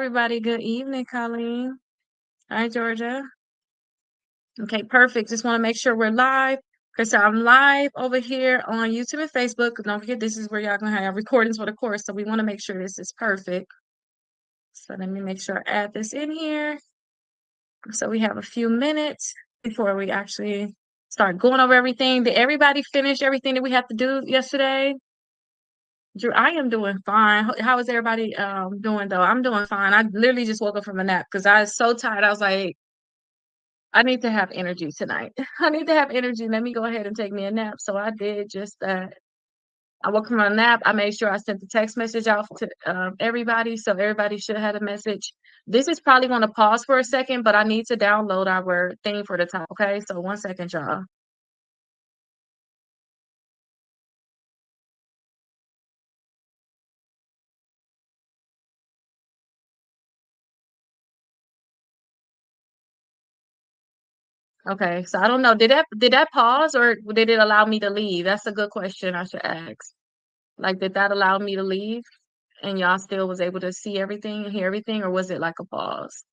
everybody. Good evening, Colleen. Hi, Georgia. Okay, perfect. Just want to make sure we're live. Okay, so I'm live over here on YouTube and Facebook. Don't forget, this is where y'all gonna have recordings for the course. So we want to make sure this is perfect. So let me make sure I add this in here. So we have a few minutes before we actually start going over everything. Did everybody finish everything that we had to do yesterday? Drew, I am doing fine. How is everybody doing though? I'm doing fine. I literally just woke up from a nap because I was so tired. I was like, I need to have energy tonight. I need to have energy. Let me go ahead and take me a nap. So I did just that. I woke from a nap. I made sure I sent the text message out to everybody. So everybody should have a message. This is probably going to pause for a second, but I need to download our thing for the time. Okay. So 1 second, y'all. Okay. So I don't know. Did that pause or did it allow me to leave? That's a good question I should ask. Like, did that allow me to leave and y'all still was able to see everything and hear everything, or was it like a pause?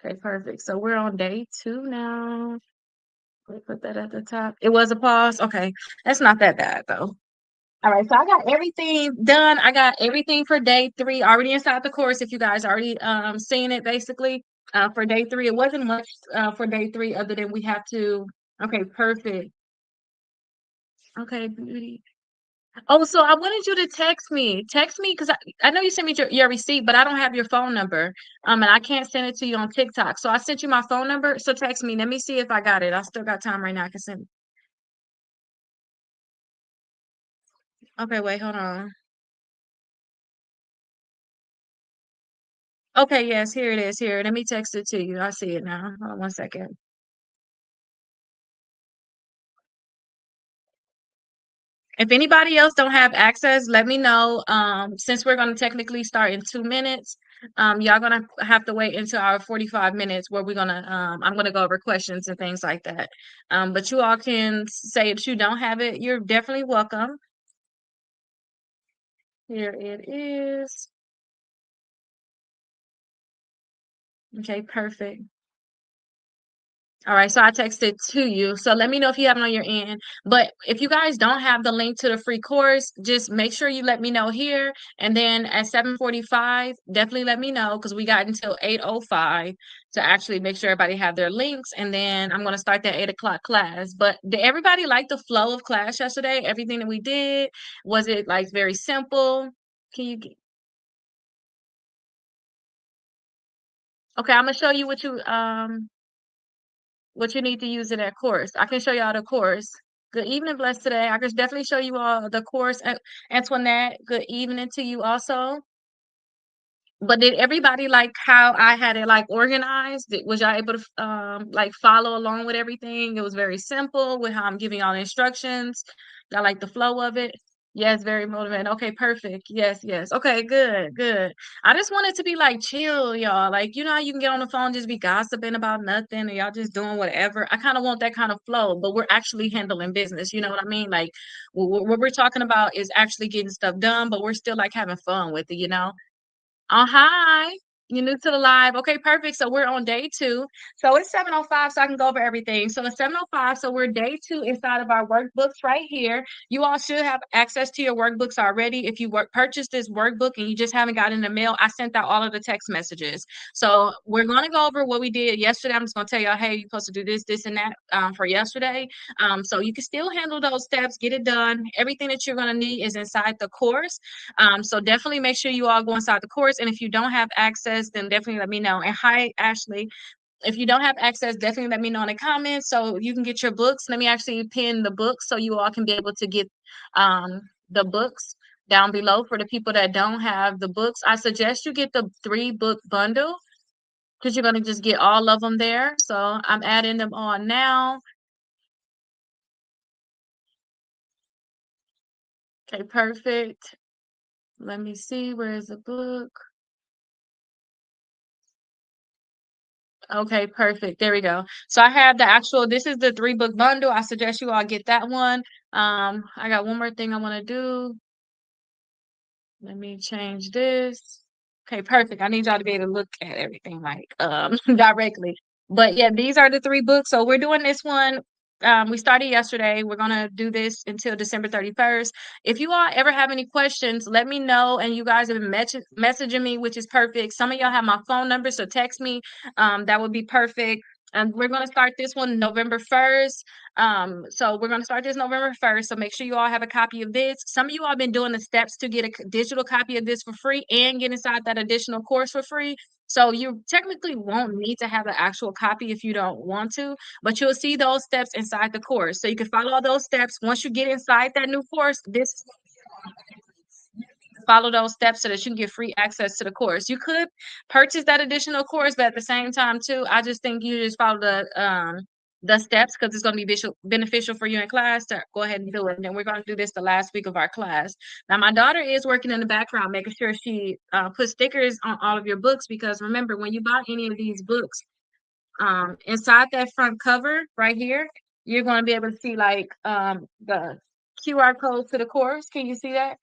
Okay, perfect. So we're on day 2 now. We put that at the top. It was a pause. Okay. That's not that bad though. All right, so I got everything done. I got everything for day 3 already inside the course. If you guys already seen it, basically for day 3, it wasn't much for day 3 other than we have to. Okay, perfect. Okay, beauty. Oh, so I wanted you to text me. Text me because I know you sent me your receipt, but I don't have your phone number. And I can't send it to you on TikTok. So I sent you my phone number. So text me. Let me see if I got it. I still got time right now. I can send. Okay, wait, hold on. Okay, yes, here it is. Here, let me text it to you. I see it now. Hold on 1 second. If anybody else don't have access, let me know. Since we're gonna technically start in 2 minutes, y'all gonna have to wait until our 45 minutes where we're gonna I'm gonna go over questions and things like that. But you all can say if you don't have it, you're definitely welcome. Here it is. Okay, perfect. All right, so I texted to you. So let me know if you have it on your end. But if you guys don't have the link to the free course, just make sure you let me know here. And then at 7:45, definitely let me know because we got until 8:05 to actually make sure everybody have their links. And then I'm gonna start that 8 o'clock class. But did everybody like the flow of class yesterday? Everything that we did? Was it like very simple? Can you okay, I'm gonna show you what you need to use in that course. I can show y'all the course. Good evening, blessed today. I can definitely show you all the course. Antoinette, good evening to you also. But did everybody like how I had it like organized? Was y'all able to like follow along with everything? It was very simple with how I'm giving y'all the instructions. Y'all like the flow of it? Yes, very motivating. Okay, perfect. Yes, yes. Okay, good, good. I just want it to be like chill, y'all. Like, you know how you can get on the phone, just be gossiping about nothing, and y'all just doing whatever. I kind of want that kind of flow, but we're actually handling business. You know what I mean? Like, what we're talking about is actually getting stuff done, but we're still like having fun with it, you know? Hi. You're new to the live. Okay, perfect. So we're on day 2. So it's 7:05, so I can go over everything. So it's 7:05. So we're day 2 inside of our workbooks right here. You all should have access to your workbooks already. If you purchased this workbook and you just haven't got in the mail, I sent out all of the text messages. So we're gonna go over what we did yesterday. I'm just gonna tell y'all, hey, you're supposed to do this, this, and that for yesterday. So you can still handle those steps, get it done. Everything that you're gonna need is inside the course. So definitely make sure you all go inside the course. And if you don't have access, then definitely let me know. And hi, Ashley. If you don't have access, definitely let me know in the comments so you can get your books. Let me actually pin the books so you all can be able to get the books down below for the people that don't have the books. I suggest you get the 3-book bundle because you're going to just get all of them there. So I'm adding them on now. Okay, perfect. Let me see. Where is the book? Okay, perfect. There we go. So I have the actual, this is the 3-book bundle. I suggest you all get that one. I got one more thing I want to do. Let me change this. Okay, perfect. I need y'all to be able to look at everything like directly. But yeah, these are the 3 books. So we're doing this one. We started yesterday. We're gonna do this until December 31st. If you all ever have any questions, let me know. And you guys have been messaging me, which is perfect. Some of y'all have my phone number, so text me. That would be perfect. And we're gonna start this one November 1st. So we're going to start this November 1st. So make sure you all have a copy of this. Some of you all been doing the steps to get a digital copy of this for free and get inside that additional course for free. So you technically won't need to have an actual copy if you don't want to, but you'll see those steps inside the course. So you can follow all those steps. Once you get inside that new course, this follow those steps so that you can get free access to the course. You could purchase that additional course, but at the same time too, I just think you just follow the steps because it's going to be beneficial for you in class to go ahead and do it. And then we're going to do this the last week of our class. Now, my daughter is working in the background, making sure she puts stickers on all of your books because remember, when you buy any of these books, inside that front cover right here, you're going to be able to see like the QR code to the course. Can you see that?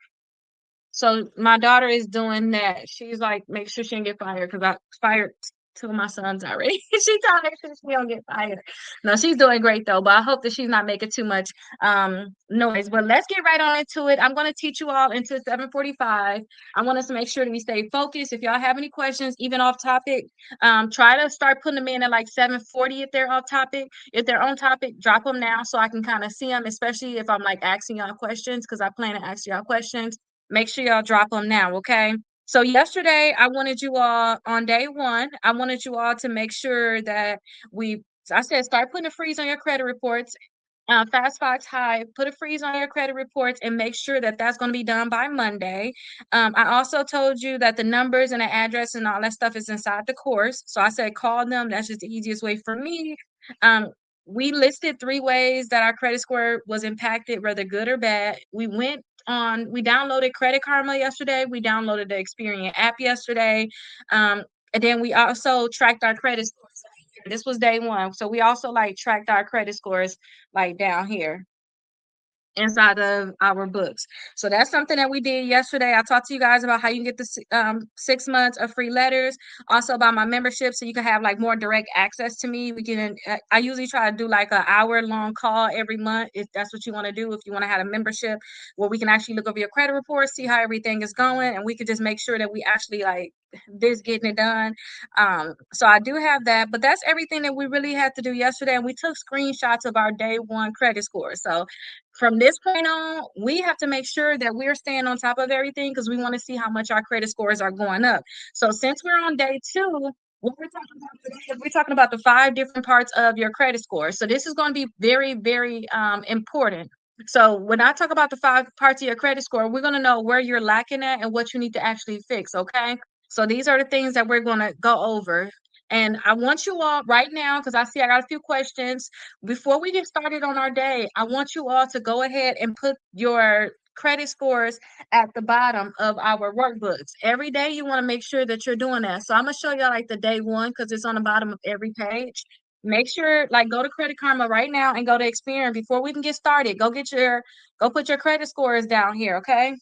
So my daughter is doing that. She's like, make sure she don't get fired because I fired 2 of my sons already. She's trying to make sure she don't get fired. No, she's doing great though, but I hope that she's not making too much noise. But let's get right on into it. I'm gonna teach you all until 7:45. I want us to make sure that we stay focused. If y'all have any questions, even off topic, try to start putting them in at like 7:40 if they're off topic. If they're on topic, drop them now so I can kind of see them, especially if I'm like asking y'all questions, because I plan to ask y'all questions. Make sure y'all drop them now, okay? So yesterday, I wanted you all on day one, I wanted you all to make sure that I said, start putting a freeze on your credit reports. Fast Fox High, put a freeze on your credit reports and make sure that that's going to be done by Monday. I also told you that the numbers and the address and all that stuff is inside the course. So I said, call them. That's just the easiest way for me. Um, we listed 3 ways that our credit score was impacted, whether good or bad. We downloaded Credit Karma yesterday. We downloaded the Experian app yesterday. And then we also tracked our credit scores. This was day one. So we also like tracked our credit scores like down here inside of our books. So that's something that we did yesterday. I talked to you guys about how you can get the 6 months of free letters, also about my membership so you can have like more direct access to me. I usually try to do like an hour long call every month if that's what you want to do. If you want to have a membership where we can actually look over your credit report, see how everything is going, and we could just make sure that we actually like this getting it done. So I do have that, but that's everything that we really had to do yesterday. And we took screenshots of our day one credit score. So from this point on, we have to make sure that we're staying on top of everything because we want to see how much our credit scores are going up. So since we're on day two, what we're talking about today is we're talking about the 5 different parts of your credit score. So this is going to be very, very important. So when I talk about the 5 parts of your credit score, we're going to know where you're lacking at and what you need to actually fix. Okay. So these are the things that we're going to go over. And I want you all right now, because I see I got a few questions. Before we get started on our day, I want you all to go ahead and put your credit scores at the bottom of our workbooks. Every day you want to make sure that you're doing that. So I'm going to show y'all like the day one because it's on the bottom of every page. Make sure like go to Credit Karma right now and go to Experian before we can get started. Go put your credit scores down here, okay?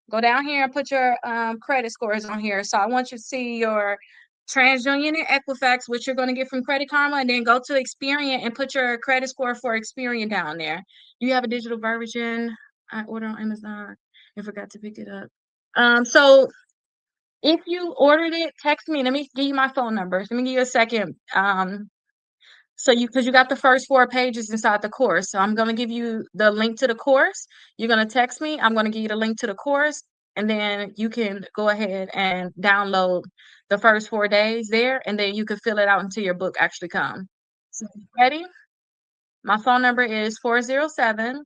Go down here and put your credit scores on here. So I want you to see your TransUnion and Equifax, which you're going to get from Credit Karma, and then go to Experian and put your credit score for Experian down there. You have a digital version. I ordered on Amazon and forgot to pick it up. So if you ordered it, text me. Let me give you my phone number. Let me give you a second. Because you got the first 4 pages inside the course. So I'm going to give you the link to the course. You're going to text me. I'm going to give you the link to the course. And then you can go ahead and download the first 4 days there. And then you can fill it out until your book actually comes. So ready? My phone number is 407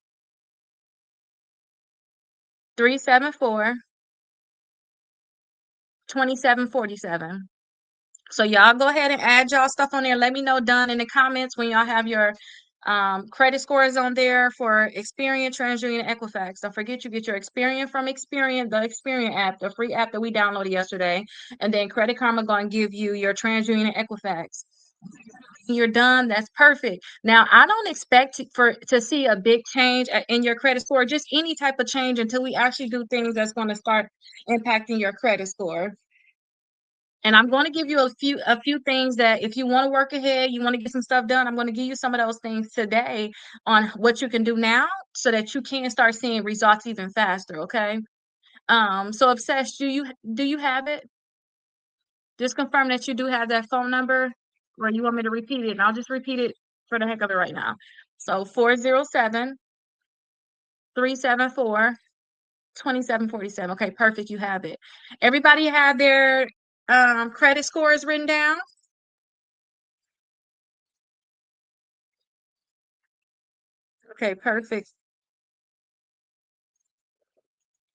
374 2747. So y'all go ahead and add y'all stuff on there. Let me know done in the comments when y'all have your credit scores on there for Experian, TransUnion, and Equifax. Don't forget you get your Experian from Experian, the Experian app, the free app that we downloaded yesterday. And then Credit Karma going to give you your TransUnion and Equifax. You're done. That's perfect. Now, I don't expect to see a big change in your credit score, just any type of change until we actually do things that's going to start impacting your credit score. And I'm going to give you a few things that if you want to work ahead, you want to get some stuff done, I'm going to give you some of those things today on what you can do now so that you can start seeing results even faster, okay? So Obsessed, do you have it? Just confirm that you do have that phone number, or you want me to repeat it, and I'll just repeat it for the heck of it right now. So 407-374-2747. Okay, perfect. You have it. Everybody have their credit scores written down? Okay, perfect.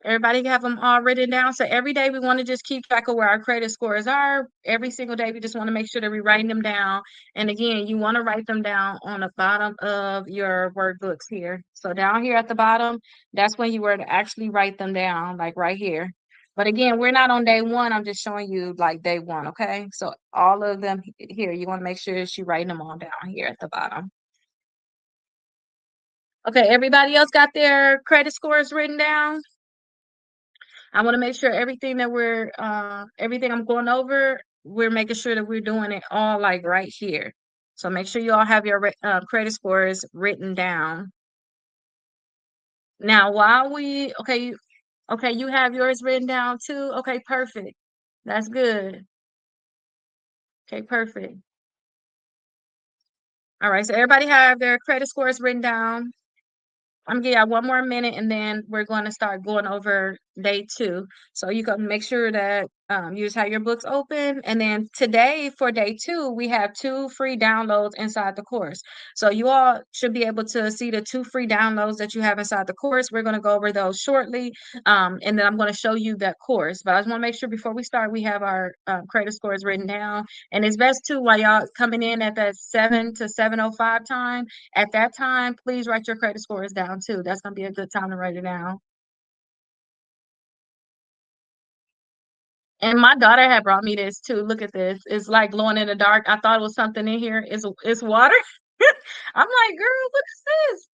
Everybody have them all written down. So every day we want to just keep track of where our credit scores are. Every single day we just want to make sure that we're writing them down. And again, you want to write them down on the bottom of your workbooks here. So down here at the bottom, that's when you were to actually write them down, like right here. But again, we're not on day one. I'm just showing you like day one, okay? So all of them here, you want to make sure that you're writing them all down here at the bottom. Okay, everybody else got their credit scores written down? I want to make sure everything that everything I'm going over, we're making sure that we're doing it all like right here. So make sure you all have your credit scores written down. Now, okay, you have yours written down too. Okay, perfect. That's good. Okay, perfect. All right, so everybody have their credit scores written down. I'm gonna give y'all one more minute and then we're going to start going over day two. So you can make sure that you just have your books open. And then today for day two, we have 2 free downloads inside the course. So you all should be able to see the 2 free downloads that you have inside the course. We're going to go over those shortly. And then I'm going to show you that course. But I just want to make sure before we start, we have our credit scores written down. And it's best too while y'all coming in at that 7 to 7:05 time. At that time, please write your credit scores down too. That's gonna be a good time to write it down. And my daughter had brought me this too. Look at this. It's like glowing in the dark. I thought it was something in here. It's water. I'm like, girl, what is this?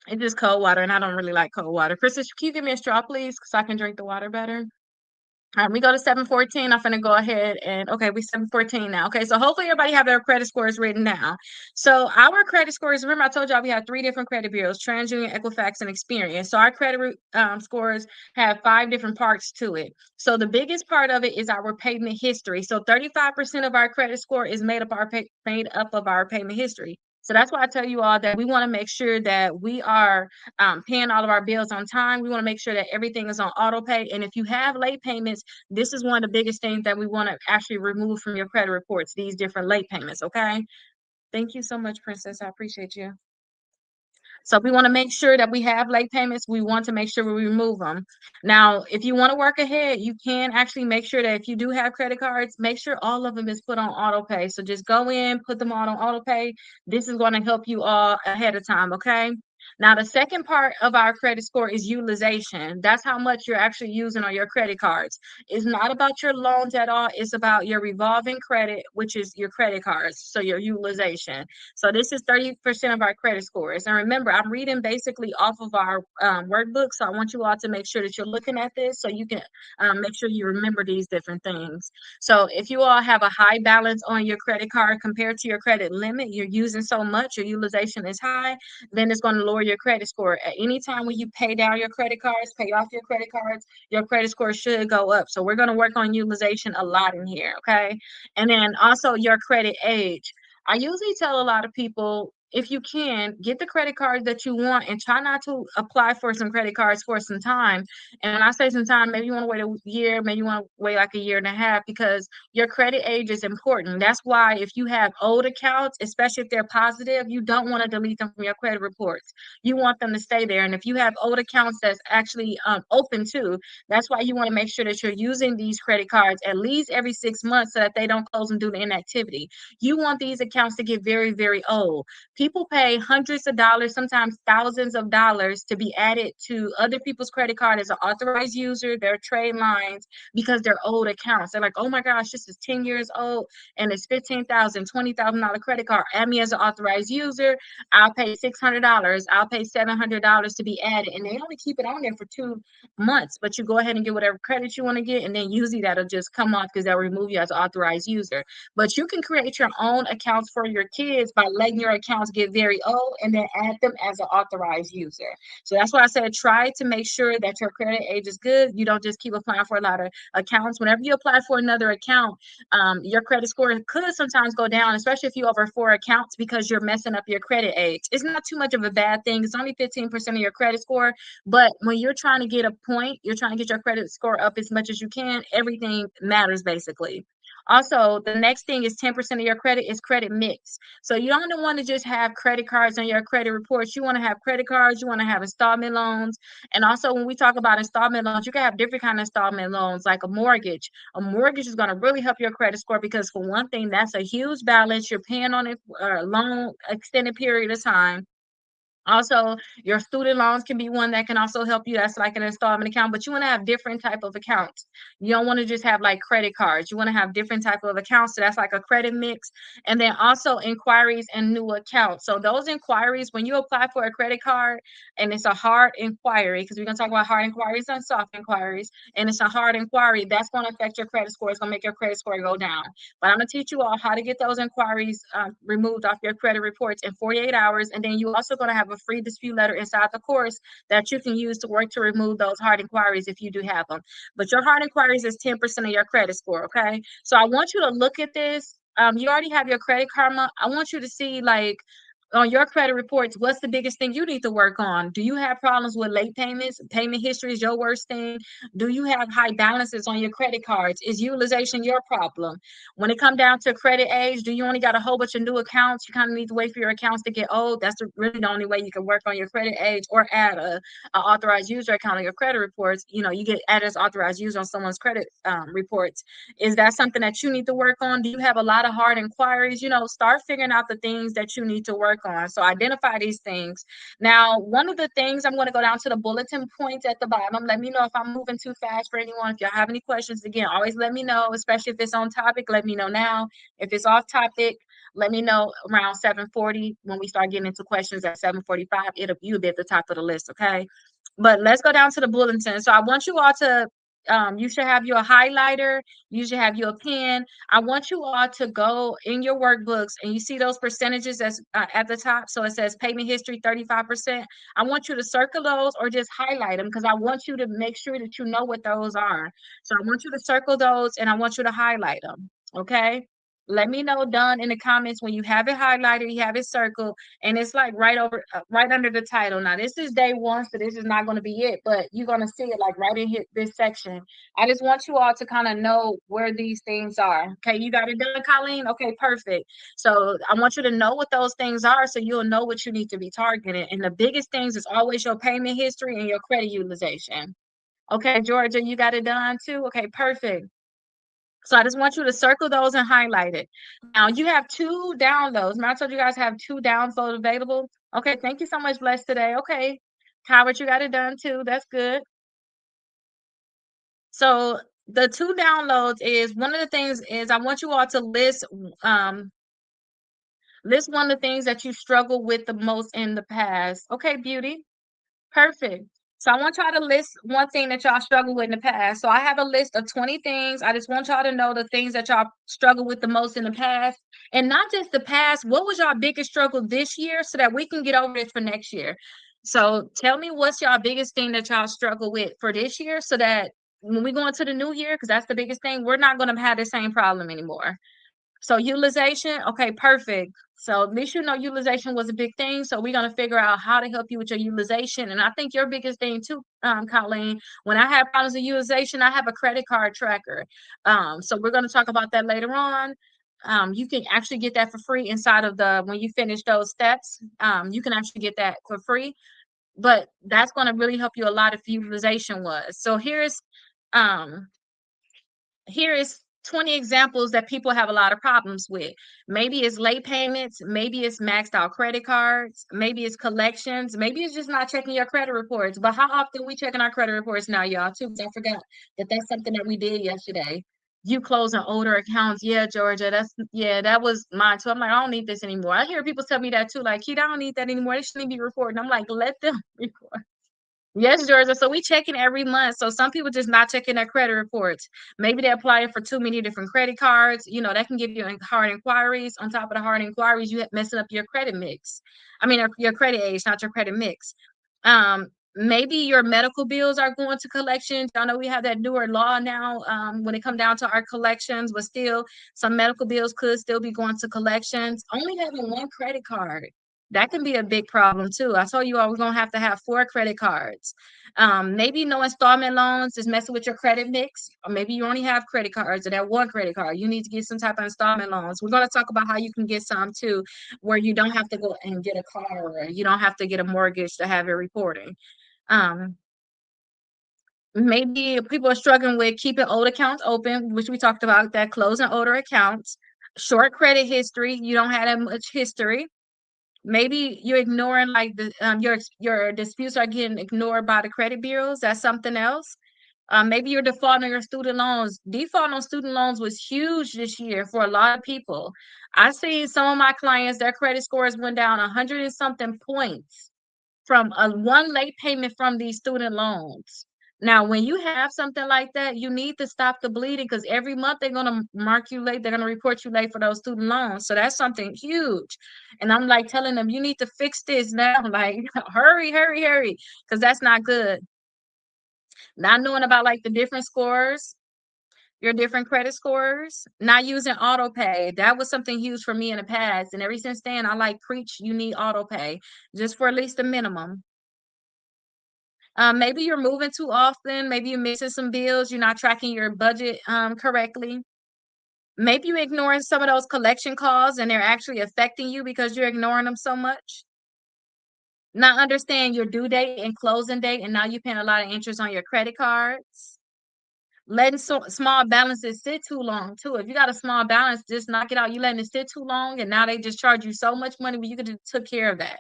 It's just cold water, and I don't really like cold water. Krista, can you give me a straw, please, so I can drink the water better? We go to 7:14. I'm gonna go ahead and okay, we 7:14 now. Okay, so hopefully everybody have their credit scores written down. So our credit scores, remember I told y'all we have 3 different credit bureaus, TransUnion, Equifax, and Experian. So our credit scores have 5 different parts to it. So the biggest part of it is our payment history. So 35% of our credit score is made up of our payment history. So that's why I tell you all that we want to make sure that we are paying all of our bills on time. We want to make sure that everything is on auto pay. And if you have late payments, this is one of the biggest things that we want to actually remove from your credit reports, these different late payments, okay? Thank you so much, Princess. I appreciate you. So we want to make sure that we have late payments. We want to make sure we remove them. Now, if you want to work ahead, you can actually make sure that if you do have credit cards, make sure all of them is put on auto pay. So just go in, put them all on auto pay. This is going to help you all ahead of time, okay? Now, the second part of our credit score is utilization. That's how much you're actually using on your credit cards. It's not about your loans at all. It's about your revolving credit, which is your credit cards. So your utilization. So this is 30% of our credit scores. And remember, I'm reading basically off of our workbook. So I want you all to make sure that you're looking at this so you can make sure you remember these different things. So if you all have a high balance on your credit card compared to your credit limit, you're using so much, your utilization is high, then it's going to lower your credit score. At any time when you pay down your credit cards, pay off your credit score should go up. So we're going to work on utilization a lot in here, okay? And then also your credit age. I usually tell a lot of people if you can get the credit cards that you want and try not to apply for some credit cards for some time. And when I say some time, maybe you want to wait a year, maybe you want to wait like a year and a half because your credit age is important. That's why if you have old accounts, especially if they're positive, you don't want to delete them from your credit reports. You want them to stay there. And if you have old accounts that's actually open too, that's why you want to make sure that you're using these credit cards at least every 6 months so that they don't close them due to inactivity. You want these accounts to get very, very old. people pay hundreds of dollars, sometimes thousands of dollars to be added to other people's credit card as an authorized user, their trade lines, because they're old accounts. They're like, oh my gosh, this is 10 years old and it's $15,000, $20,000 credit card. Add me as an authorized user. I'll pay $600. I'll pay $700 to be added. And they only keep it on there for 2 months, but you go ahead and get whatever credit you want to get. And then usually that'll just come off because they'll remove you as an authorized user. But you can create your own accounts for your kids by letting your accounts get very old and then add them as an authorized user. So that's why I said try to make sure that your credit age is good. You don't just keep applying for a lot of accounts. Whenever you apply for another account, your credit score could sometimes go down, especially if you over 4 accounts, because you're messing up your credit age. It's not too much of a bad thing. It's only 15% of your credit score. But when you're trying to get a point, you're trying to get your credit score up as much as you can, everything matters basically. Also, the next thing is 10% of your credit is credit mix. So you don't want to just have credit cards on your credit reports. You want to have credit cards, you want to have installment loans. And also when we talk about installment loans, you can have different kind of installment loans, like a mortgage. A mortgage is going to really help your credit score because for one thing, that's a huge balance. You're paying on it a long extended period of time. Also, your student loans can be one that can also help you. That's like an installment account, but you want to have different type of accounts. You don't want to just have like credit cards. You want to have different type of accounts. So that's like a credit mix. And then also inquiries and new accounts. So those inquiries, when you apply for a credit card and it's a hard inquiry, because we're going to talk about hard inquiries and soft inquiries, and it's a hard inquiry, that's going to affect your credit score. It's going to make your credit score go down. But I'm going to teach you all how to get those inquiries removed off your credit reports in 48 hours. And then you also going to have a free dispute letter inside the course that you can use to work to remove those hard inquiries if you do have them. But your hard inquiries is 10% of your credit score, okay? So I want you to look at this. You already have your Credit Karma. I want you to see like on your credit reports, what's the biggest thing you need to work on? Do you have problems with late payments? Payment history is your worst thing. Do you have high balances on your credit cards? Is utilization your problem? When it comes down to credit age, do you only got a whole bunch of new accounts? You kind of need to wait for your accounts to get old. That's really the only way you can work on your credit age or add a authorized user account on your credit reports. You know, you get added as authorized user on someone's credit reports. Is that something that you need to work on? Do you have a lot of hard inquiries? You know, start figuring out the things that you need to work on. So identify these things. Now, one of the things, I'm going to go down to the bulletin points at the bottom. Let me know if I'm moving too fast for anyone. If y'all have any questions, again, always let me know, especially if it's on topic, let me know now. If it's off topic, let me know around 7:40 when we start getting into questions at 7:45. You'll be at the top of the list, okay? But let's go down to the bulletin. So I want you all to you should have your highlighter, you should have your pen. I want you all to go in your workbooks and you see those percentages as at the top. So it says payment history 35%. I want you to circle those or just highlight them because I want you to make sure that you know what those are. So I want you to circle those and I want you to highlight them. Okay. Let me know done in the comments when you have it highlighted, you have it circled, and it's like right over, right under the title. Now, this is day one, so this is not going to be it, but you're going to see it like right in here, this section. I just want you all to kind of know where these things are. Okay, you got it done, Colleen? Okay, perfect. So I want you to know what those things are so you'll know what you need to be targeting. And the biggest things is always your payment history and your credit utilization. Okay, Georgia, you got it done too? Okay, perfect. So I just want you to circle those and highlight it. Now you have 2 downloads. Remember I told you guys have 2 downloads available. Okay, thank you so much, Blessed today. Okay, Howard, you got it done too. That's good. So the 2 downloads is one of the things is I want you all to list one of the things that you struggle with the most in the past. Okay, beauty. Perfect. So I want y'all to list one thing that y'all struggle with in the past. So I have a list of 20 things. I just want y'all to know the things that y'all struggle with the most in the past. And not just the past, what was y'all biggest struggle this year so that we can get over this for next year? So tell me what's y'all biggest thing that y'all struggle with for this year so that when we go into the new year, because that's the biggest thing, we're not going to have the same problem anymore. So utilization, okay, perfect. So at least you know utilization was a big thing. So we're gonna figure out how to help you with your utilization. And I think your biggest thing too, Colleen, when I have problems with utilization, I have a credit card tracker. So we're gonna talk about that later on. You can actually get that for free inside of the when you finish those steps. You can actually get that for free. But that's gonna really help you a lot if utilization was. So um here is 20 examples that people have a lot of problems with. Maybe it's late payments, maybe it's maxed out credit cards, maybe it's collections, maybe it's just not checking your credit reports. But how often we checking our credit reports now, y'all, too? 'Cause I forgot that that's something that we did yesterday. You closing older accounts. Yeah, Georgia, that was mine too. I'm like, I don't need this anymore. I hear people tell me that too, like, Keita, I don't need that anymore. They shouldn't be reporting. I'm like, let them record. Yes, Georgia. So we checking every month. So some people just not checking their credit reports. Maybe they're applying for too many different credit cards. You know, that can give you hard inquiries. On top of the hard inquiries, you have messing up your credit mix. I mean, your credit age, not your credit mix. Maybe your medical bills are going to collections. I know we have that newer law now when it come down to our collections, but still some medical bills could still be going to collections. Only having one credit card, that can be a big problem too. I told you I was gonna have to have 4 credit cards. Maybe no installment loans is messing with your credit mix, or maybe you only have credit cards or that one credit card. You need to get some type of installment loans. We're gonna talk about how you can get some too, where you don't have to go and get a car or you don't have to get a mortgage to have it reporting. Um, Maybe people are struggling with keeping old accounts open, which we talked about, that closing older accounts. Short credit history, you don't have that much history. Maybe you're ignoring like your disputes are getting ignored by the credit bureaus. That's something else. Maybe you're defaulting on your student loans. Default on student loans was huge this year for a lot of people. I seen some of my clients, their credit scores went down 100 and something points from a one late payment from these student loans. Now, when you have something like that, you need to stop the bleeding because every month they're going to mark you late. They're going to report you late for those student loans. So that's something huge. And I'm like telling them, you need to fix this now. Like, hurry, hurry, hurry, because that's not good. Not knowing about like the different scores, your different credit scores, not using auto pay. That was something huge for me in the past. And ever since then, I like preach you need auto pay just for at least the minimum. Maybe you're moving too often. Maybe you're missing some bills. You're not tracking your budget correctly. Maybe you're ignoring some of those collection calls and they're actually affecting you because you're ignoring them so much. Not understand your due date and closing date, and now you're paying a lot of interest on your credit cards. Letting small balances sit too long too. If you got a small balance, just knock it out. You letting it sit too long, and now they just charge you so much money, but you could have took care of that.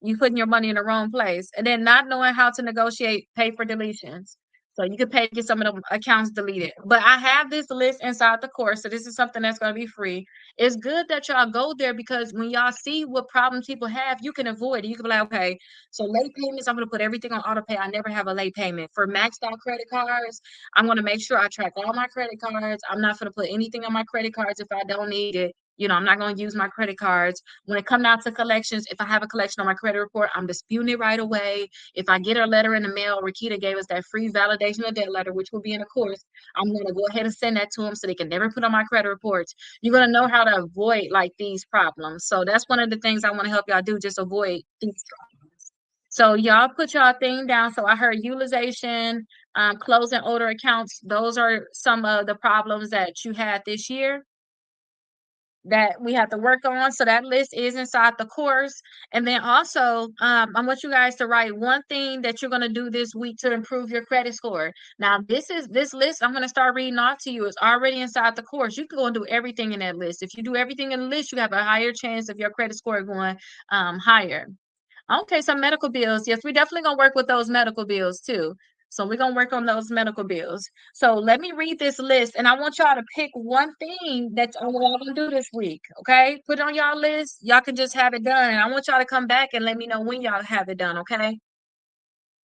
You putting your money in the wrong place, and then not knowing how to negotiate pay for deletions. So you could pay to get some of the accounts deleted. But I have this list inside the course, so this is something that's going to be free. It's good that y'all go there because when y'all see what problems people have, you can avoid it. You can be like, okay, so late payments, I'm going to put everything on auto pay. I never have a late payment. For maxed out credit cards, I'm going to make sure I track all my credit cards. I'm not going to put anything on my credit cards if I don't need it. You know, I'm not going to use my credit cards. When it comes down to collections, if I have a collection on my credit report, I'm disputing it right away. If I get a letter in the mail, Rakita gave us that free validation of debt letter, which will be in the course. I'm going to go ahead and send that to them so they can never put on my credit reports. You're going to know how to avoid like these problems. So that's one of the things I want to help y'all do, just avoid these problems. So y'all put y'all thing down. So I heard utilization, closing older accounts. Those are some of the problems that you had this year that we have to work on. So that list is inside the course. And then also, I want you guys to write one thing that you're going to do this week to improve your credit score. Now, this list I'm going to start reading off to you is already inside the course. You can go and do everything in that list. If you do everything in the list, you have a higher chance of your credit score going higher. Okay, some medical bills. Yes, we definitely gonna work with those medical bills too. So we're gonna work on those medical bills. So let me read this list, and I want y'all to pick one thing that y'all gonna do this week. Okay, put it on y'all list. Y'all can just have it done, and I want y'all to come back and let me know when y'all have it done. Okay.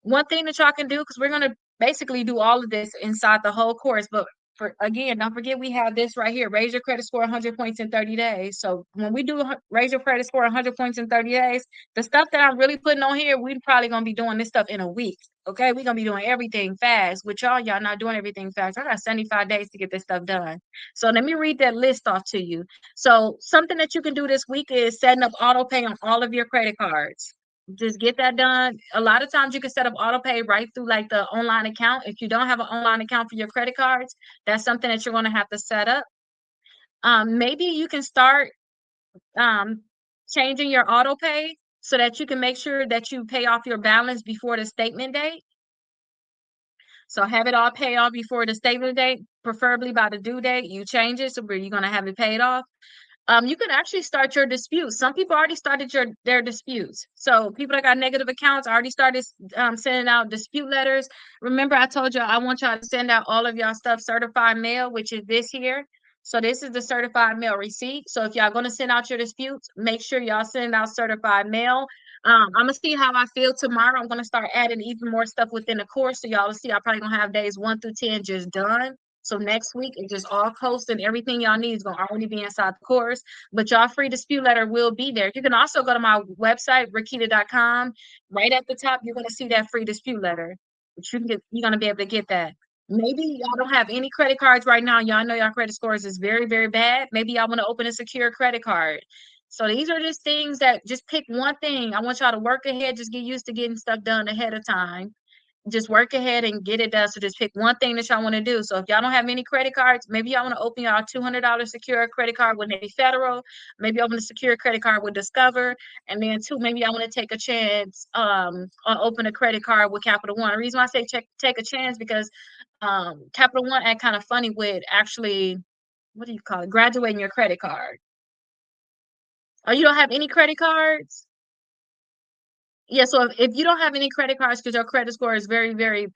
One thing that y'all can do, because we're gonna basically do all of this inside the whole course, but for again, don't forget we have this right here. Raise your credit score 100 points in 30 days. So when we do raise your credit score 100 points in 30 days, the stuff that I'm really putting on here, we're probably gonna be doing this stuff in a week. Okay, we're gonna be doing everything fast. With y'all not doing everything fast. I got 75 days to get this stuff done. So let me read that list off to you. So something that you can do this week is setting up auto pay on all of your credit cards. Just get that done. A lot of times you can set up auto pay right through like the online account. If you don't have an online account for your credit cards, that's something that you're going to have to set up. Maybe you can start um, changing your auto pay so that you can make sure that you pay off your balance before the statement date. So have it all paid off before the statement date, preferably by the due date. You change it so where you're gonna have it paid off. You can actually start your disputes. Some people already started their disputes. So people that got negative accounts already started sending out dispute letters. Remember, I told you I want y'all to send out all of y'all stuff certified mail, which is this here. So this is the certified mail receipt. So if y'all gonna send out your disputes, make sure y'all send out certified mail. I'm gonna see how I feel tomorrow. I'm gonna start adding even more stuff within the course. So y'all will see I probably gonna have days 1 through 10 just done. So next week it's just all posted. Everything y'all need is gonna already be inside the course. But y'all free dispute letter will be there. You can also go to my website, rakita.com. Right at the top, you're gonna see that free dispute letter. But you're gonna be able to get that. Maybe y'all don't have any credit cards right now. Y'all know y'all credit scores is very, very bad. Maybe y'all want to open a secure credit card. So these are just things that just pick one thing. I want y'all to work ahead, just get used to getting stuff done ahead of time. Just work ahead and get it done. So just pick one thing that y'all want to do. So if y'all don't have any credit cards, maybe y'all want to open y'all $200 secure credit card with Navy Federal. Maybe open a secure credit card with Discover. And then two, maybe y'all want to take a chance on open a credit card with Capital One. The reason why I say take a chance because Capital One act kind of funny with actually, what do you call it? Graduating your credit card. Oh, you don't have any credit cards? Yeah, so if you don't have any credit cards because your credit score is very, very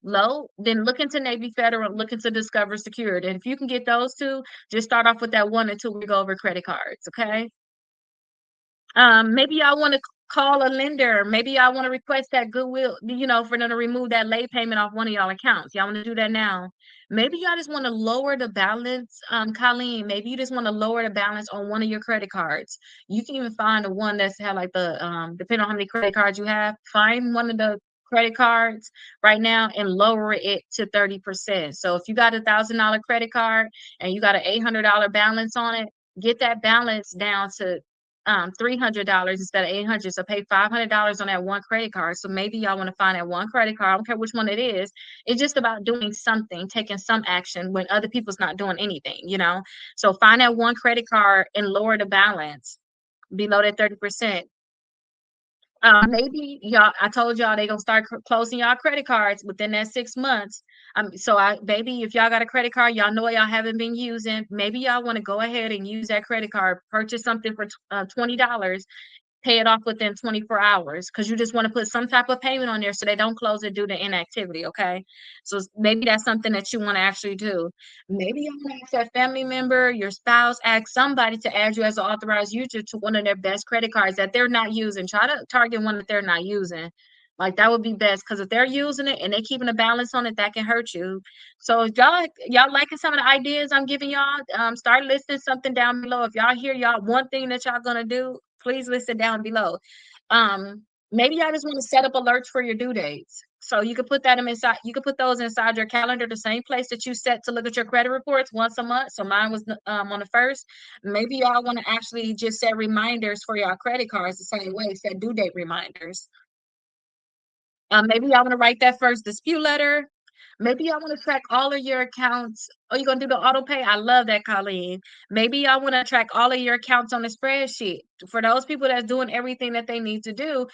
low, then look into Navy Federal, look into Discover Secured. And if you can get those two, just start off with that one until we go over credit cards, okay? Maybe y'all want to call a lender. Maybe y'all want to request that goodwill, for them to remove that late payment off one of y'all accounts. Y'all want to do that now. Maybe y'all just want to lower the balance, Colleen. Maybe you just want to lower the balance on one of your credit cards. You can even find the one that's had like the depending on how many credit cards you have, find one of the credit cards right now and lower it to 30%. So if you got $1,000 credit card and you got an $800 balance on it, get that balance down to $300 instead of 800. So pay $500 on that one credit card. So maybe y'all want to find that one credit card. I don't care which one it is. It's just about doing something, taking some action when other people's not doing anything. So find that one credit card and lower the balance below that 30%. Maybe y'all, I told y'all they gonna start closing y'all credit cards within that 6 months. Baby, if y'all got a credit card, y'all know y'all haven't been using. Maybe y'all want to go ahead and use that credit card, purchase something for $20, pay it off within 24 hours because you just want to put some type of payment on there so they don't close it due to inactivity. Okay. So maybe that's something that you want to actually do. Maybe you want to ask that family member, your spouse, ask somebody to add you as an authorized user to one of their best credit cards that they're not using. Try to target one that they're not using. Like that would be best because if they're using it and they're keeping a balance on it, that can hurt you. So if y'all liking some of the ideas I'm giving y'all, start listing something down below. If y'all hear y'all one thing that y'all gonna do, please list it down below. Maybe y'all just want to set up alerts for your due dates. So you can put that inside, you can put those inside your calendar, the same place that you set to look at your credit reports once a month. So mine was on the first. Maybe y'all want to actually just set reminders for your credit cards the same way, set due date reminders. Maybe y'all want to write that first dispute letter. Maybe y'all want to track all of your accounts. Oh, you're gonna do the auto pay? I love that, Colleen. Maybe y'all want to track all of your accounts on the spreadsheet. For those people that's doing everything that they need to do,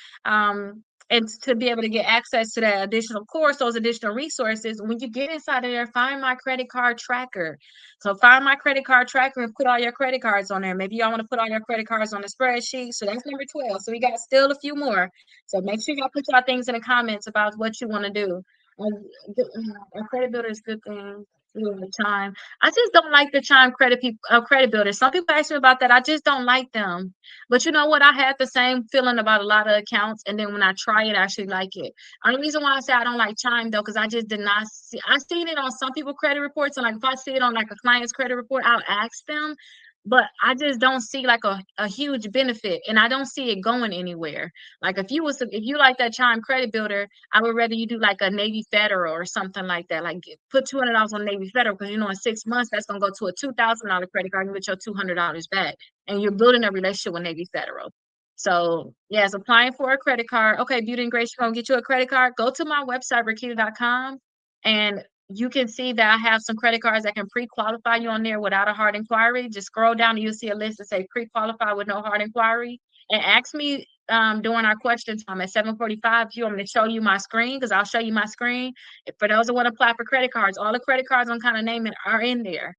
and to be able to get access to that additional course, those additional resources, when you get inside of there, find my credit card tracker. So find my credit card tracker and put all your credit cards on there. Maybe y'all want to put all your credit cards on the spreadsheet. So that's number 12. So we got still a few more. So make sure y'all put y'all things in the comments about what you want to do. A credit builder is a good thing. The Chime. I just don't like the Chime credit builders. Some people ask me about that. I just don't like them. But you know what? I had the same feeling about a lot of accounts, and then when I try it, I actually like it. Only reason why I say I don't like Chime though, because I just did not see. I seen it on some people credit reports, and like if I see it on like a client's credit report, I'll ask them. But I just don't see like a huge benefit, and I don't see it going anywhere. Like if you like that Chime credit builder, I would rather you do like a Navy Federal or something like that. Like put $200 on Navy Federal because in 6 months that's gonna go to a $2,000 credit card and get your $200 back, and you're building a relationship with Navy Federal. So yes, applying for a credit card. Okay, Beauty and Grace, you're gonna get you a credit card. Go to my website, rakita.com, and you can see that I have some credit cards that can pre-qualify you on there without a hard inquiry. Just scroll down and you'll see a list that say pre-qualify with no hard inquiry, and ask me during our question time at 7:45. If you want me to show you my screen, because I'll show you my screen. If for those that want to apply for credit cards, all the credit cards I'm kind of naming are in there.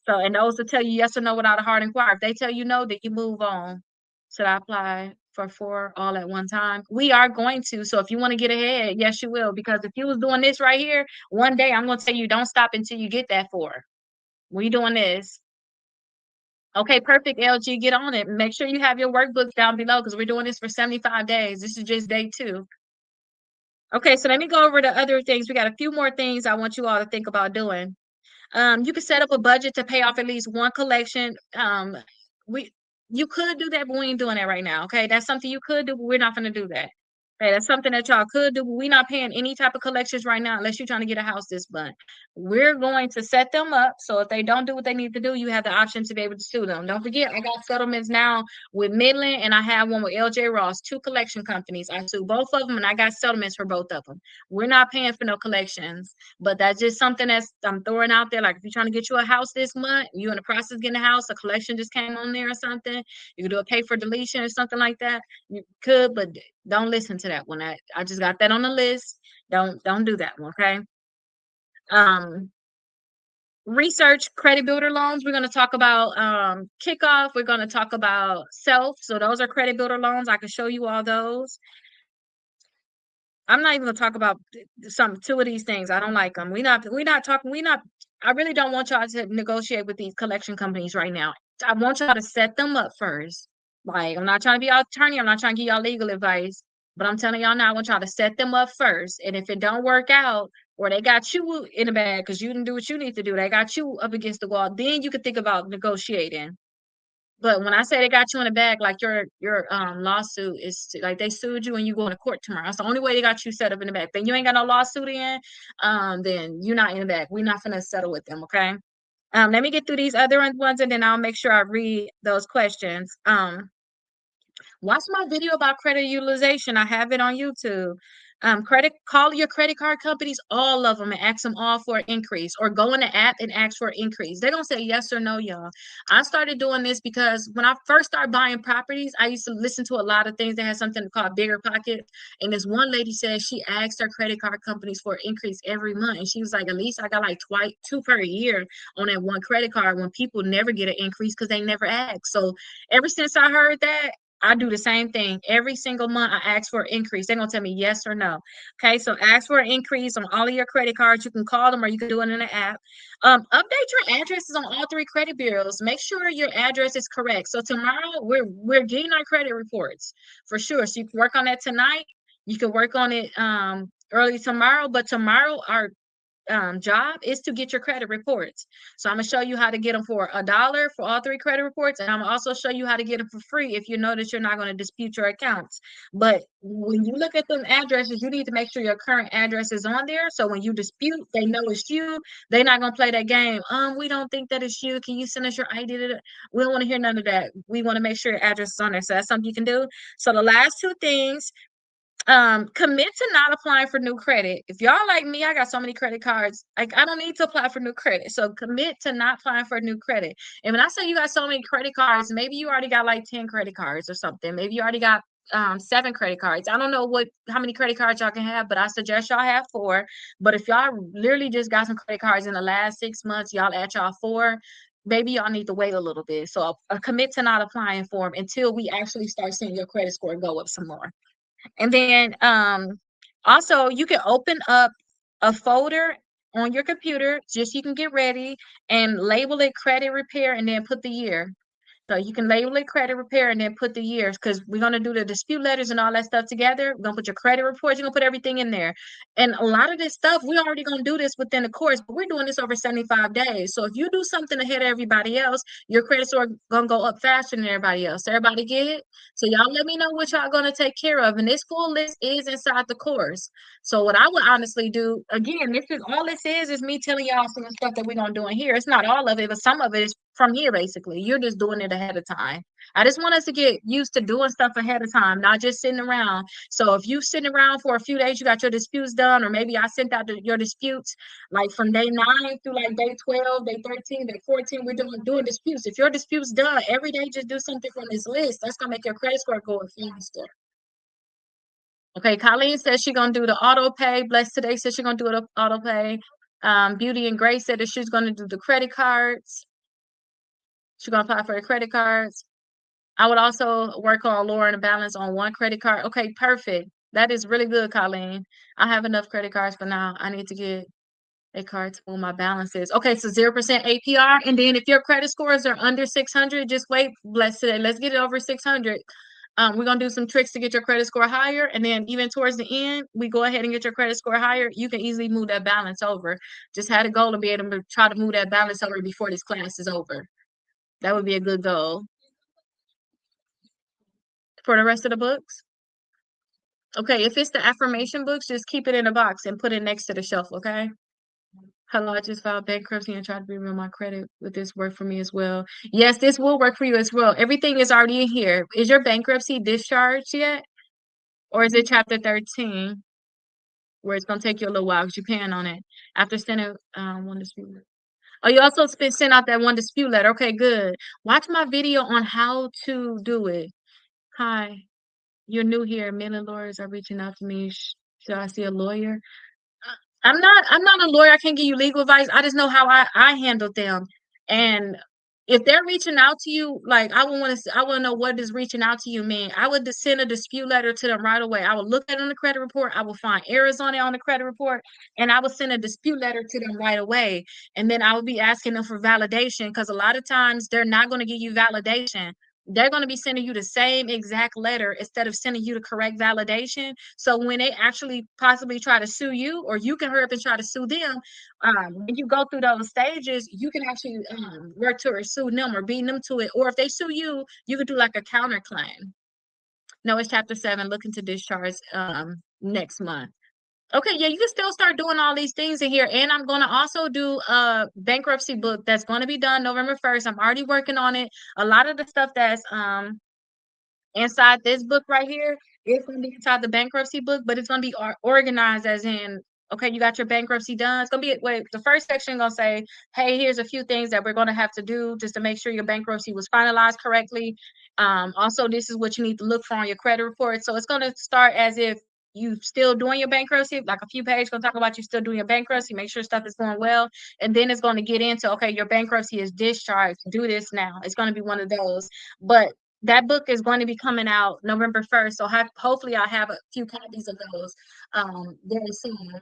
So, and those will tell you yes or no without a hard inquiry. If they tell you no, then you move on. Should I apply for four all at one time? We are going to. So if you want to get ahead, yes, you will. Because if you was doing this right here, one day I'm going to tell you don't stop until you get that four. We doing this. Okay, perfect, LG. Get on it. Make sure you have your workbooks down below because we're doing this for 75 days. This is just day 2. Okay, so let me go over the other things. We got a few more things I want you all to think about doing. You can set up a budget to pay off at least one collection. We You could do that, but we ain't doing that right now. Okay, that's something you could do, but we're not going to do that. Okay, that's something that y'all could do, but we're not paying any type of collections right now unless you're trying to get a house this month. We're going to set them up so if they don't do what they need to do, you have the option to be able to sue them. Don't forget, I got settlements now with Midland and I have one with LJ Ross, 2 collection companies. I sue both of them and I got settlements for both of them. We're not paying for no collections, but that's just something that's I'm throwing out there. Like if you're trying to get you a house this month, you in the process of getting a house, a collection just came on there or something, you can do a pay for deletion or something like that. You could, but don't listen to that one. I just got that on the list. Don't do that one, okay? Um, Research credit builder loans. We're going to talk about kickoff. We're going to talk about self. So those are credit builder loans. I can show you all those. I'm not even going to talk about two of these things. I don't like them. We're not talking. I really don't want y'all to negotiate with these collection companies right now. I want y'all to set them up first. Like, I'm not trying to be y'all attorney. I'm not trying to give y'all legal advice, but I'm telling y'all now, I want y'all to set them up first. And if it don't work out, or they got you in the bag because you didn't do what you need to do, they got you up against the wall, then you could think about negotiating. But when I say they got you in the bag, like your lawsuit is like they sued you and you going to court tomorrow. That's the only way they got you set up in the bag. Then you ain't got no lawsuit in, then you're not in the bag. We're not gonna settle with them, okay? Let me get through these other ones and then I'll make sure I read those questions. Watch my video about credit utilization. I have it on YouTube. Call your credit card companies, all of them, and ask them all for an increase, or go in the app and ask for an increase. They're gonna say yes or no, y'all. I started doing this because when I first started buying properties, I used to listen to a lot of things that had something called Bigger Pockets. And this one lady said she asked her credit card companies for an increase every month. And she was like, at least I got like two per year on that one credit card when people never get an increase because they never ask. So ever since I heard that, I do the same thing. Every single month, I ask for an increase. They're going to tell me yes or no. Okay, so ask for an increase on all of your credit cards. You can call them or you can do it in the app. Update your addresses on all 3 credit bureaus. Make sure your address is correct. So tomorrow, we're getting our credit reports for sure. So you can work on that tonight. You can work on it early tomorrow. But tomorrow, our job is to get your credit reports. So I'm gonna show you how to get them for $1 for all 3 credit reports, and I'm gonna also show you how to get them for free if you know that you're not going to dispute your accounts. But when you look at them addresses, you need to make sure your current address is on there. So when you dispute, they know it's you. They're not gonna play that game. We don't think that it's you. Can you send us your ID? We don't want to hear none of that. We want to make sure your address is on there. So that's something you can do. So the last 2 things, commit to not applying for new credit. If y'all like me, I got so many credit cards, like I don't need to apply for new credit. So commit to not applying for new credit. And when I say you got so many credit cards, maybe you already got like 10 credit cards or something. Maybe you already got 7 credit cards. I don't know how many credit cards y'all can have, but I suggest y'all have 4. But if y'all literally just got some credit cards in the last 6 months, y'all at y'all 4, maybe y'all need to wait a little bit. So commit to not applying for them until we actually start seeing your credit score go up some more. And then also you can open up a folder on your computer just so you can get ready and label it credit repair and then put the year. So you can label it credit repair and then put the years because we're going to do the dispute letters and all that stuff together. We're going to put your credit reports. You're going to put everything in there. And a lot of this stuff, we're already going to do this within the course, but we're doing this over 75 days. So if you do something ahead of everybody else, your credit score going to go up faster than everybody else. Everybody get it? So y'all let me know what y'all going to take care of. And this full list is inside the course. So what I would honestly do, again, this is me telling y'all some of the stuff that we're going to do in here. It's not all of it, but some of it is from here, basically. You're just doing it ahead of time. I just want us to get used to doing stuff ahead of time, not just sitting around. So if you sitting around for a few days, you got your disputes done, or maybe I sent out your disputes like from day 9 through like day 12, day 13, day 14, we're doing disputes. If your disputes done every day, just do something from this list. That's gonna make your credit score go faster. Okay, Colleen says she's gonna do the auto pay. Blessed today says she's gonna do the auto pay. Beauty and Grace said that she's gonna do the credit cards. She's gonna apply for the credit cards. I would also work on lowering the balance on one credit card. Okay, perfect. That is really good, Colleen. I have enough credit cards for now. I need to get a card to move my balances. Okay, so 0% APR. And then if your credit scores are under 600, just wait. Bless today. Let's get it over 600. We're gonna do some tricks to get your credit score higher, and then even towards the end, we go ahead and get your credit score higher. You can easily move that balance over. Just had a goal to be able to try to move that balance over before this class is over. That would be a good goal. For the rest of the books? Okay, if it's the affirmation books, just keep it in a box and put it next to the shelf, okay? Hello, I just filed bankruptcy and tried to rebuild my credit. Would this work for me as well? Yes, this will work for you as well. Everything is already in here. Is your bankruptcy discharged yet? Or is it chapter 13? Where it's gonna take you a little while because you're paying on it. After sending one dispute letter. Oh, you also sent out that one dispute letter. Okay, good. Watch my video on how to do it. Hi, you're new here. Many lawyers are reaching out to me. Should I see a lawyer? I'm not a lawyer. I can't give you legal advice. I just know how I handle them. And if they're reaching out to you, like I want to know what does reaching out to you mean. I would just send a dispute letter to them right away. I would look at it on the credit report. I will find errors on it on the credit report, and I would send a dispute letter to them right away. And then I would be asking them for validation because a lot of times they're not going to give you validation. They're going to be sending you the same exact letter instead of sending you the correct validation. So when they actually possibly try to sue you, or you can hurry up and try to sue them, when you go through those stages, you can actually work to sue them or beat them to it. Or if they sue you, you could do like a counterclaim. No, it's chapter 7, looking to discharge next month. Okay, yeah, you can still start doing all these things in here. And I'm going to also do a bankruptcy book that's going to be done November 1st. I'm already working on it. A lot of the stuff that's inside this book right here is going to be inside the bankruptcy book, but it's going to be organized as in, okay, you got your bankruptcy done. It's going to be, wait, the first section going to say, hey, here's a few things that we're going to have to do just to make sure your bankruptcy was finalized correctly. Also, this is what you need to look for on your credit report. So it's going to start as if you still doing your bankruptcy, like a few pages gonna talk about you still doing your bankruptcy, make sure stuff is going well, and then it's going to get into, okay, your bankruptcy is discharged, do this now. It's going to be one of those. But that book is going to be coming out November 1st. So hopefully I'll have a few copies of those very soon.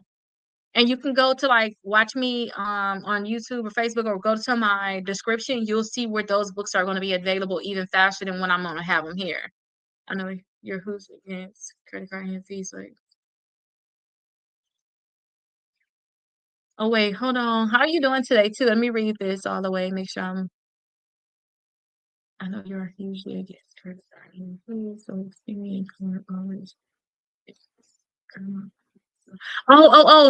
And you can go to like watch me on YouTube or Facebook, or go to my description. You'll see where those books are going to be available even faster than when I'm going to have them here. I know you're who's against credit card and fees. Like, oh wait, hold on. How are you doing today too? Let me read this all the way. Make sure I know you're usually against credit card and fees. So experience always.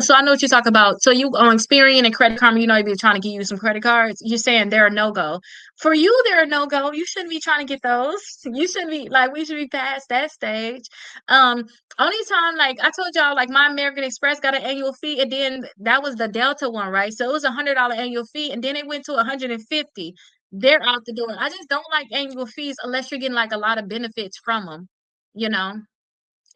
So I know what you're talking about. So you on Experian and Credit Karma, you know, they're trying to give you some credit cards. You're saying they're a no-go. For you, they're a no-go. You shouldn't be trying to get those. You shouldn't be like, we should be past that stage. Only time, like I told y'all, like my American Express got an annual fee, and then that was the Delta one, right? So it was $100 annual fee, and then it went to 150. They're out the door. I just don't like annual fees unless you're getting like a lot of benefits from them, you know.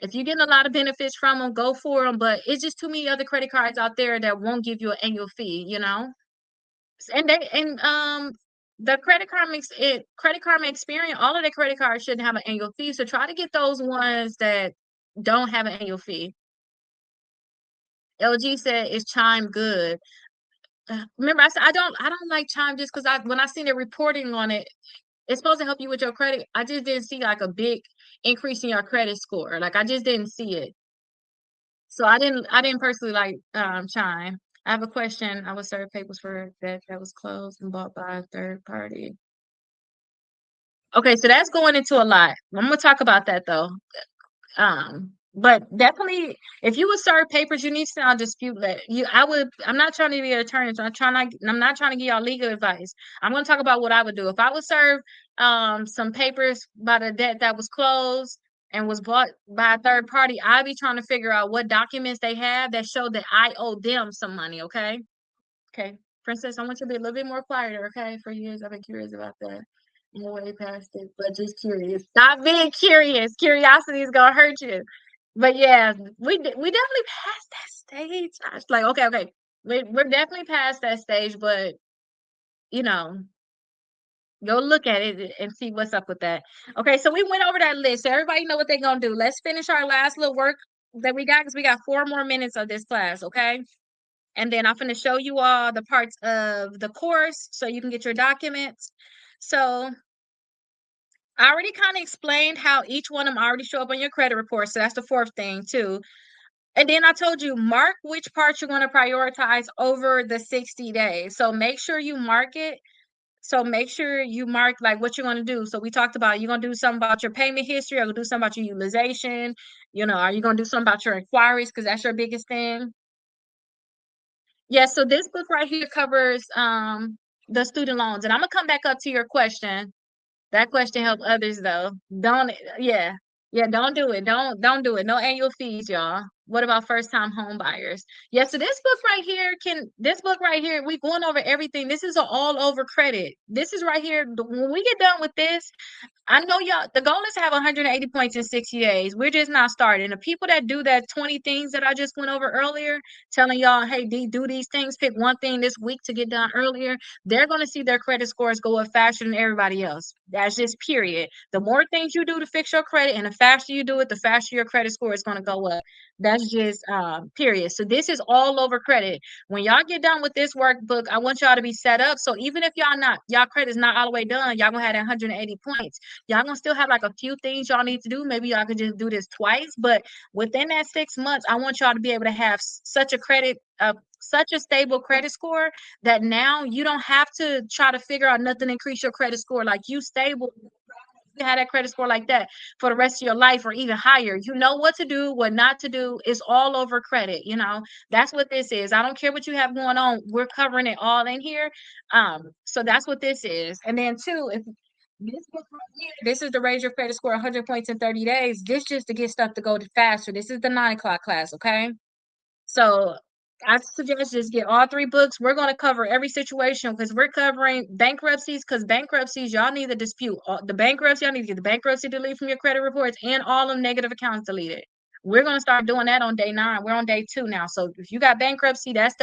If you're getting a lot of benefits from them, go for them. But it's just too many other credit cards out there that won't give you an annual fee, you know. And the Credit Karma Experian, all of the credit cards shouldn't have an annual fee. So try to get those ones that don't have an annual fee. LG said it's Chime good. Remember, I said I don't like Chime just because when I seen the reporting on it, it's supposed to help you with your credit. I just didn't see like a big increase in your credit score. Like I just didn't see it. So I didn't personally like Chime. I have a question. I was served papers for that was closed and bought by a third party. Okay, so that's going into a lot. I'm gonna talk about that though. But definitely, if you would serve papers, you need to send a dispute letter. I'm not trying to be an attorney, so I'm not trying to give y'all legal advice. I'm gonna talk about what I would do. If I would serve some papers by the debt that was closed and was bought by a third party, I'd be trying to figure out what documents they have that show that I owe them some money, okay? Okay. Princess, I want you to be a little bit more quieter, okay? For years I've been curious about that. No way past it, but just curious. Stop being curious. Curiosity is gonna hurt you. But yeah, we definitely passed that stage. I was like, okay, okay, we're definitely past that stage, but you know, go look at it and see what's up with that. Okay, so we went over that list. So everybody know what they're gonna do. Let's finish our last little work that we got because we got 4 more minutes of this class, okay? And then I'm gonna show you all the parts of the course so you can get your documents. So I already kind of explained how each one of them already show up on your credit report. So that's the fourth thing too. And then I told you, mark which parts you're going to prioritize over the 60 days. So make sure you mark it. So make sure you mark like what you're going to do. So we talked about you're going to do something about your payment history, or do something about your utilization. Are you going to do something about your inquiries because that's your biggest thing? Yeah, so this book right here covers the student loans. And I'm gonna come back up to your question. That question help others though. Don't yeah. Yeah, don't do it. Don't do it. No annual fees, y'all. What about first time home buyers? Yeah, so this book right here, we going over everything. This is all over credit. This is right here. When we get done with this, I know y'all, the goal is to have 180 points in 60 days. We're just not starting. The people that do that 20 things that I just went over earlier, telling y'all, hey, do these things, pick one thing this week to get done earlier, they're going to see their credit scores go up faster than everybody else. That's just period. The more things you do to fix your credit and the faster you do it, the faster your credit score is going to go up. That's just period. So this is all over credit. When y'all get done with this workbook, I want y'all to be set up. So even if y'all credit's not all the way done, y'all gonna have 180 points. Y'all gonna still have like a few things y'all need to do. Maybe y'all could just do this twice, but within that 6 months, I want y'all to be able to have such a stable credit score that now you don't have to try to figure out nothing to increase your credit score. Like you stable, you have that credit score like that for the rest of your life or even higher. You know what to do, what not to do. Is all over credit. That's what this is. I don't care what you have going on. We're covering it all in here. So that's what this is. And then two, if this book right here, this is to raise your credit score 100 points in 30 days. This just to get stuff to go faster. This is the 9 o'clock class, okay? So I suggest just get all three books. We're going to cover every situation because we're covering bankruptcies. Because bankruptcies, y'all need to dispute the bankruptcy. Y'all need to get the bankruptcy deleted from your credit reports and all of negative accounts deleted. We're going to start doing that on day 9. We're on day 2 now. So if you got bankruptcy, that's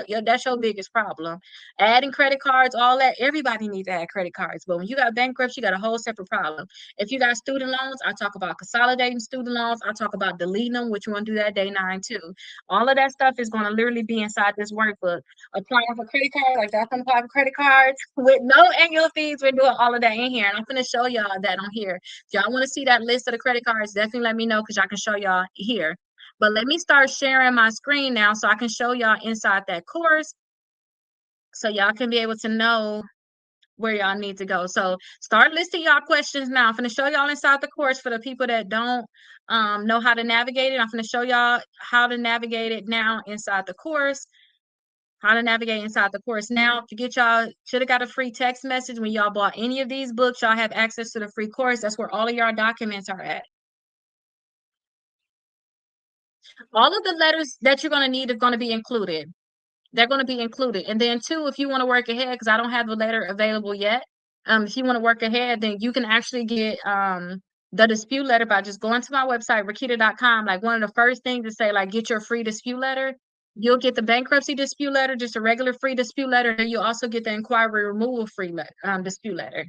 your biggest problem. Adding credit cards, all that. Everybody needs to add credit cards. But when you got bankruptcy, you got a whole separate problem. If you got student loans, I talk about consolidating student loans. I talk about deleting them, which you want to do that day 9 too. All of that stuff is going to literally be inside this workbook. Applying for credit cards, like that's going to apply for credit cards with no annual fees. We're doing all of that in here. And I'm going to show y'all that on here. If y'all want to see that list of the credit cards, definitely let me know because I can show y'all here. But let me start sharing my screen now so I can show y'all inside that course so y'all can be able to know where y'all need to go. So start listing y'all questions now. I'm going to show y'all inside the course for the people that don't know how to navigate it. I'm going to show y'all how to navigate it now inside the course. How to navigate inside the course now. To get y'all, should have got a free text message when y'all bought any of these books. Y'all have access to the free course. That's where all of your documents are at. All of the letters that you're going to need are going to be included. They're going to be included. And then two, if you want to work ahead, because I don't have the letter available yet. If you want to work ahead, then you can actually get the dispute letter by just going to my website, rakita.com. Like one of the first things to say, like, get your free dispute letter. You'll get the bankruptcy dispute letter, just a regular free dispute letter. And you'll also get the inquiry removal free dispute letter.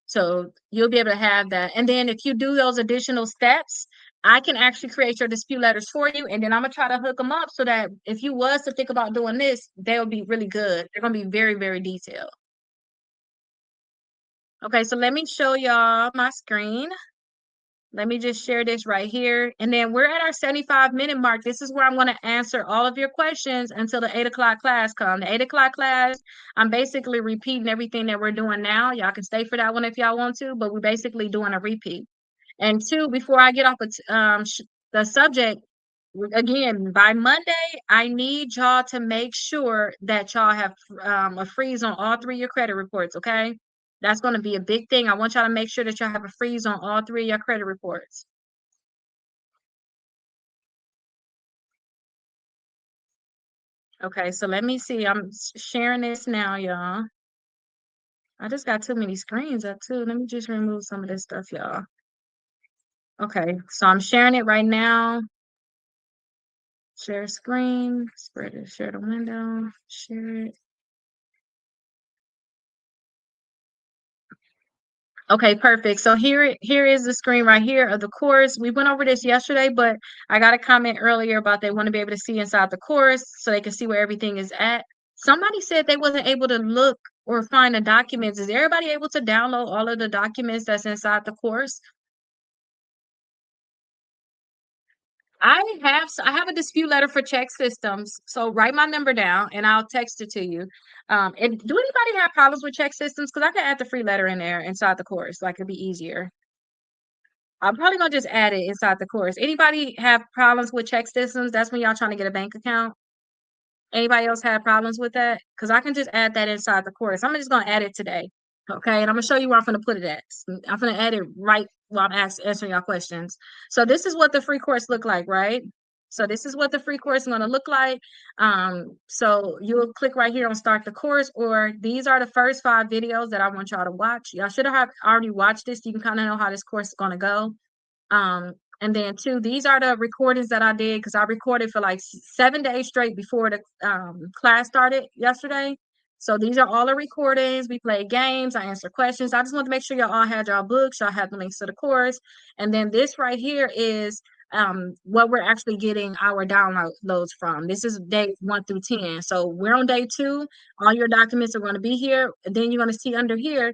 So you'll be able to have that. And then if you do those additional steps, I can actually create your dispute letters for you. And then I'm gonna try to hook them up so that if you was to think about doing this, they'll be really good. They're gonna be very, very detailed. Okay, so let me show y'all my screen. Let me just share this right here. And then we're at our 75-minute mark. This is where I'm going to answer all of your questions until the 8 o'clock class comes. The 8 o'clock class, I'm basically repeating everything that we're doing now. Y'all can stay for that one if y'all want to, but we're basically doing a repeat. And two, before I get off of the subject, again, by Monday, I need y'all to make sure that y'all have a freeze on all 3 of your credit reports, okay? That's going to be a big thing. I want y'all to make sure that y'all have a freeze on all 3 of your credit reports. Okay, so let me see. I'm sharing this now, y'all. I just got too many screens up too. Let me just remove some of this stuff, y'all. Okay, so I'm sharing it right now. Share screen, spread it, share the window, share it. Okay, perfect. So here is the screen right here of the course. We went over this yesterday, but I got a comment earlier about they want to be able to see inside the course so they can see where everything is at. Somebody said they wasn't able to look or find the documents. Is everybody able to download all of the documents that's inside the course? I have a dispute letter for check systems. So write my number down and I'll text it to you. And do anybody have problems with check systems? Because I can add the free letter in there inside the course, like it'd be easier. I'm probably gonna just add it inside the course. Anybody have problems with check systems? That's when y'all trying to get a bank account. Anybody else have problems with that? Because I can just add that inside the course. I'm just gonna add it today. Okay, and I'm gonna show you where I'm gonna put it at. I'm gonna add it right while I'm answering y'all questions. So this is what the free course look like, right? So this is what the free course is gonna look like. So you'll click right here on start the course, or these are the first 5 videos that I want y'all to watch. Y'all should have already watched this. You can kind of know how this course is gonna go. And then 2, these are the recordings that I did because I recorded for like 7 days straight before the class started yesterday. So these are all the recordings. We played games. I answered questions. I just want to make sure y'all all had y'all books. Y'all have the links to the course. And then this right here is what we're actually getting our downloads from. This is day 1 through 10. So we're on day 2. All your documents are going to be here. And then you're going to see under here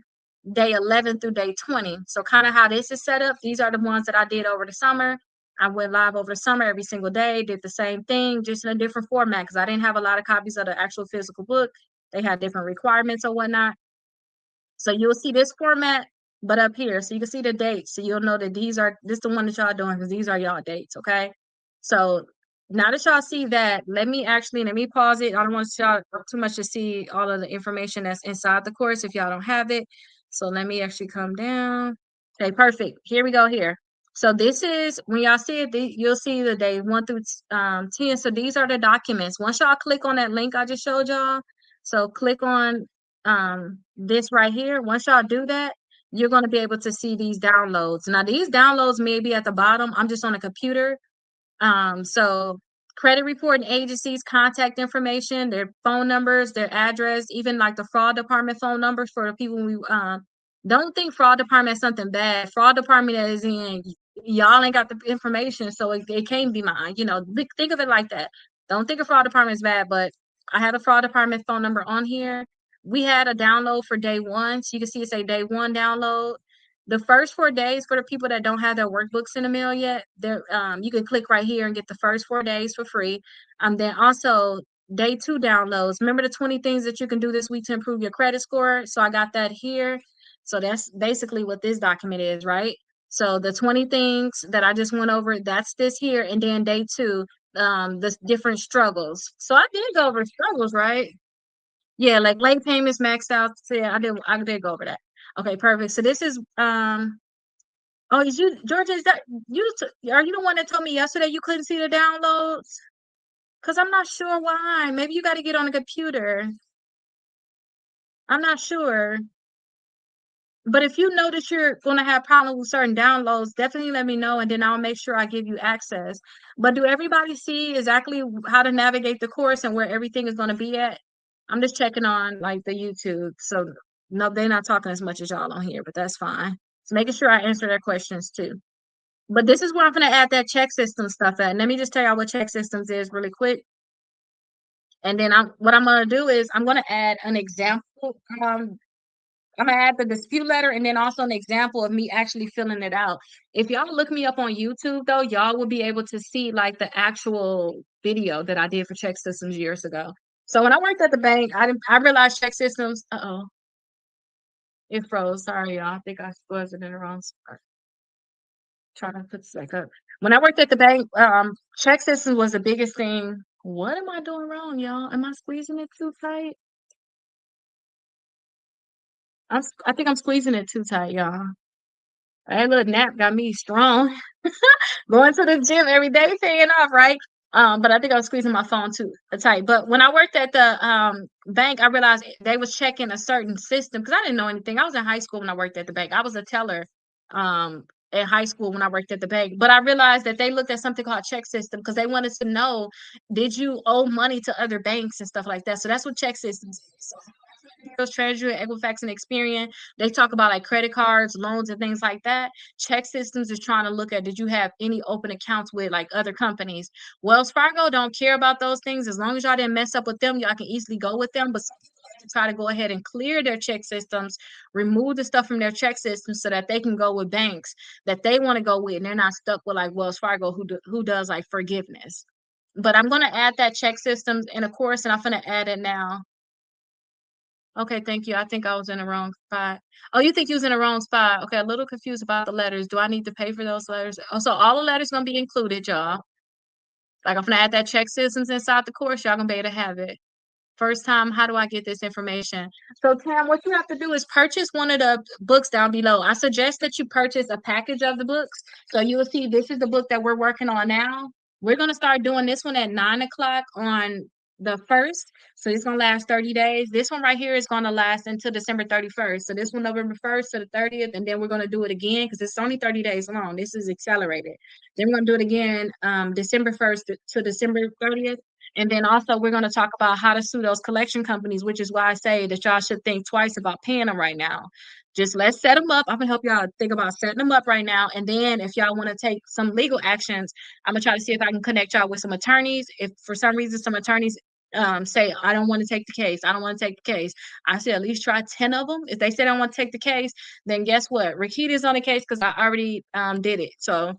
day 11 through day 20. So kind of how this is set up. These are the ones that I did over the summer. I went live over the summer every single day, did the same thing, just in a different format because I didn't have a lot of copies of the actual physical book. They had different requirements or whatnot. So you'll see this format, but up here, so you can see the dates. So you'll know that this is the one that y'all doing because these are y'all dates, okay? So now that y'all see that, let me pause it. I don't want y'all too much to see all of the information that's inside the course if y'all don't have it. So let me actually come down. Okay, perfect. Here we go here. So this is when y'all see it, you'll see the day 1 through 10. So these are the documents. Once y'all click on that link I just showed y'all, so click on this right here. Once y'all do that, you're going to be able to see these downloads. Now these downloads may be at the bottom. I'm just on a computer. So credit reporting agencies, contact information, their phone numbers, their address, even like the fraud department phone numbers for the people who don't think fraud department is something bad. Fraud department is in y'all ain't got the information, so it can't be mine. Think of it like that. Don't think a fraud department is bad, but I had a fraud department phone number on here. We had a download for day 1. So you can see it say day 1 download. The first 4 days for the people that don't have their workbooks in the mail yet, you can click right here and get the first 4 days for free. Then also day 2 downloads. Remember the 20 things that you can do this week to improve your credit score? So I got that here. So that's basically what this document is, right? So the 20 things that I just went over, that's this here. And then day 2, the different struggles. So I did go over struggles, right? Yeah, like late payments maxed out. So yeah, I did go over that. Okay, perfect. So this is oh, is you Georgia, is that are you the one that told me yesterday you couldn't see the downloads? Because I'm not sure why. Maybe you got to get on a computer. I'm not sure. But if you notice you're gonna have problems with certain downloads, definitely let me know and then I'll make sure I give you access. But do everybody see exactly how to navigate the course and where everything is gonna be at? I'm just checking on like the YouTube. So no, they're not talking as much as y'all on here, but that's fine. So making sure I answer their questions too. But this is where I'm gonna add that check system stuff at. And let me just tell y'all what check systems is really quick. And then what I'm gonna do is I'm gonna add an example. I'm gonna add the dispute letter and then also an example of me actually filling it out. If y'all look me up on YouTube though, y'all will be able to see like the actual video that I did for check systems years ago. So when I worked at the bank, I realized check systems. It froze. Sorry, y'all. I think I was in the wrong spot. Trying to put this back up. When I worked at the bank, check systems was the biggest thing. What am I doing wrong, y'all? Am I squeezing it too tight? I think I'm squeezing it too tight, y'all. That little nap got me strong. Going to the gym every day, paying off, right? But I think I was squeezing my phone too tight. But when I worked at the bank, I realized they was checking a certain system because I didn't know anything. I was in high school when I worked at the bank. I was a teller in high school when I worked at the bank. But I realized that they looked at something called check system because they wanted to know, did you owe money to other banks and stuff like that. So that's what check systems is. So Treasury, Equifax, and Experian, they talk about like credit cards, loans, and things like that. Check systems is trying to look at, did you have any open accounts with like other companies? Wells Fargo don't care about those things. As long as y'all didn't mess up with them, y'all can easily go with them. But try to go ahead and clear their check systems, remove the stuff from their check systems so that they can go with banks that they want to go with, and they're not stuck with like Wells Fargo who does like forgiveness. But I'm gonna add that check systems in a course, and I'm gonna add it now. Okay, thank you. I think I was in the wrong spot. Oh, you think you was in the wrong spot? Okay, a little confused about the letters. Do I need to pay for those letters? Oh, so all the letters gonna be included, y'all. Like I'm gonna add that check systems inside the course. Y'all gonna be able to have it. First time, how do I get this information? So, Tam, what you have to do is purchase one of the books down below. I suggest that you purchase a package of the books. So you will see this is the book that we're working on now. We're going to start doing this one at 9 o'clock on the 1st. So it's going to last 30 days. This one right here is going to last until December 31st. So this one, November 1st to the 30th. And then we're going to do it again because it's only 30 days long. This is accelerated. Then we're going to do it again December 1st to December 30th. And then also we're going to talk about how to sue those collection companies, which is why I say that y'all should think twice about paying them right now. Just let's set them up. I'm gonna help y'all think about setting them up right now. And then if y'all want to take some legal actions, I'm gonna try to see if I can connect y'all with some attorneys. If for some reason some attorneys say I don't want to take the case, I don't want to take the case, I say at least try 10 of them. If they say I don't want to take the case, then guess what? Rakita's on the case because I already did it. So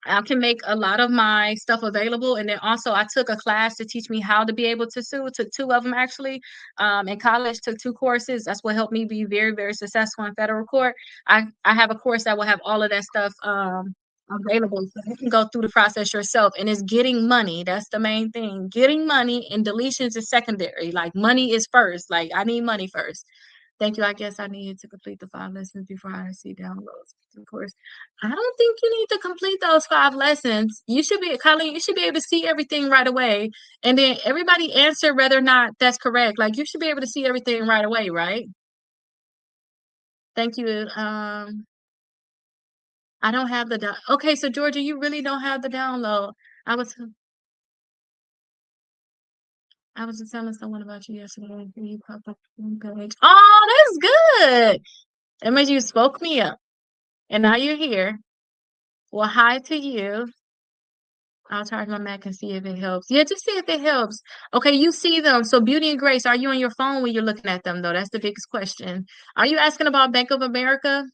I can make a lot of my stuff available. And then also I took a class to teach me how to be able to sue. Took two of them actually. In college, took two courses. That's what helped me be very, very successful in federal court. I have a course that will have all of that stuff available. So you can go through the process yourself. And it's getting money. That's the main thing. Getting money and deletions is secondary. Like money is first. Like I need money first. Thank you. I guess I needed to complete the 5 lessons before I see downloads. Of course, I don't think you need to complete those 5 lessons. You should be, Colleen, you should be able to see everything right away. And then everybody answer whether or not that's correct. Like you should be able to see everything right away, right? Thank you. I don't have the okay, so Georgia, you really don't have the download. I was I was just telling someone about you yesterday. You popped up on the page. Oh, that's good. That means you spoke me up. And now you're here. Well, hi to you. I'll charge my Mac and see if it helps. Yeah, just see if it helps. Okay, you see them. So Beauty and Grace, are you on your phone when you're looking at them though? That's the biggest question. Are you asking about Bank of America?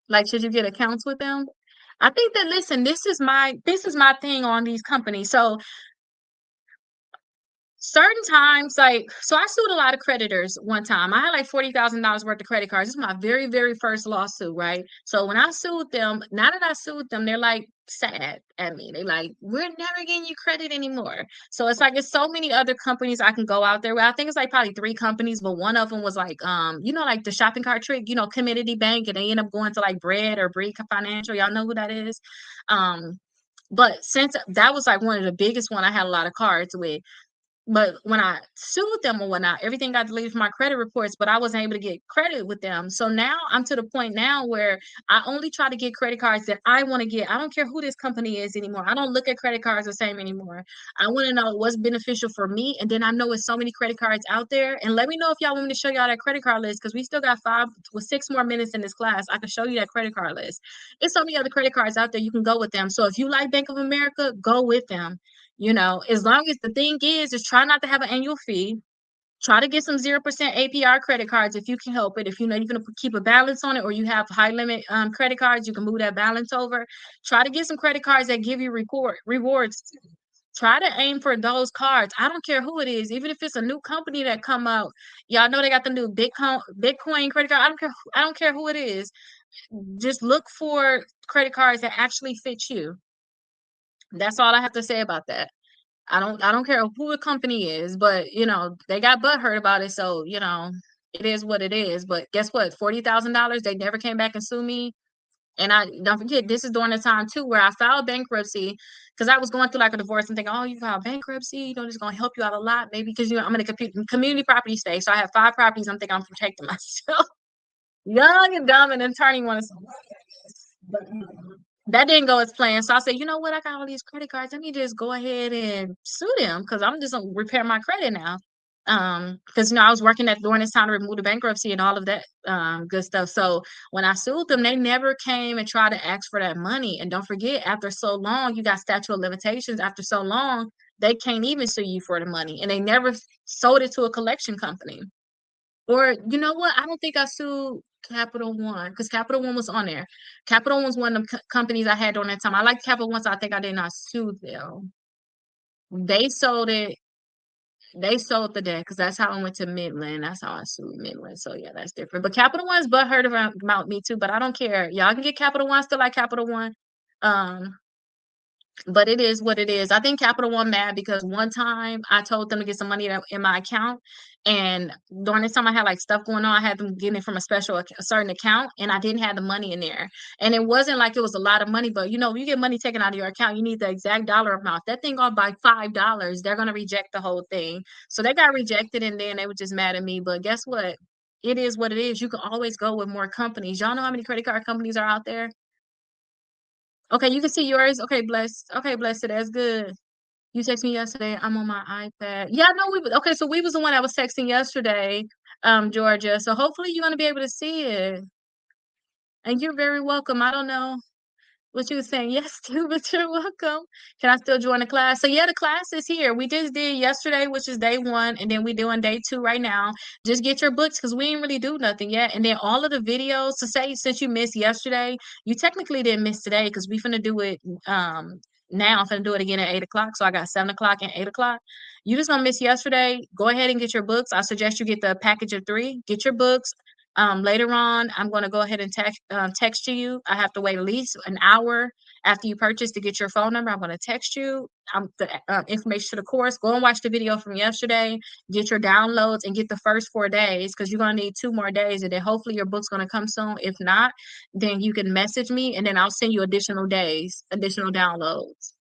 Like, should you get accounts with them? I think that listen, this is my thing on these companies. So certain times, like, so I sued a lot of creditors one time. I had like $40,000 worth of credit cards. This is my very, very first lawsuit, right? So when I sued them, now that I sued them, they're like sad at me. They like, we're never getting you credit anymore. So it's like it's so many other companies I can go out there with. I think it's like probably 3 companies, but one of them was like like the shopping cart trick, Community Bank, and they end up going to like Bread or Breed Financial. Y'all know who that is. But since that was like one of the biggest one I had a lot of cards with. But when I sued them or whatnot, everything got deleted from my credit reports, but I wasn't able to get credit with them. So now I'm to the point now where I only try to get credit cards that I want to get. I don't care who this company is anymore. I don't look at credit cards the same anymore. I want to know what's beneficial for me. And then I know it's so many credit cards out there. And let me know if y'all want me to show y'all that credit card list because we still got 6 more minutes in this class. I can show you that credit card list. It's so many other credit cards out there. You can go with them. So if you like Bank of America, go with them. As long as the thing is try not to have an annual fee. Try to get some 0% APR credit cards if you can help it. If you know you're going to keep a balance on it or you have high limit credit cards, you can move that balance over. Try to get some credit cards that give you rewards. Try to aim for those cards. I don't care who it is, even if it's a new company that come out. Y'all know they got the new Bitcoin credit card. I don't care who it is. Just look for credit cards that actually fit you. That's all I have to say about that. I don't care who the company is, but they got butthurt about it, so it is what it is. But guess what? $40,000, they never came back and sue me. And I don't forget, this is during the time too where I filed bankruptcy because I was going through like a divorce and thinking, oh, you filed bankruptcy, you know, this is gonna help you out a lot, maybe because I'm in a community property state, so I have 5 properties. I'm thinking I'm protecting myself. Young and dumb, and attorney wanted some money, I guess. But that didn't go as planned. So I said, you know what? I got all these credit cards. Let me just go ahead and sue them because I'm just gonna repair my credit now. Because I was working at during this time to remove the bankruptcy and all of that good stuff. So when I sued them, they never came and tried to ask for that money. And don't forget, after so long, you got statute of limitations. After so long, they can't even sue you for the money, and they never sold it to a collection company. Or you know what? I don't think I sued Capital One because Capital One was on there. Capital One was one of the companies I had during that time. I liked Capital One, so I think I did not sue them. They sold it. They sold the debt because that's how I went to Midland. That's how I sued Midland. So yeah, that's different. But Capital One's butthurt about me too. But I don't care. Y'all can get Capital One. Still like Capital One. Um, but it is what it is. I think Capital One mad because one time I told them to get some money in my account, and during this time I had like stuff going on. I had them getting it from a certain account, and I didn't have the money in there. And it wasn't like it was a lot of money, but you know, if you get money taken out of your account, you need the exact dollar amount. That thing off by $5, they're gonna reject the whole thing. So they got rejected, and then they were just mad at me. But guess what? It is what it is. You can always go with more companies. Y'all know how many credit card companies are out there? Okay, you can see yours. Okay, blessed. Okay, blessed. That's good. You text me yesterday. I'm on my iPad. Yeah, no, okay, so we was the one that was texting yesterday, Georgia. So hopefully you're gonna be able to see it. And you're very welcome. I don't know what you were saying, yes, too, but you're welcome. Can I still join the class? So yeah, the class is here. We just did yesterday, which is day 1, and then we doing day 2 right now. Just get your books because we didn't really do nothing yet. And then all of the videos, to say since you missed yesterday, you technically didn't miss today because we finna do it now. I'm finna do it again at 8 o'clock. So I got 7 o'clock and 8 o'clock. You just gonna miss yesterday. Go ahead and get your books. I suggest you get the package of 3. Get your books. Later on, I'm going to go ahead and text you. I have to wait at least an hour after you purchase to get your phone number. I'm going to text you the information to the course. Go and watch the video from yesterday. Get your downloads and get the first 4 days because you're going to need 2 more days. And then hopefully your book's going to come soon. If not, then you can message me and then I'll send you additional days, additional downloads.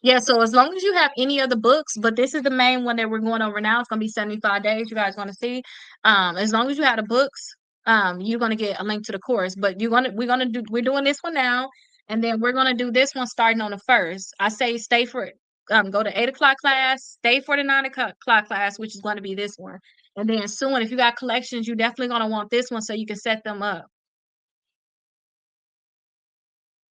Yeah, so as long as you have any of the books, but this is the main one that we're going over now. It's gonna be 75 days. You guys gonna see. As long as you have the books, you're gonna get a link to the course. But we're doing this one now, and then we're gonna do this one starting on the 1st. I say stay for go to 8 o'clock class, stay for the 9 o'clock class, which is going to be this one. And then soon, if you got collections, you're definitely gonna want this one so you can set them up.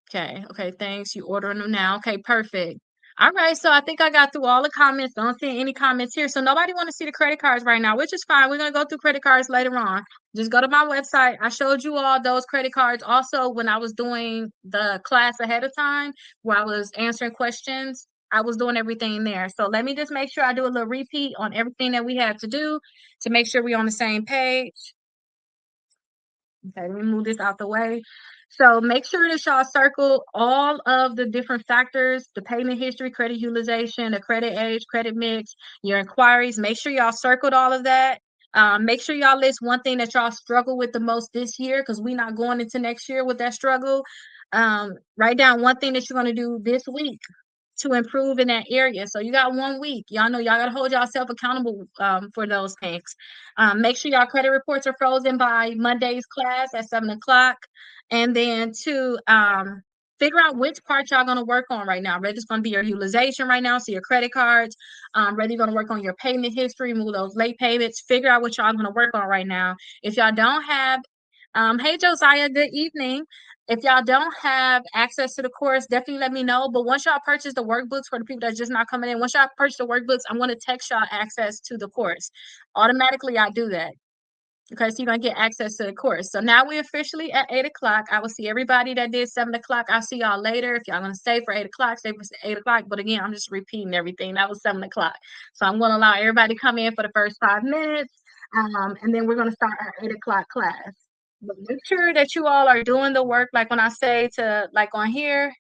Okay, okay, thanks. You ordering them now. Okay, perfect. All right, so I think I got through all the comments. Don't see any comments here. So nobody want to see the credit cards right now, which is fine. We're gonna go through credit cards later on. Just go to my website. I showed you all those credit cards. Also, when I was doing the class ahead of time, where I was answering questions, I was doing everything there. So let me just make sure I do a little repeat on everything that we had to do to make sure we're on the same page. Okay, let me move this out the way. So make sure that y'all circle all of the different factors, the payment history, credit utilization, the credit age, credit mix, your inquiries. Make sure y'all circled all of that. Make sure y'all list one thing that y'all struggle with the most this year because we're not going into next year with that struggle. Write down one thing that you're going to do this week to improve in that area. So you got 1 week. Y'all know y'all gotta hold yourself accountable for those things. Make sure y'all credit reports are frozen by Monday's class at 7 o'clock. And then to figure out which part y'all gonna work on right now. Whether it's gonna be your utilization right now, so your credit cards, whether you're gonna work on your payment history, move those late payments, figure out what y'all gonna work on right now. If y'all don't have hey Josiah, good evening. If y'all don't have access to the course, definitely let me know. But once y'all purchase the workbooks for the people that's just not coming in, once y'all purchase the workbooks, I'm going to text y'all access to the course. Automatically, I do that. Okay, so you're going to get access to the course. So now we're officially at 8 o'clock. I will see everybody that did 7 o'clock. I'll see y'all later. If y'all going to stay for 8 o'clock, stay for 8 o'clock. But again, I'm just repeating everything. That was 7 o'clock. So I'm going to allow everybody to come in for the first 5 minutes. And then we're going to start our 8 o'clock class. But make sure that you all are doing the work. Like when I say to, like on here,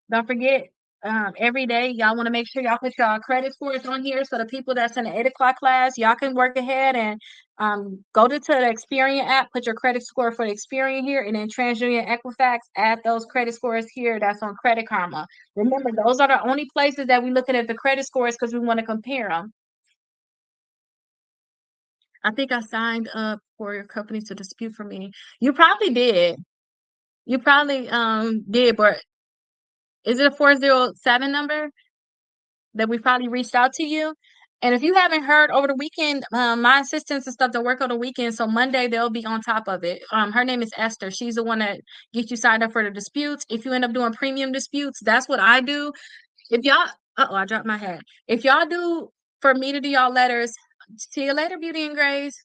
don't forget, every day. Y'all want to make sure y'all put y'all credit scores on here so the people that's in the 8 o'clock class, y'all can work ahead and go to the Experian app, put your credit score for the Experian here, and then TransUnion Equifax, add those credit scores here. That's on Credit Karma. Remember, those are the only places that we looking at the credit scores because we want to compare them. I think I signed up for your company to dispute for me. You probably did. You probably did, but is it a 407 number that we probably reached out to you? And if you haven't heard over the weekend, my assistants and stuff that work on the weekend, so Monday they'll be on top of it. Her name is Esther. She's the one that gets you signed up for the disputes. If you end up doing premium disputes, that's what I do. If y'all, oh, I dropped my hat. If y'all do for me to do y'all letters, see you later, Beauty and Grace.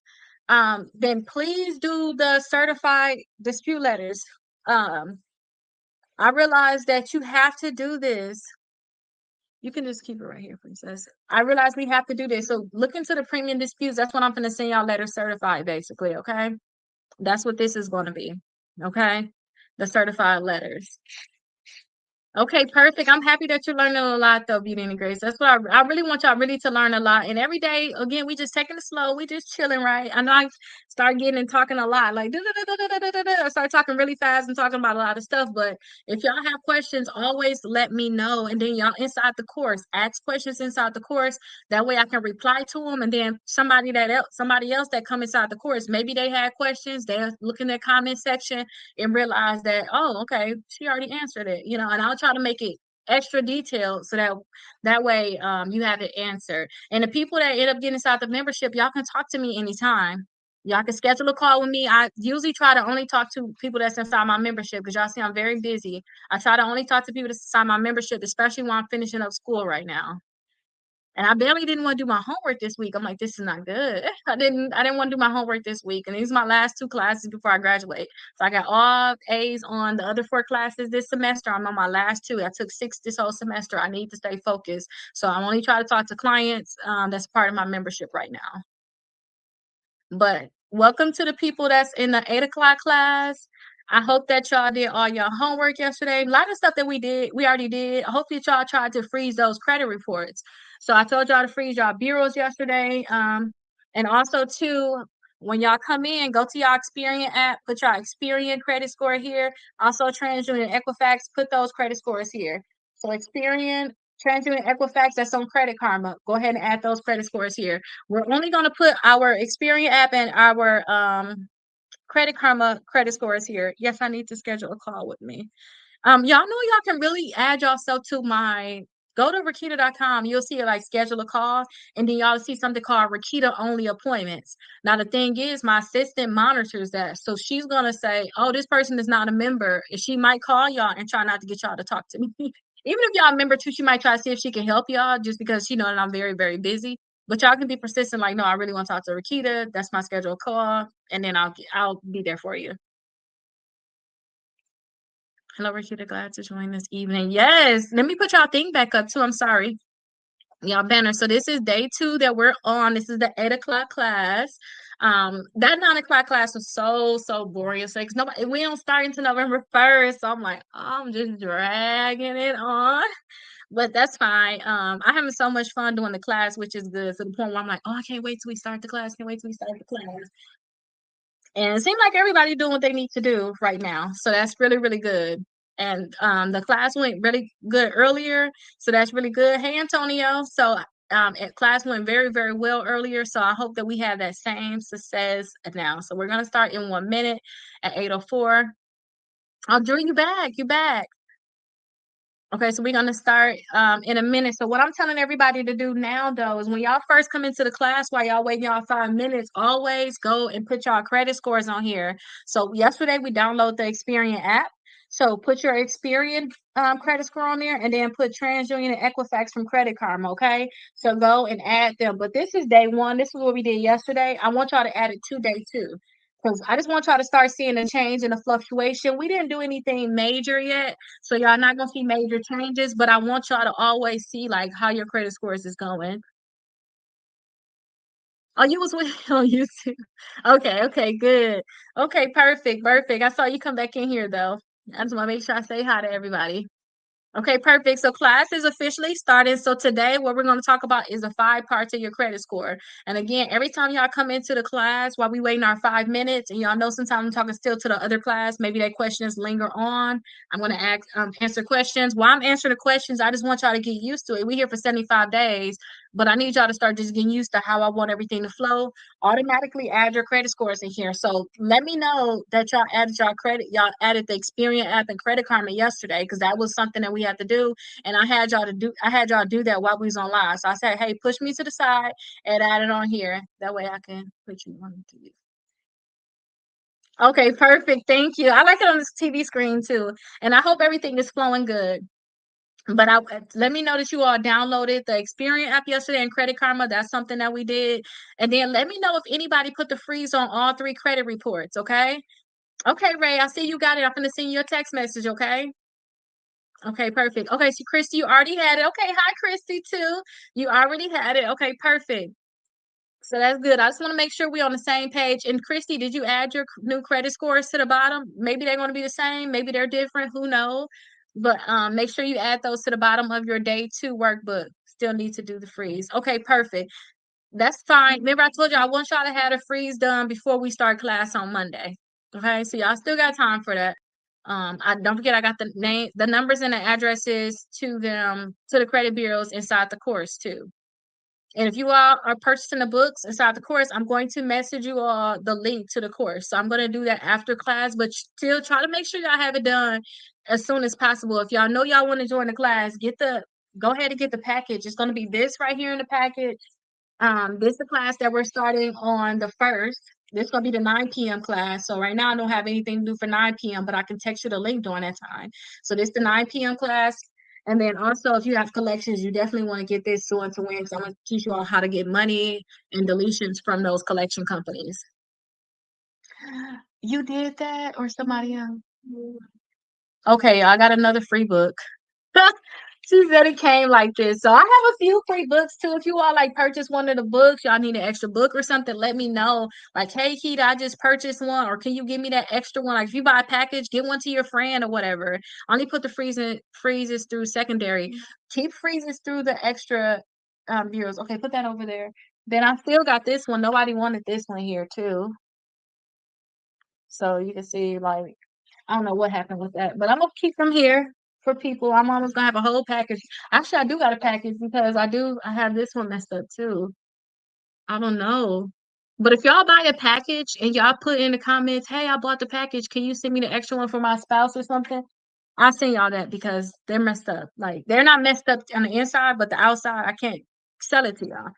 Then please do the certified dispute letters. Um, I realize that you have to do this. You can just keep it right here, princess. I realize we have to do this. So look into the premium disputes. That's what I'm going to send y'all letters certified, basically. Okay. That's what this is going to be. Okay. The certified letters. Okay, perfect. I'm happy that you're learning a lot though, Beauty and Grace. That's what I really want y'all really to learn a lot. And every day, again, we just taking it slow. We just chilling, right? I know I start getting and talking a lot, like I start talking really fast and talking about a lot of stuff. But if y'all have questions, always let me know. And then y'all inside the course, ask questions inside the course. That way I can reply to them. And then somebody else that come inside the course, maybe they had questions, they'll look in the comment section and realize that, oh, okay, she already answered it, and I'll try to make it extra detailed so that way you have it answered. And the people that end up getting inside the membership, y'all can talk to me anytime. Y'all can schedule a call with me. I usually try to only talk to people that's inside my membership because y'all see I'm very busy. I try to only talk to people that's inside my membership, especially when I'm finishing up school right now. And I barely didn't want to do my homework this week. I'm like, this is not good. I didn't want to do my homework this week. And these are my last 2 classes before I graduate. So I got all A's on the other 4 classes this semester. I'm on my last 2. I took 6 this whole semester. I need to stay focused. So I'm only trying to talk to clients that's part of my membership right now. But welcome to the people that's in the 8 o'clock class. I hope that y'all did all your homework yesterday. A lot of stuff that we already did. I hope that y'all tried to freeze those credit reports. So I told y'all to freeze y'all bureaus yesterday. And also too, when y'all come in, go to y'all Experian app, put y'all Experian credit score here. Also TransUnion and Equifax, put those credit scores here. So Experian, TransUnion, Equifax, that's on Credit Karma. Go ahead and add those credit scores here. We're only going to put our Experian app and our Credit Karma credit scores here. Yes, I need to schedule a call with me. Y'all know y'all can really add yourself to my, go to Rakita.com. You'll see it like schedule a call, and then y'all see something called Rakita only appointments. Now the thing is, my assistant monitors that. So she's gonna say, oh, this person is not a member. And she might call y'all and try not to get y'all to talk to me. Even if y'all member too, she might try to see if she can help y'all just because she know that I'm very, very busy. But y'all can be persistent, like, no, I really want to talk to Rakita. That's my scheduled call, and then I'll be there for you. Hello, Rakita. Glad to join this evening. Yes, let me put y'all thing back up too. I'm sorry. Y'all banner. So this is day 2 that we're on. This is the 8 o'clock class. That 9 o'clock class was so boring. So nobody, we don't start until November 1st. So I'm like, I'm just dragging it on. But that's fine. I'm having so much fun doing the class, which is good to the point where I'm like, oh, I can't wait till we start the class. Can't wait till we start the class. And it seems like everybody doing what they need to do right now. So that's really, really good. And the class went really good earlier. So that's really good. Hey, Antonio. So class went very, very well earlier. So I hope that we have that same success now. So we're going to start in 1 minute at 8:04. Oh, Drew, you back. You back. Okay, so we're gonna start in a minute. So what I'm telling everybody to do now, though, is when y'all first come into the class, while y'all waiting y'all 5 minutes, always go and put y'all credit scores on here. So yesterday we download the Experian app. So put your Experian credit score on there, and then put TransUnion and Equifax from Credit Karma. Okay, so go and add them. But this is day 1. This is what we did yesterday. I want y'all to add it to day 2. Because I just want y'all to start seeing a change and a fluctuation. We didn't do anything major yet, so y'all not gonna see major changes, but I want y'all to always see like how your credit scores is going. Oh, you was with oh you too. Okay, good. Okay, perfect. I saw you come back in here though. I just want to make sure I say hi to everybody. Okay, perfect. So class is officially started. So today what we're going to talk about is the 5 parts of your credit score. And again, every time y'all come into the class while we waiting our 5 minutes, and y'all know sometimes I'm talking still to the other class, maybe their questions linger on. I'm going to answer questions. While I'm answering the questions, I just want y'all to get used to it. We're here for 75 days, but I need y'all to start just getting used to how I want everything to flow. Automatically add your credit scores in here. So let me know that y'all added the Experian app and Credit Karma yesterday, because that was something that we had to do. And I had y'all do that while we was on live. So I said, hey, push me to the side and add it on here. That way I can put you on the TV. Okay, perfect. Thank you. I like it on this TV screen too. And I hope everything is flowing good. But let me know that you all downloaded the Experian app yesterday and Credit Karma. That's something that we did. And then let me know if anybody put the freeze on all 3 credit reports, okay? Okay, Ray, I see you got it. I'm gonna send you a text message, okay? Okay, perfect. Okay, so Christy, you already had it. Okay, hi Christy too. You already had it. Okay, perfect. So that's good. I just want to make sure we're on the same page. And Christy, did you add your new credit scores to the bottom? Maybe they're going to be the same. Maybe they're different. Who knows? But make sure you add those to the bottom of your day 2 workbook. Still need to do the freeze. Okay, perfect. That's fine. Remember, I told you I want y'all to have the freeze done before we start class on Monday. Okay, so y'all still got time for that. I don't forget I got the numbers and the addresses to the credit bureaus inside the course too. And if you all are purchasing the books inside the course, I'm going to message you all the link to the course. So I'm going to do that after class, but still try to make sure y'all have it done as soon as possible. If y'all know y'all want to join the class, go ahead and get the package. It's going to be this right here in the package. This is the class that we're starting on the 1st. This is gonna be the 9 p.m. class. So right now I don't have anything to do for 9 p.m., but I can text you the link during that time. So this is the 9 p.m. class. And then also if you have collections, you definitely want to get this so and to win. So I'm gonna teach you all how to get money and deletions from those collection companies. You did that or somebody else? Okay, I got another free book. She said it came like this. So I have a few free books too. If you all like purchase one of the books, y'all need an extra book or something, let me know. Like, hey, Keita, I just purchased one, or can you give me that extra one? Like, if you buy a package, give one to your friend or whatever. Only put the freezes through secondary. Keep freezes through the extra bureaus. Okay, put that over there. Then I still got this one. Nobody wanted this one here too. So you can see, like, I don't know what happened with that, but I'm gonna keep them here for people. I'm almost gonna have a whole package. Actually, I do got a package because I have this one messed up too. I don't know. But if y'all buy a package and y'all put in the comments, hey, I bought the package, can you send me the extra one for my spouse or something? I'll send y'all that because they're messed up. Like, they're not messed up on the inside, but the outside, I can't sell it to y'all.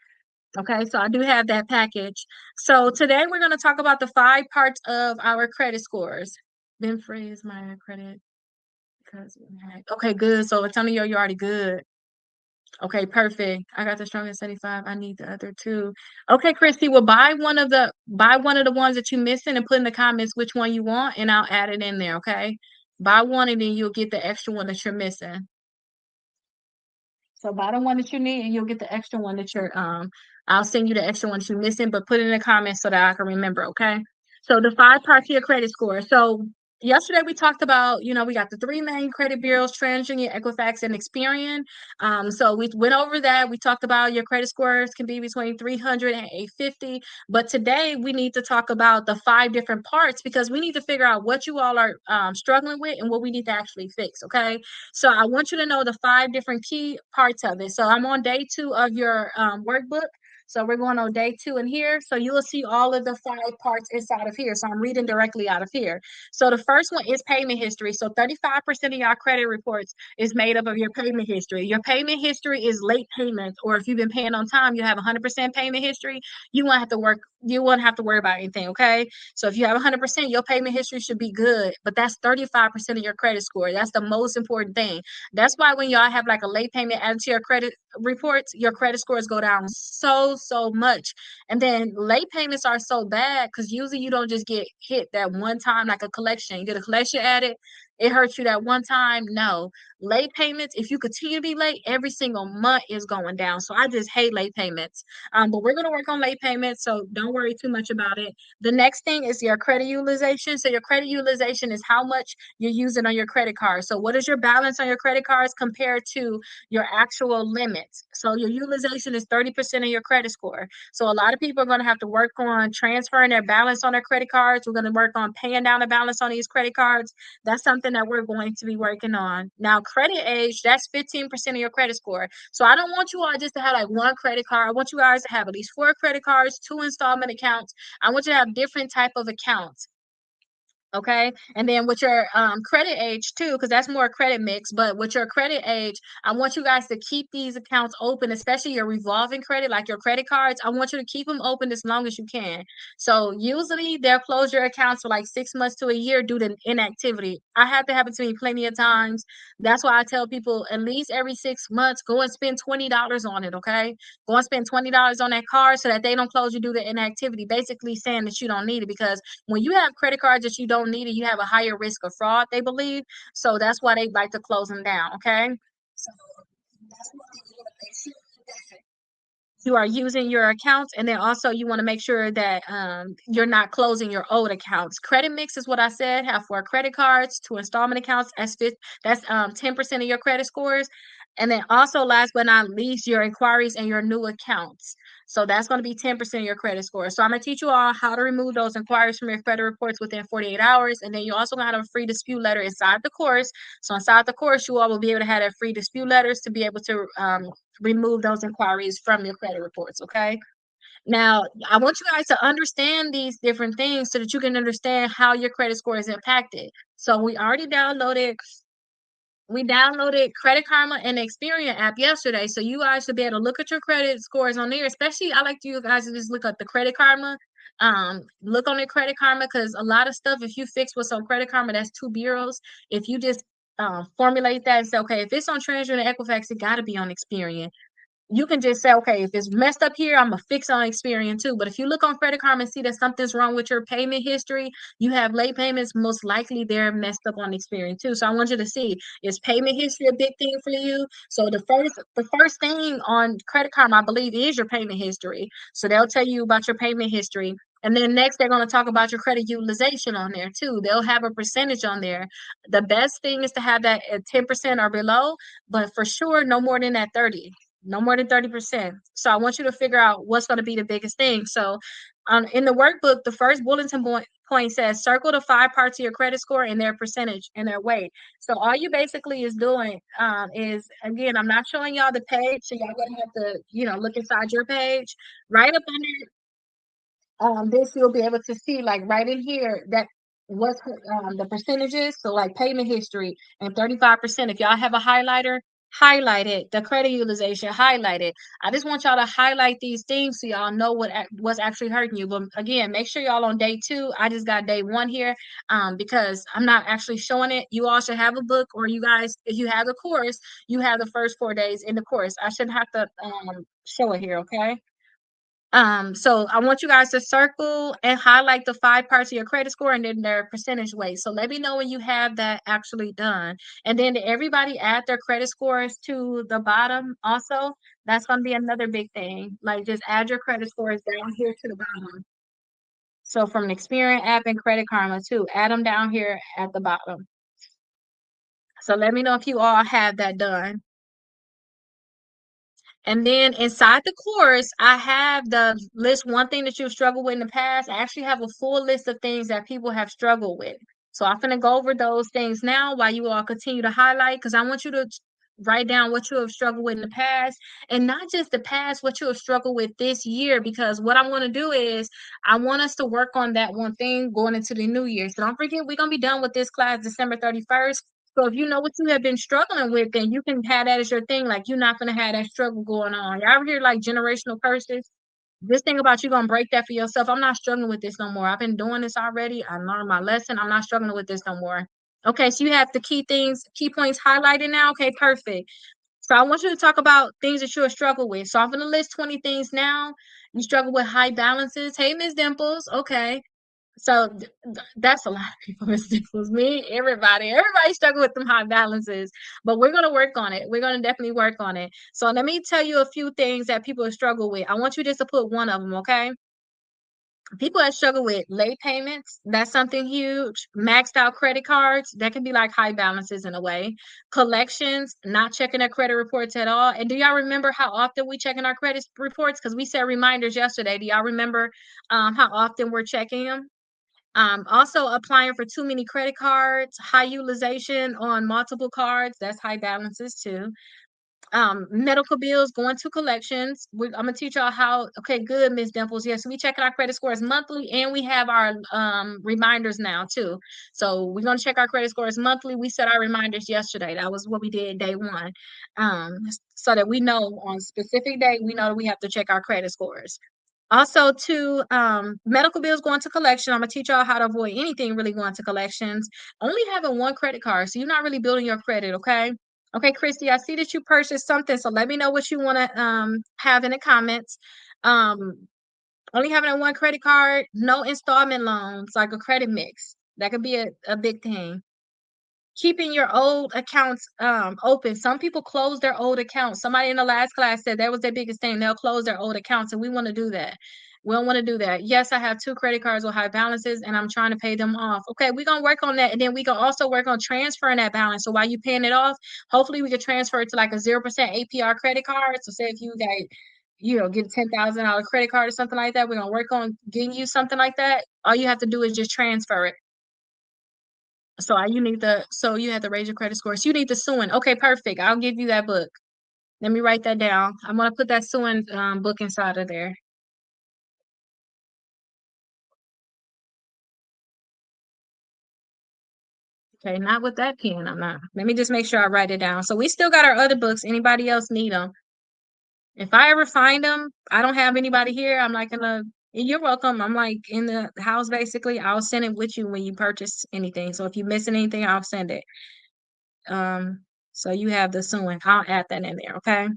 Okay, so I do have that package. So today we're going to talk about the 5 parts of our credit scores. Ben Free is my credit because okay, good. So Antonio, you're already good. Okay, perfect. I got the strongest 75. I need the other 2. Okay, Christy, well buy one of the ones that you're missing and put in the comments which one you want, and I'll add it in there. Okay, buy one and then you'll get the extra one that you're missing. So buy the one that you need and you'll get the extra one that I'll send you the extra one you're missing, but put it in the comments so that I can remember, okay? So the 5 parts of your credit score. So yesterday we talked about, we got the 3 main credit bureaus, TransUnion, Equifax, and Experian. So we went over that. We talked about your credit scores can be between 300 and 850. But today we need to talk about the 5 different parts because we need to figure out what you all are struggling with and what we need to actually fix, okay? So I want you to know the 5 different key parts of it. So I'm on day 2 of your workbook. So we're going on day 2 in here. So you will see all of the 5 parts inside of here. So I'm reading directly out of here. So the first one is payment history. So 35% of your credit reports is made up of your payment history. Your payment history is late payments, or if you've been paying on time, you have 100% payment history. You won't have to worry about anything. Okay. So if you have 100%, your payment history should be good. But that's 35% of your credit score. That's the most important thing. That's why when y'all have like a late payment added to your credit reports, your credit scores go down so much. And then late payments are so bad because usually you don't just get hit that one time like a collection. You get a collection added, it hurt you that one time. No. Late payments, if you continue to be late, every single month is going down. So I just hate late payments. But we're gonna work on late payments, so don't worry too much about it. The next thing is your credit utilization. So your credit utilization is how much you're using on your credit card. So what is your balance on your credit cards compared to your actual limits? So your utilization is 30% of your credit score. So a lot of people are going to have to work on transferring their balance on their credit cards. We're going to work on paying down the balance on these credit cards. That's something that we're going to be working on. Now, credit age, that's 15% of your credit score. So I don't want you all just to have like one credit card. I want you guys to have at least 4 credit cards, 2 installment accounts. I want you to have different type of accounts. Okay. And then with your credit age too, because that's more credit mix, but with your credit age, I want you guys to keep these accounts open, especially your revolving credit, like your credit cards. I want you to keep them open as long as you can. So usually they'll close your accounts for like 6 months to a year due to inactivity. I had to happen to me plenty of times. That's why I tell people at least every 6 months, go and spend $20 on it. Okay. Go and spend $20 on that card so that they don't close you due to inactivity, basically saying that you don't need it, because when you have credit cards that you don't need it, you have a higher risk of fraud, they believe. So that's why they like to close them down. Okay. So that's what you want to make sure that you are using your accounts, and then also you want to make sure that you're not closing your old accounts. Credit mix is what I said. Have 4 credit cards, 2 installment accounts. That's 10% of your credit scores. And then also, last but not least, your inquiries and your new accounts. So that's going to be 10% of your credit score. So I'm going to teach you all how to remove those inquiries from your credit reports within 48 hours. And then you also going to have a free dispute letter inside the course. So inside the course, you all will be able to have that free dispute letters to be able to remove those inquiries from your credit reports. Okay. Now, I want you guys to understand these different things so that you can understand how your credit score is impacted. So we downloaded Credit Karma and the Experian app yesterday. So you guys should be able to look at your credit scores on there. Especially, I like you guys to just look at the Credit Karma. Look on the Credit Karma, because a lot of stuff, if you fix what's on Credit Karma, that's 2 bureaus. If you just formulate that and say, okay, if it's on TransUnion and Equifax, it got to be on Experian. You can just say, okay, if it's messed up here, I'm gonna fix on Experian too. But if you look on Credit Karma and see that something's wrong with your payment history, you have late payments, most likely they're messed up on Experian too. So I want you to see, is payment history a big thing for you? So the first thing on Credit Karma, I believe, is your payment history. So they'll tell you about your payment history. And then next, they're going to talk about your credit utilization on there too. They'll have a percentage on there. The best thing is to have that at 10% or below, but for sure, no more than that 30. No more than 30%. So I want you to figure out what's going to be the biggest thing. So in the workbook, the first bulletin point says circle the 5 parts of your credit score and their percentage and their weight. So all you basically is doing is, again, I'm not showing y'all the page, so y'all gonna have to, look inside your page. Right up under this, you'll be able to see, like, right in here, that what's the percentages. So like payment history and 35%. If y'all have a highlighter, highlight it. The credit utilization, highlight it. I just want y'all to highlight these things so y'all know what's actually hurting you. But again, make sure y'all on day 2. I just got day 1 here because I'm not actually showing it. You all should have a book, or you guys, if you have the course, you have the first 4 days in the course. I shouldn't have to show it here. Okay. So I want you guys to circle and highlight the 5 parts of your credit score and then their percentage weight. So let me know when you have that actually done. And then to everybody add their credit scores to the bottom also. That's going to be another big thing. Like, just add your credit scores down here to the bottom. So from the Experian app and Credit Karma too, add them down here at the bottom. So let me know if you all have that done. And then inside the course, I have the list one thing that you've struggled with in the past. I actually have a full list of things that people have struggled with. So I'm going to go over those things now while you all continue to highlight, because I want you to write down what you have struggled with in the past, and not just the past, what you have struggled with this year. Because what I want to do is I want us to work on that one thing going into the new year. So don't forget, we're going to be done with this class December 31st. So if you know what you have been struggling with, then you can have that as your thing. Like, you're not gonna have that struggle going on. Y'all ever hear like generational curses? This thing about you gonna break that for yourself. I'm not struggling with this no more. I've been doing this already. I learned my lesson. I'm not struggling with this no more. Okay, so you have the key points highlighted now. Okay, perfect. So I want you to talk about things that you have struggled with. So I'm gonna list 20 things now. You struggle with high balances. Hey, Miss Dimples. Okay. So that's a lot of people, Miss Nichols. Me, everybody struggle with them high balances, but we're gonna work on it. We're gonna definitely work on it. So let me tell you a few things that people struggle with. I want you just to put one of them, okay? People that struggle with late payments, that's something huge. Maxed out credit cards, that can be like high balances in a way. Collections, not checking their credit reports at all. And do y'all remember how often we checking our credit reports? Because we set reminders yesterday. Do y'all remember how often we're checking them? Also applying for too many credit cards, high utilization on multiple cards, that's high balances too. Medical bills going to collections. I'm gonna teach y'all how. Okay, good, Miss Dimples. Yes, we checking our credit scores monthly, and we have our reminders now too. So we're gonna check our credit scores monthly. We set our reminders yesterday. That was what we did day one, so that we know on a specific day we know that we have to check our credit scores. Also, to medical bills going to collection. I'm gonna teach y'all how to avoid anything really going to collections. Only having one credit card, so you're not really building your credit. Okay. Okay, Christy, I see that you purchased something, so let me know what you want to have in the comments. Um, Only having a one credit card, no installment loans, like a credit mix. That could be a big thing. Keeping your old accounts open. Some people close their old accounts. Somebody in the last class said that was their biggest thing. They'll close their old accounts, and we want to do that. We don't want to do that. Yes, I have two credit cards with high balances, and I'm trying to pay them off. Okay, we're gonna work on that, and then we can also work on transferring that balance. So while you're paying it off, hopefully we can transfer it to like a 0% APR credit card. So say if you got, get a $10,000 credit card or something like that, we're gonna work on getting you something like that. All you have to do is just transfer it. So you have to raise your credit score. So you need the Sewing. Okay, perfect. I'll give you that book. Let me write that down. I'm gonna put that Sewing book inside of there. Okay, not with that pen. I'm not. Let me just make sure I write it down. So we still got our other books. Anybody else need them? If I ever find them, I don't have anybody here. I'm like gonna. You're welcome. I'm like in the house basically. I'll send it with you when you purchase anything. So if you're missing anything, I'll send it. Um, so you have the Sewing. I'll add that in there. Okay.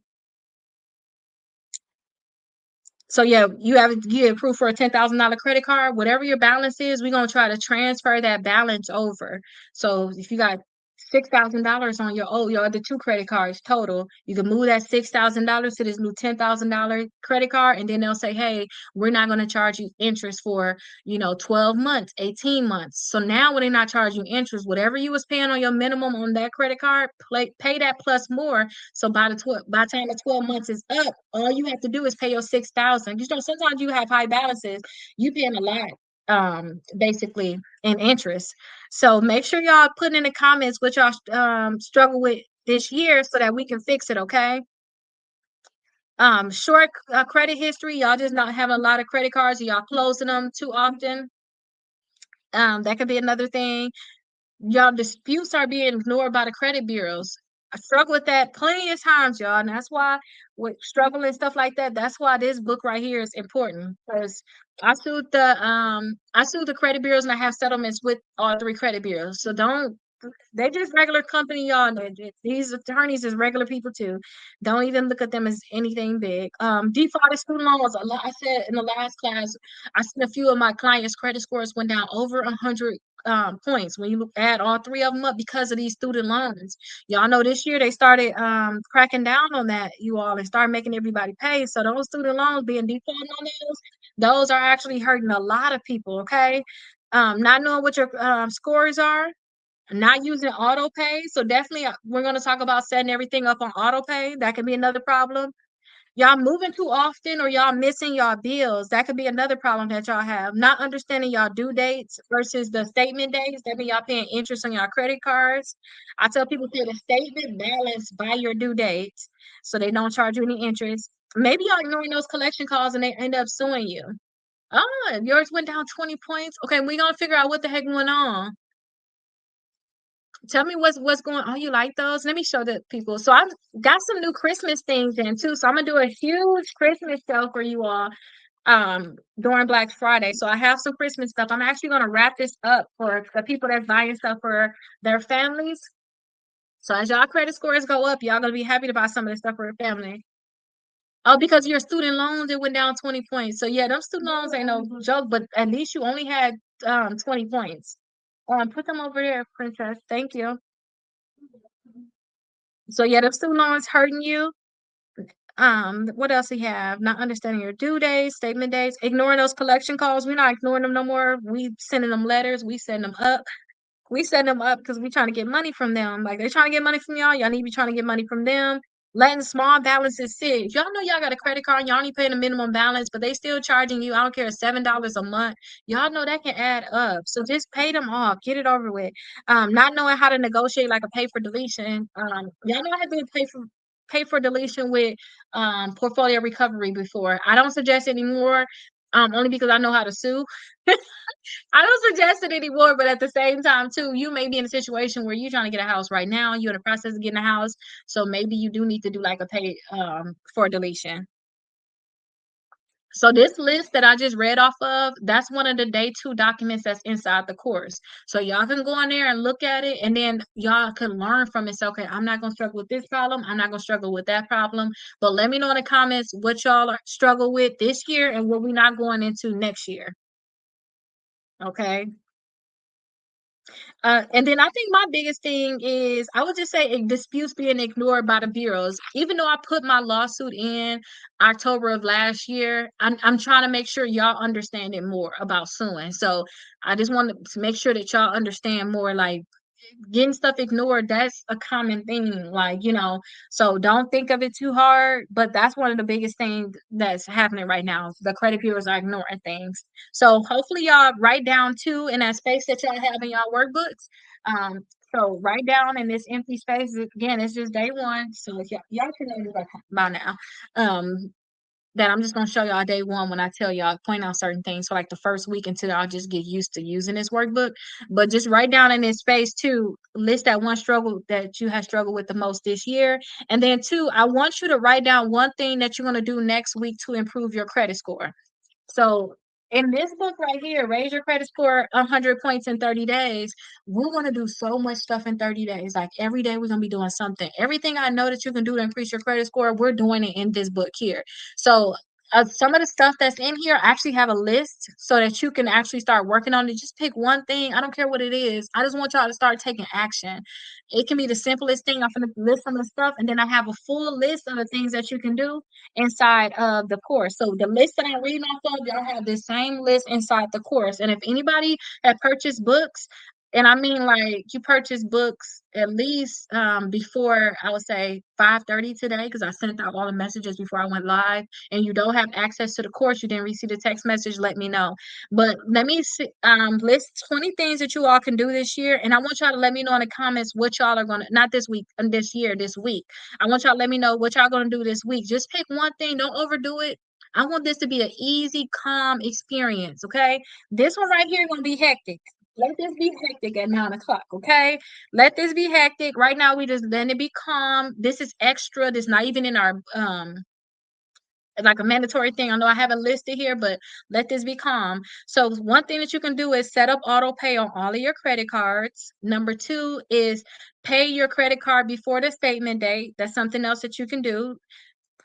So yeah, you have proof for a $10,000 credit card. Whatever your balance is, we're gonna try to transfer that balance over. So if you got $6,000 on your other two credit cards total, you can move that $6,000 to this new $10,000 credit card, and then they'll say, "Hey, we're not gonna charge you interest for 12 months, 18 months." So now when they're not charging you interest, whatever you was paying on your minimum on that credit card, pay that plus more. So by the time the 12 months is up, all you have to do is pay your 6,000. Sometimes you have high balances, you paying a lot, basically in interest. So make sure y'all put in the comments what y'all struggle with this year so that we can fix it, okay? Short credit history, y'all just not having a lot of credit cards, y'all closing them too often. That could be another thing. Y'all disputes are being ignored by the credit bureaus. I struggle with that plenty of times, y'all, and that's why with struggle and stuff like that. That's why this book right here is important because I sued the credit bureaus and I have settlements with all three credit bureaus. So don't they just regular company, y'all. These attorneys is regular people too. Don't even look at them as anything big. Defaulted student loans. I said in the last class, I seen a few of my clients' credit scores went down over 100 points when you add all three of them up because of these student loans. Y'all know this year they started cracking down on that, you all, and start making everybody pay. So those student loans being defaulted on those are actually hurting a lot of people. Okay, not knowing what your scores are, not using auto pay. So definitely we're going to talk about setting everything up on auto pay. That could be another problem. Y'all moving too often or y'all missing y'all bills. That could be another problem that y'all have. Not understanding y'all due dates versus the statement dates. That means y'all paying interest on y'all credit cards. I tell people pay the statement balance by your due dates so they don't charge you any interest. Maybe y'all ignoring those collection calls and they end up suing you. Oh, yours went down 20 points. Okay, we're gonna figure out what the heck went on. Tell me what's going on. You like those? Let me show the people. So I've got some new Christmas things in too. So I'm gonna do a huge Christmas sale for you all during Black Friday. So I have some Christmas stuff. I'm actually gonna wrap this up for the people that's buying stuff for their families. So as y'all credit scores go up, y'all gonna be happy to buy some of this stuff for your family. Oh, because your student loans, it went down 20 points. So yeah, them student loans ain't no joke, but at least you only had 20 points. Put them over there, princess. Thank you. So yeah, the student loans hurting you. What else we have? Not understanding your due days, statement dates, ignoring those collection calls. We're not ignoring them no more. We sending them letters. We send them up. We set them up because we trying to get money from them. Like, they're trying to get money from y'all. Y'all need to be trying to get money from them. Letting small balances sit. Y'all know y'all got a credit card. Y'all only paying a minimum balance, but they still charging you, I don't care, $7 a month. Y'all know that can add up. So just pay them off. Get it over with. Not knowing how to negotiate like a pay for deletion. Y'all know I had to pay for deletion with portfolio recovery before. I don't suggest anymore. Only because I know how to sue. I don't suggest it anymore, but at the same time, too, you may be in a situation where you're trying to get a house right now. You're in the process of getting a house, so maybe you do need to do like a pay for deletion. So this list that I just read off of, that's one of the day 2 documents that's inside the course. So y'all can go in there and look at it, and then y'all can learn from it. So, okay, I'm not gonna struggle with this problem. I'm not gonna struggle with that problem. But let me know in the comments what y'all struggle with this year and what we're not going into next year. Okay. And then I think my biggest thing is I would just say disputes being ignored by the bureaus. Even though I put my lawsuit in October of last year, I'm trying to make sure y'all understand it more about suing. So I just want to make sure that y'all understand more, like, getting stuff ignored, that's a common thing, like, so don't think of it too hard, but that's one of the biggest things that's happening right now. The credit bureaus are ignoring things. So hopefully y'all write down too in that space that y'all have in y'all workbooks. um so write down in this empty space. Again, it's just day 1, so if y'all can know this by now. That I'm just gonna show y'all day 1 when I tell y'all, point out certain things for like the first week until I'll just get used to using this workbook. But just write down in this space too, list that one struggle that you have struggled with the most this year. And then 2, I want you to write down one thing that you're gonna do next week to improve your credit score. So in this book right here, Raise Your Credit Score 100 Points in 30 Days, we're going to do so much stuff in 30 days. Like, every day we're going to be doing something. Everything I know that you can do to increase your credit score, we're doing it in this book here. So some of the stuff that's in here, I actually have a list so that you can actually start working on it. Just pick one thing. I don't care what it is. I just want y'all to start taking action. It can be the simplest thing. I'm going to list some of the stuff, and then I have a full list of the things that you can do inside of the course. So the list that I'm reading off of, y'all have the same list inside the course. And if anybody had purchased books, and I mean, like, you purchased books at least before, I would say, 5:30 today, because I sent out all the messages before I went live, and you don't have access to the course, you didn't receive the text message, let me know. But let me list 20 things that you all can do this year, and I want y'all to let me know in the comments what y'all are going to, not this week, this year, this week. I want y'all to let me know what y'all going to do this week. Just pick one thing, don't overdo it. I want this to be an easy, calm experience, okay? This one right here going to be hectic. Let this be hectic at 9 o'clock, okay? Let this be hectic. Right now, we just letting it be calm. This is extra. This not even in our like a mandatory thing. I know I have it listed here, but let this be calm. So one thing that you can do is set up auto pay on all of your credit cards. Number 2 is pay your credit card before the statement date. That's something else that you can do.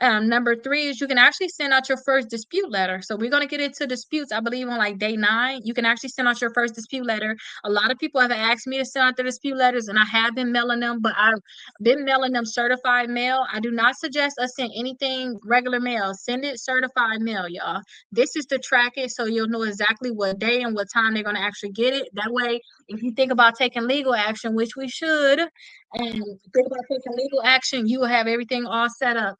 Number 3 is you can actually send out your first dispute letter. So we're going to get into disputes, I believe, on like day 9. You can actually send out your first dispute letter. A lot of people have asked me to send out the dispute letters, and I have been mailing them, but I've been mailing them certified mail. I do not suggest us send anything regular mail. Send it certified mail, y'all. This is to track it so you'll know exactly what day and what time they're going to actually get it. That way, if you think about taking legal action, which we should, and think about taking legal action, you will have everything all set up.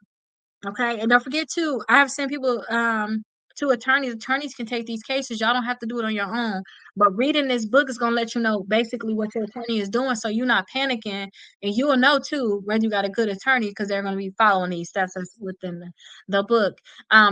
Okay, and don't forget too, I have sent people to attorneys. Attorneys can take these cases. Y'all don't have to do it on your own. But reading this book is gonna let you know basically what your attorney is doing, so you're not panicking, and you will know too whether you got a good attorney because they're gonna be following these steps that's within the book.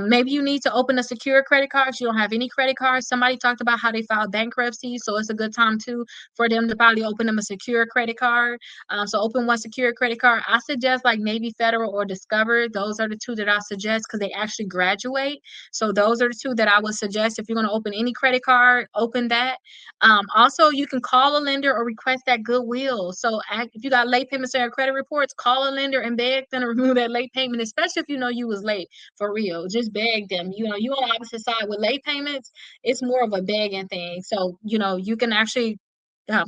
Maybe you need to open a secure credit card. You don't have any credit cards. Somebody talked about how they filed bankruptcy, so it's a good time too for them to probably open them a secure credit card. So open one secure credit card. I suggest like Navy Federal or Discover. Those are the 2 that I suggest because they actually graduate. So those are the 2 that I would suggest if you're going to open any credit card, open that. that. Also, you can call a lender or request that goodwill. So if you got late payments on your credit reports, call a lender and beg them to remove that late payment, especially if you know you was late for real. Just beg them. You know, you on the opposite side with late payments, it's more of a begging thing. So, you know, you can actually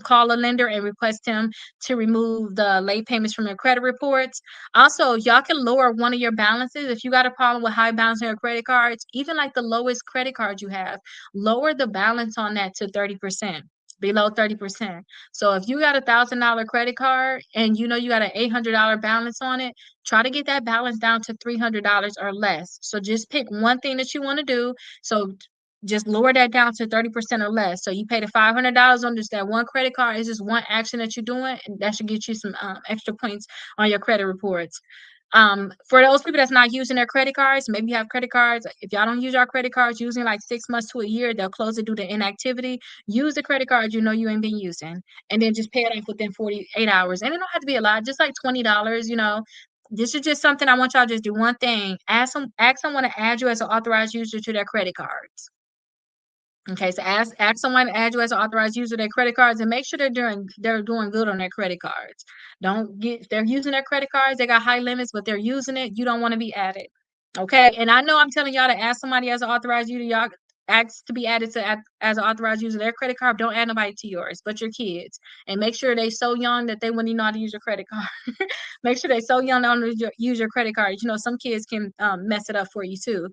call a lender and request him to remove the late payments from your credit reports. Also, y'all can lower one of your balances. If you got a problem with high balance on your credit cards, even like the lowest credit card you have, lower the balance on that to 30%. Below 30%. So if you got $1,000 credit card and you know you got an $800 balance on it, try to get that balance down to $300 or less. So just pick one thing that you want to do. So just lower that down to 30% or less. So you pay the $500 on just that one credit card. It's just one action that you're doing, and that should get you some extra points on your credit reports. For those people that's not using their credit cards, maybe you have credit cards. If y'all don't use your credit cards, using like 6 months to a year, they'll close it due to inactivity. Use the credit card you know you ain't been using, and then just pay it off within 48 hours. And it don't have to be a lot, just like $20. You know, this is just something I want y'all to just do one thing. Ask someone to add you as an authorized user to their credit cards. Okay, so ask someone to add you as an authorized user of their credit cards and make sure they're doing good on their credit cards. Don't get if they're using their credit cards, they got high limits, but they're using it, you don't want to be added. Okay, and I know I'm telling y'all to ask somebody as an authorized user, y'all ask to be added to as an authorized user of their credit card. Don't add nobody to yours, but your kids, and make sure they so young that they wouldn't even know how to use your credit card. Make sure they so young they don't use your credit card. You know, some kids can mess it up for you too.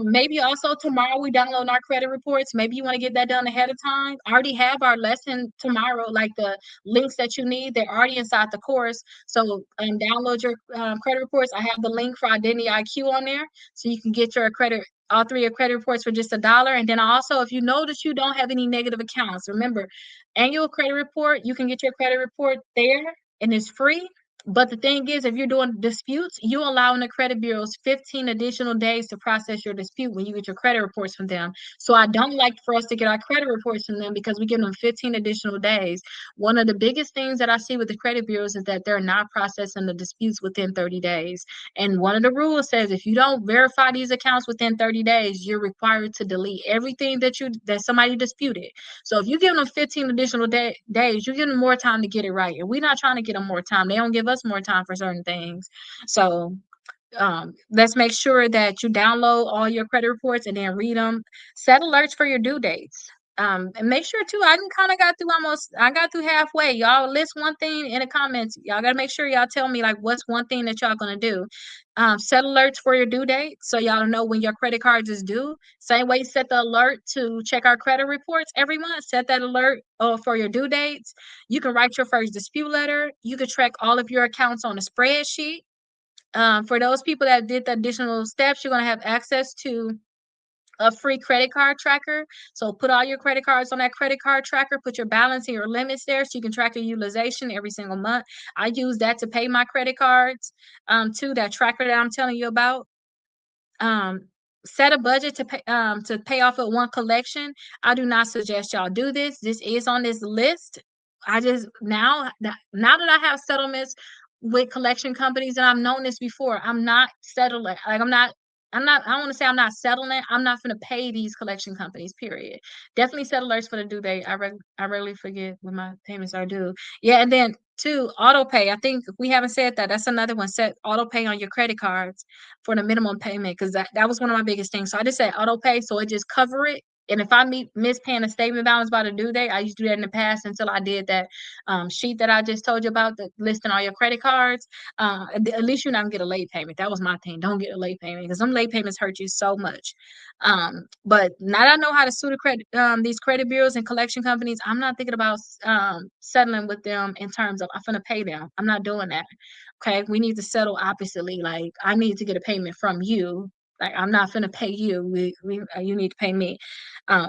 Maybe also tomorrow we download our credit reports. Maybe you want to get that done ahead of time. I already have our lesson tomorrow, like the links that you need. They're already inside the course. So download your credit reports. I have the link for Identity IQ on there, so you can get your credit all 3 of your credit reports for just $1. And then also, if you know that you don't have any negative accounts, remember, annual credit report, you can get your credit report there and it's free. But the thing is, if you're doing disputes, you allowing the credit bureaus 15 additional days to process your dispute when you get your credit reports from them. So I don't like for us to get our credit reports from them because we give them 15 additional days. One of the biggest things that I see with the credit bureaus is that they're not processing the disputes within 30 days. And one of the rules says if you don't verify these accounts within 30 days, you're required to delete everything that somebody disputed. So if you give them 15 additional days, you're giving them more time to get it right. And we're not trying to get them more time. They don't give us more time for certain things. So let's make sure that you download all your credit reports and then read them. Set alerts for your due dates. And make sure too, I got through halfway. Y'all list one thing in the comments. Y'all gotta make sure y'all tell me like what's one thing that y'all gonna do. Set alerts for your due date so y'all know when your credit cards is due. Same way, set the alert to check our credit reports every month. Set that alert for your due dates. You can write your first dispute letter. You can track all of your accounts on a spreadsheet. For those people that did the additional steps, you're going to have access to a free credit card tracker. So put all your credit cards on that credit card tracker, put your balance and your limits there so you can track your utilization every single month. I use that to pay my credit cards, to that tracker that I'm telling you about. Um, Set a budget to pay off at one collection. I do not suggest y'all do this. This is on this list. I just now that I have settlements with collection companies and I've known this before, I'm not settling. Like I want to say I'm not settling. I'm not going to pay these collection companies, period. Definitely set alerts for the due date. I rarely forget when my payments are due. Yeah, and then two, auto pay. I think we haven't said that. That's another one. Set auto pay on your credit cards for the minimum payment because that was one of my biggest things. So I just said auto pay so it just cover it. And if I miss paying a statement balance by the due date, I used to do that in the past until I did that sheet that I just told you about, the listing all your credit cards. At least you're not gonna get a late payment. That was my thing. Don't get a late payment because some late payments hurt you so much. But now that I know how to sue these credit bureaus and collection companies, I'm not thinking about settling with them in terms of I'm gonna pay them. I'm not doing that. Okay, we need to settle oppositely. Like I need to get a payment from you. Like I'm not gonna pay you. You need to pay me.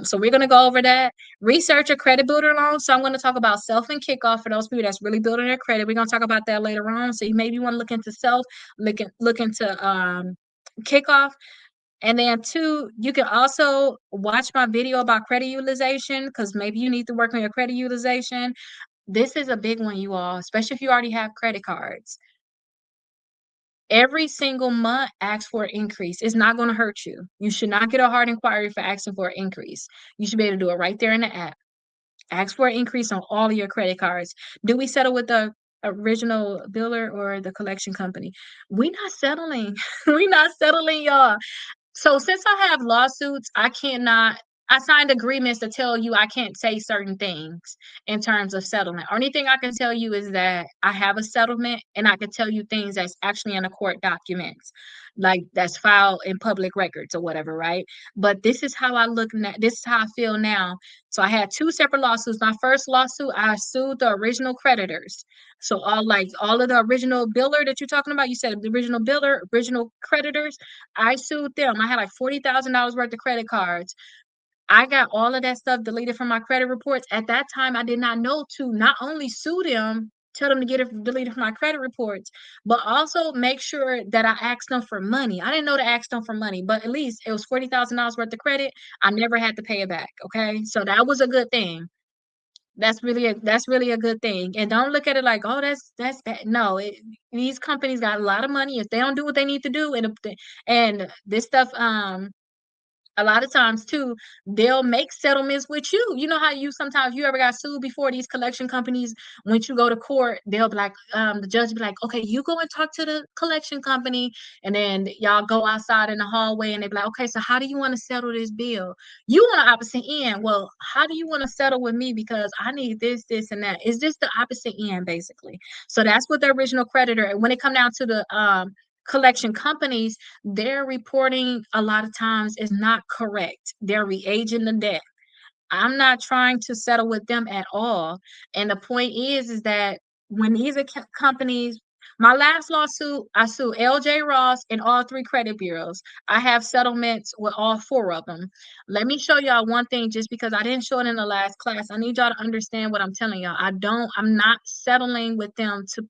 So we're gonna go over that. Research a credit builder loan. So I'm gonna talk about self and kickoff for those people that's really building their credit. We're gonna talk about that later on. So you maybe want to look into self, look into kickoff. And then two, you can also watch my video about credit utilization because maybe you need to work on your credit utilization. This is a big one, you all, especially if you already have credit cards. Every single month, ask for an increase. It's not going to hurt you. You should not get a hard inquiry for asking for an increase. You should be able to do it right there in the app. Ask for an increase on all of your credit cards. Do we settle with the original biller or the collection company? We not settling. We not settling, y'all. So since I have lawsuits, I signed agreements to tell you I can't say certain things in terms of settlement. Only thing I can tell you is that I have a settlement and I can tell you things that's actually in the court documents, like that's filed in public records or whatever, right? But this is how I look now, this is how I feel now. So I had two separate lawsuits. My first lawsuit, I sued the original creditors. So all of the original biller that you're talking about, you said the original biller, original creditors, I sued them. I had like $40,000 worth of credit cards. I got all of that stuff deleted from my credit reports. At that time, I did not know to not only sue them, tell them to get it deleted from my credit reports, but also make sure that I asked them for money. I didn't know to ask them for money, but at least it was $40,000 worth of credit. I never had to pay it back. Okay. So that was a good thing. That's really a good thing. And don't look at it like, oh, that's bad. No, these companies got a lot of money. If they don't do what they need to do, and this stuff, a lot of times too, they'll make settlements with you. You know how you sometimes you ever got sued before, these collection companies, when you go to court, they'll be like, the judge will be like, okay, you go and talk to the collection company, and then y'all go outside in the hallway and they be like, okay, so how do you want to settle this bill? You on the opposite end. Well, how do you want to settle with me? Because I need this, and that. It's just the opposite end, basically. So that's what the original creditor, and when it come down to the collection companies, their reporting a lot of times is not correct. They're reaging the debt. I'm not trying to settle with them at all. And the point is that when these companies, my last lawsuit, I sued LJ Ross and all three credit bureaus. I have settlements with all four of them. Let me show y'all one thing, just because I didn't show it in the last class. I need y'all to understand what I'm telling y'all. I'm not settling with them to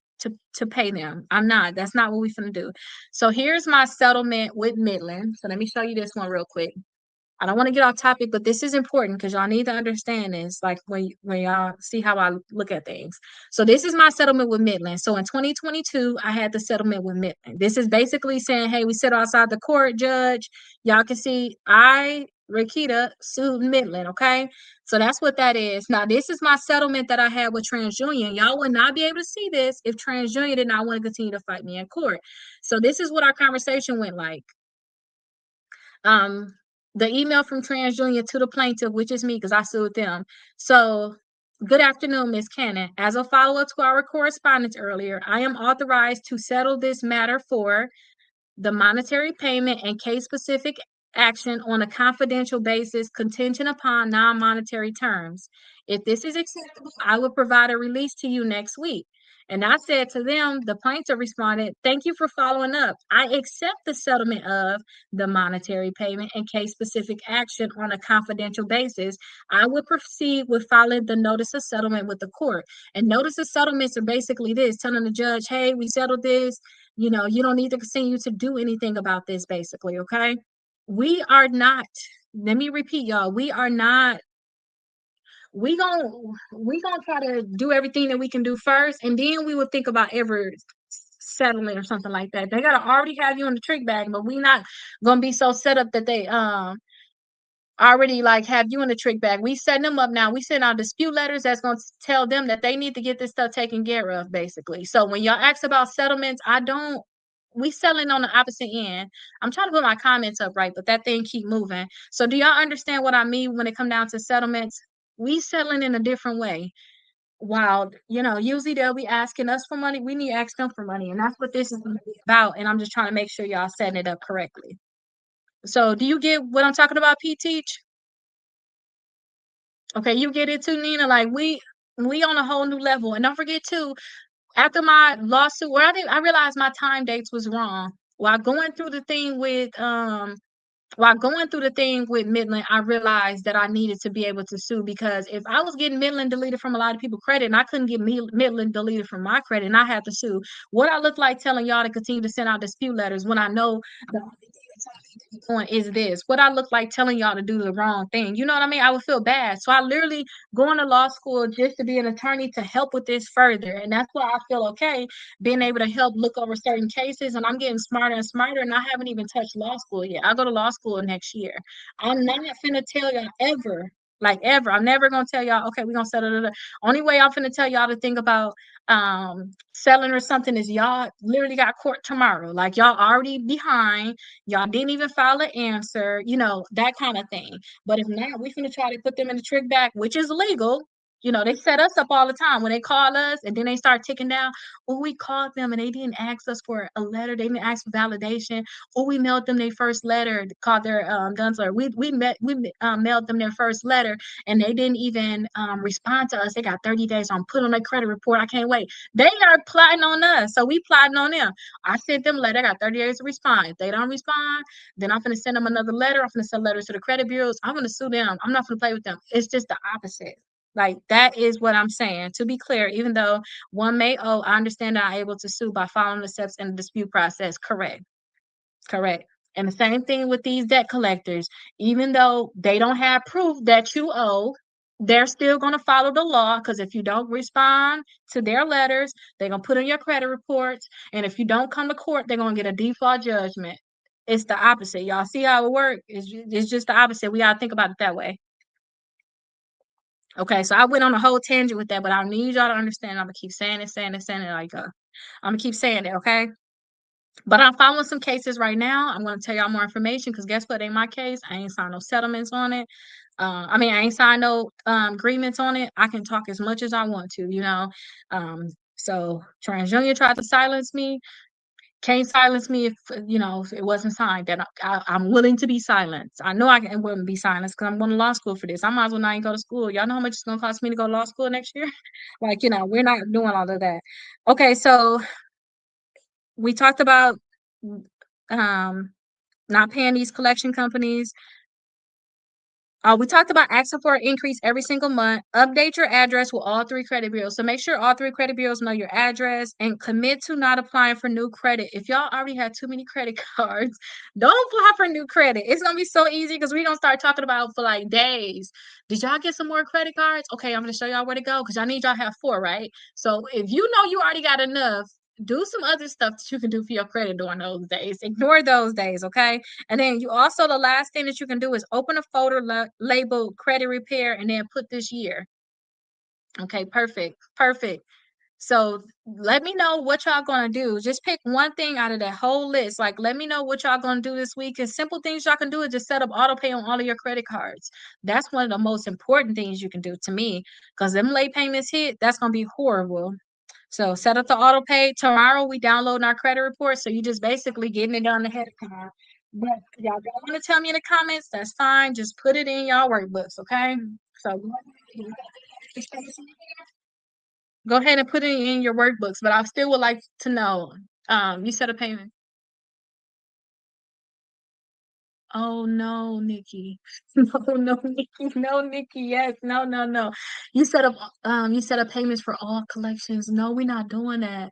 pay them. I'm not. That's not what we're gonna do. So here's my settlement with Midland. So let me show you this one real quick. I don't want to get off topic, but this is important because y'all need to understand this. Like when y'all see how I look at things. So this is my settlement with Midland. So in 2022, I had the settlement with Midland. This is basically saying, hey, we sit outside the court, judge. Y'all can see Rakita, sued Midland. Okay, so that's what that is. Now this is my settlement that I had with TransUnion. Y'all would not be able to see this if TransUnion did not want to continue to fight me in court. So this is what our conversation went like. um the email from TransUnion to the plaintiff, which is me because I sued them. So, good afternoon, Ms. Cannon. As a follow-up to our correspondence earlier, I am authorized to settle this matter for the monetary payment and case-specific action on a confidential basis contingent upon non-monetary terms. If this is acceptable, I will provide a release to you next week. And I said to them, the plaintiff responded, thank you for following up. I accept the settlement of the monetary payment and case-specific action on a confidential basis. I would proceed with filing the notice of settlement with the court. And notice of settlements are basically this, telling the judge, hey, we settled this. You know, you don't need to continue to do anything about this, basically, okay? We are not, let me repeat, y'all, we gonna try to do everything that we can do first, and then we will think about ever settlement or something like that. They gotta already have you in the trick bag, but we not gonna be so set up that they already like have you in the trick bag. We setting them up now. We send out dispute letters that's going to tell them that they need to get this stuff taken care of, basically. So when y'all ask about settlements, we selling on the opposite end. I'm trying to put my comments up right, but that thing keep moving. So do y'all understand what I mean when it come down to settlements? We settling in a different way. While usually they'll be asking us for money, we need to ask them for money, and that's what this is going to be about. And I'm just trying to make sure y'all setting it up correctly. So do you get what I'm talking about, P Teach? Okay, you get it too, Nina. Like we on a whole new level. And don't forget too, after my lawsuit, where I realized my time dates was wrong. While going through the thing with Midland, I realized that I needed to be able to sue, because if I was getting Midland deleted from a lot of people credit and I couldn't get Midland deleted from my credit and I had to sue, what I look like telling y'all to continue to send out dispute letters when I know the only thing that's going is this? What I look like telling y'all to do the wrong thing? You know what I mean? I would feel bad. So I literally going to law school just to be an attorney to help with this further. And that's why I feel okay being able to help look over certain cases, and I'm getting smarter and smarter, and I haven't even touched law school yet. I go to law school next year. I'm not finna tell y'all ever like ever. I'm never gonna tell y'all, okay, we're gonna settle it. Only way I'm finna tell y'all to think about selling or something is y'all literally got court tomorrow. Like y'all already behind, y'all didn't even file an answer, that kind of thing. But if not, we finna try to put them in the trick back, which is legal. They set us up all the time when they call us and then they start ticking down. Oh, we called them and they didn't ask us for a letter. They didn't ask for validation. Oh, we mailed them their first letter, called their guns letter. We mailed them their first letter and they didn't even respond to us. They got 30 days on put on their credit report. I can't wait. They are plotting on us, so we plotting on them. I sent them a letter. I got 30 days to respond. If they don't respond, then I'm gonna send them another letter. I'm gonna send letters to the credit bureaus. I'm gonna sue them. I'm not gonna play with them. It's just the opposite. Like that is what I'm saying. To be clear, even though one may owe, I understand that I'm able to sue by following the steps in the dispute process. Correct. Correct. And the same thing with these debt collectors. Even though they don't have proof that you owe, they're still going to follow the law because if you don't respond to their letters, they're going to put in your credit reports. And if you don't come to court, they're going to get a default judgment. It's the opposite. Y'all see how it works? It's just the opposite. We got to think about it that way. Okay, so I went on a whole tangent with that, but I need y'all to understand. I'm gonna keep saying it, saying it, saying it. Like, I'm gonna keep saying it. Okay, but I'm following some cases right now. I'm gonna tell y'all more information because guess what? Ain't my case. I ain't signed no settlements on it. I ain't signed no agreements on it. I can talk as much as I want to. So TransUnion tried to silence me. Can't silence me if it wasn't signed. That I'm willing to be silenced. I know I wouldn't be silenced because I'm going to law school for this. I might as well not even go to school. Y'all know how much it's going to cost me to go to law school next year? Like, we're not doing all of that. Okay, so we talked about um not paying these collection companies. We talked about asking for an increase every single month. Update your address with all three credit bureaus. So make sure all three credit bureaus know your address and commit to not applying for new credit. If y'all already have too many credit cards, don't apply for new credit. It's gonna be so easy because we're gonna start talking about for like days. Did y'all get some more credit cards? Okay, I'm gonna show y'all where to go because I need y'all to have 4, right? So if you know you already got enough, do some other stuff that you can do for your credit during those days. Ignore those days, okay? And then you also, the last thing that you can do is open a folder labeled credit repair and then put this year. Okay, perfect. Perfect. So let me know what y'all gonna do. Just pick one thing out of that whole list. Like, let me know what y'all gonna do this week. And simple things y'all can do is just set up auto pay on all of your credit cards. That's one of the most important things you can do to me. Because them late payments hit, that's gonna be horrible. So set up the auto pay. Tomorrow we download our credit report. So you just basically getting it done ahead of time. But y'all don't want to tell me in the comments, that's fine. Just put it in y'all workbooks, okay? So go ahead and put it in your workbooks. But I still would like to know. You set a payment. Oh no, Nikki. No, no, Nikki. No, Nikki. Yes. No, no, no. You set up payments for all collections. No, we're not doing that.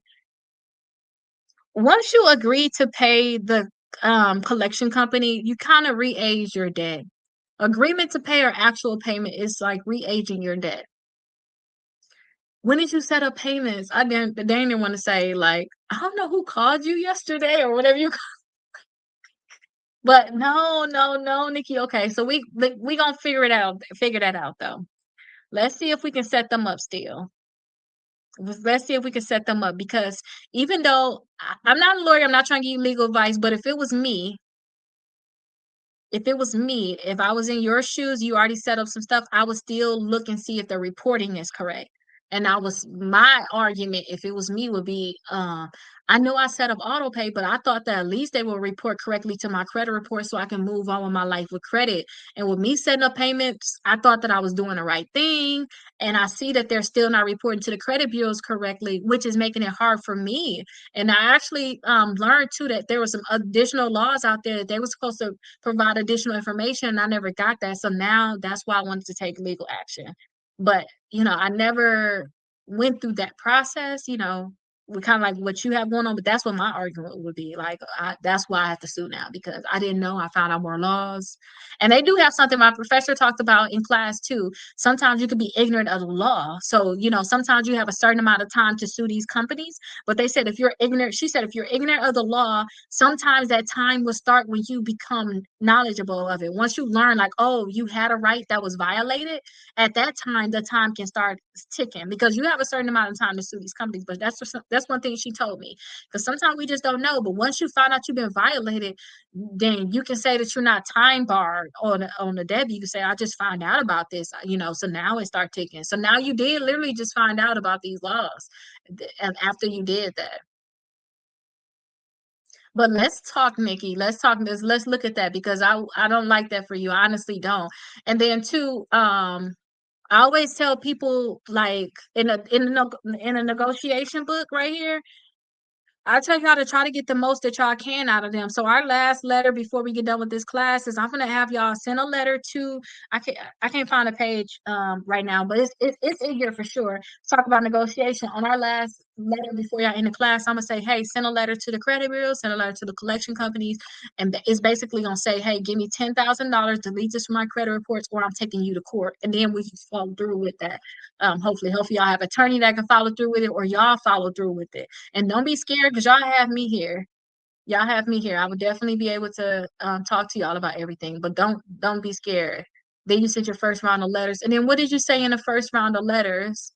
Once you agree to pay the collection company, you kind of re-age your debt. Agreement to pay or actual payment is like re-aging your debt. When did you set up payments? They didn't want to say like, I don't know who called you yesterday or whatever you but no, no, no, Nikki. Okay, so we gonna figure that out though. Let's see if we can set them up still. Let's see if we can set them up because even though I'm not a lawyer, I'm not trying to give you legal advice, but if I was in your shoes, you already set up some stuff, I would still look and see if the reporting is correct. And my argument, if it was me, would be, I know I set up auto pay, but I thought that at least they will report correctly to my credit report so I can move on with my life with credit. And with me setting up payments, I thought that I was doing the right thing. And I see that they're still not reporting to the credit bureaus correctly, which is making it hard for me. And I actually learned too that there were some additional laws out there that they were supposed to provide additional information and I never got that. So now that's why I wanted to take legal action. But, I never went through that process. with kind of like what you have going on, but that's what my argument would be. Like, that's why I have to sue now because I didn't know. I found out more laws, and they do have something my professor talked about in class too. Sometimes you could be ignorant of the law, so sometimes you have a certain amount of time to sue these companies. But they said if you're ignorant, she said if you're ignorant of the law, sometimes that time will start when you become knowledgeable of it. Once you learn, like, oh, you had a right that was violated, at that time the time can start ticking because you have a certain amount of time to sue these companies. But that's one thing she told me, because sometimes we just don't know. But once you find out you've been violated, then you can say that you're not time barred on the Debbie. You can say, I just find out about this, so now it start ticking. So now you did literally just find out about these laws and after you did that. But let's talk, Nikki. Let's talk this. Let's look at that because I don't like that for you. I honestly don't. And then too, I always tell people, like, in a negotiation book right here, I tell y'all to try to get the most that y'all can out of them. So our last letter before we get done with this class is I'm gonna have y'all send a letter to, I can't find a page right now, but it's in here for sure. Talk about negotiation. On our last letter before y'all in the class, I'm gonna say, hey, send a letter to the credit bureau, send a letter to the collection companies, and it's basically gonna say, hey, give me $10,000, delete this from my credit reports, or I'm taking you to court, and then we can follow through with that. Hopefully y'all have an attorney that can follow through with it, or y'all follow through with it. And don't be scared because y'all have me here. Y'all have me here. I would definitely be able to talk to y'all about everything, but don't be scared. Then you sent your first round of letters. And then what did you say in the first round of letters?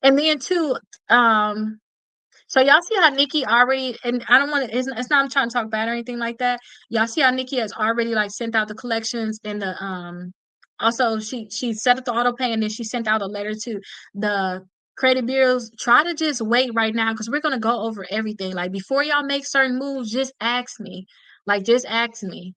And then too, so y'all see how Nikki already, and I don't want to, it's not I'm trying to talk bad or anything like that. Y'all see how Nikki has already like sent out the collections and the also she set up the auto pay and then she sent out a letter to the credit bureaus. Try to just wait right now because we're gonna go over everything. Like before y'all make certain moves, just ask me. Like just ask me.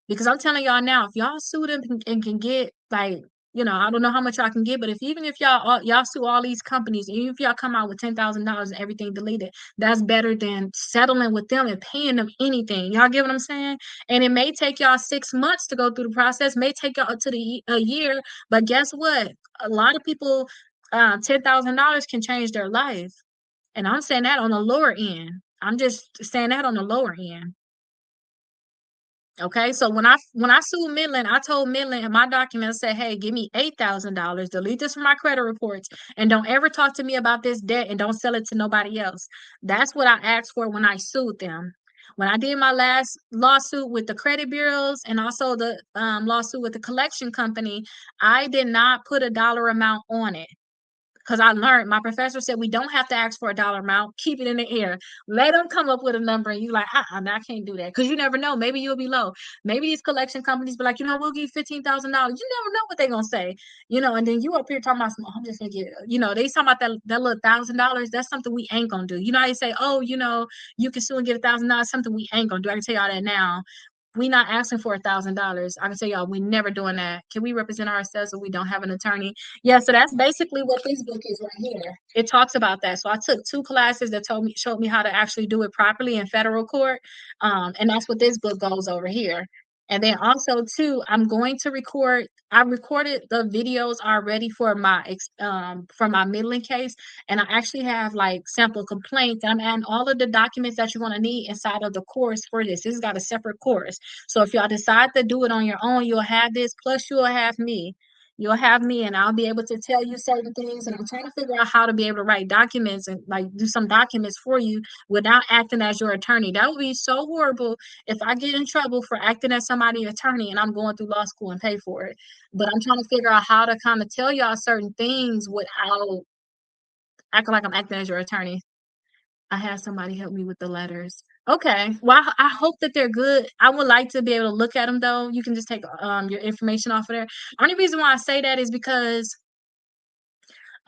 Because I'm telling y'all now, if y'all sue them and can get like, I don't know how much y'all can get, but if even if y'all sue all these companies, even if y'all come out with $10,000 and everything deleted, that's better than settling with them and paying them anything. Y'all get what I'm saying? And it may take y'all 6 months to go through the process, may take y'all to a year, but guess what? A lot of people, $10,000 can change their life, and I'm saying that on the lower end. I'm just saying that on the lower end. Okay, so when I sued Midland, I told Midland in my documents said, "Hey, give me $8,000, delete this from my credit reports, and don't ever talk to me about this debt, and don't sell it to nobody else." That's what I asked for when I sued them. When I did my last lawsuit with the credit bureaus and also the lawsuit with the collection company, I did not put a dollar amount on it because I learned my professor said we don't have to ask for a dollar amount. Keep it in the air. Let them come up with a number, and you like, I can't do that because you never know. Maybe you'll be low. Maybe these collection companies be like, we'll give you $15,000. You never know what they're gonna say, and then you up here talking about some. I'm just gonna get, they talking about that little $1,000. That's something we ain't gonna do. How they say, oh, you can sue and get $1,000. Something we ain't gonna do. I can tell y'all that now. We not asking for $1,000. I can tell y'all we never doing that. Can we represent ourselves if we don't have an attorney? Yeah, so that's basically what this book is right here. It talks about that. So I took 2 classes that showed me how to actually do it properly in federal court. And that's what this book goes over here. And then also too, I'm going to record. I recorded the videos already for my Midland case, and I actually have like sample complaints. And I'm adding all of the documents that you're going to need inside of the course for this. This has got a separate course. So if y'all decide to do it on your own, you'll have this. Plus, you'll have me. You'll have me, and I'll be able to tell you certain things. And I'm trying to figure out how to be able to write documents and like do some documents for you without acting as your attorney. That would be so horrible if I get in trouble for acting as somebody's attorney and I'm going through law school and pay for it. But I'm trying to figure out how to kind of tell y'all certain things without acting like I'm acting as your attorney. I had somebody help me with the letters. Okay. Well, I hope that they're good. I would like to be able to look at them though. You can just take your information off of there. Only reason why I say that is because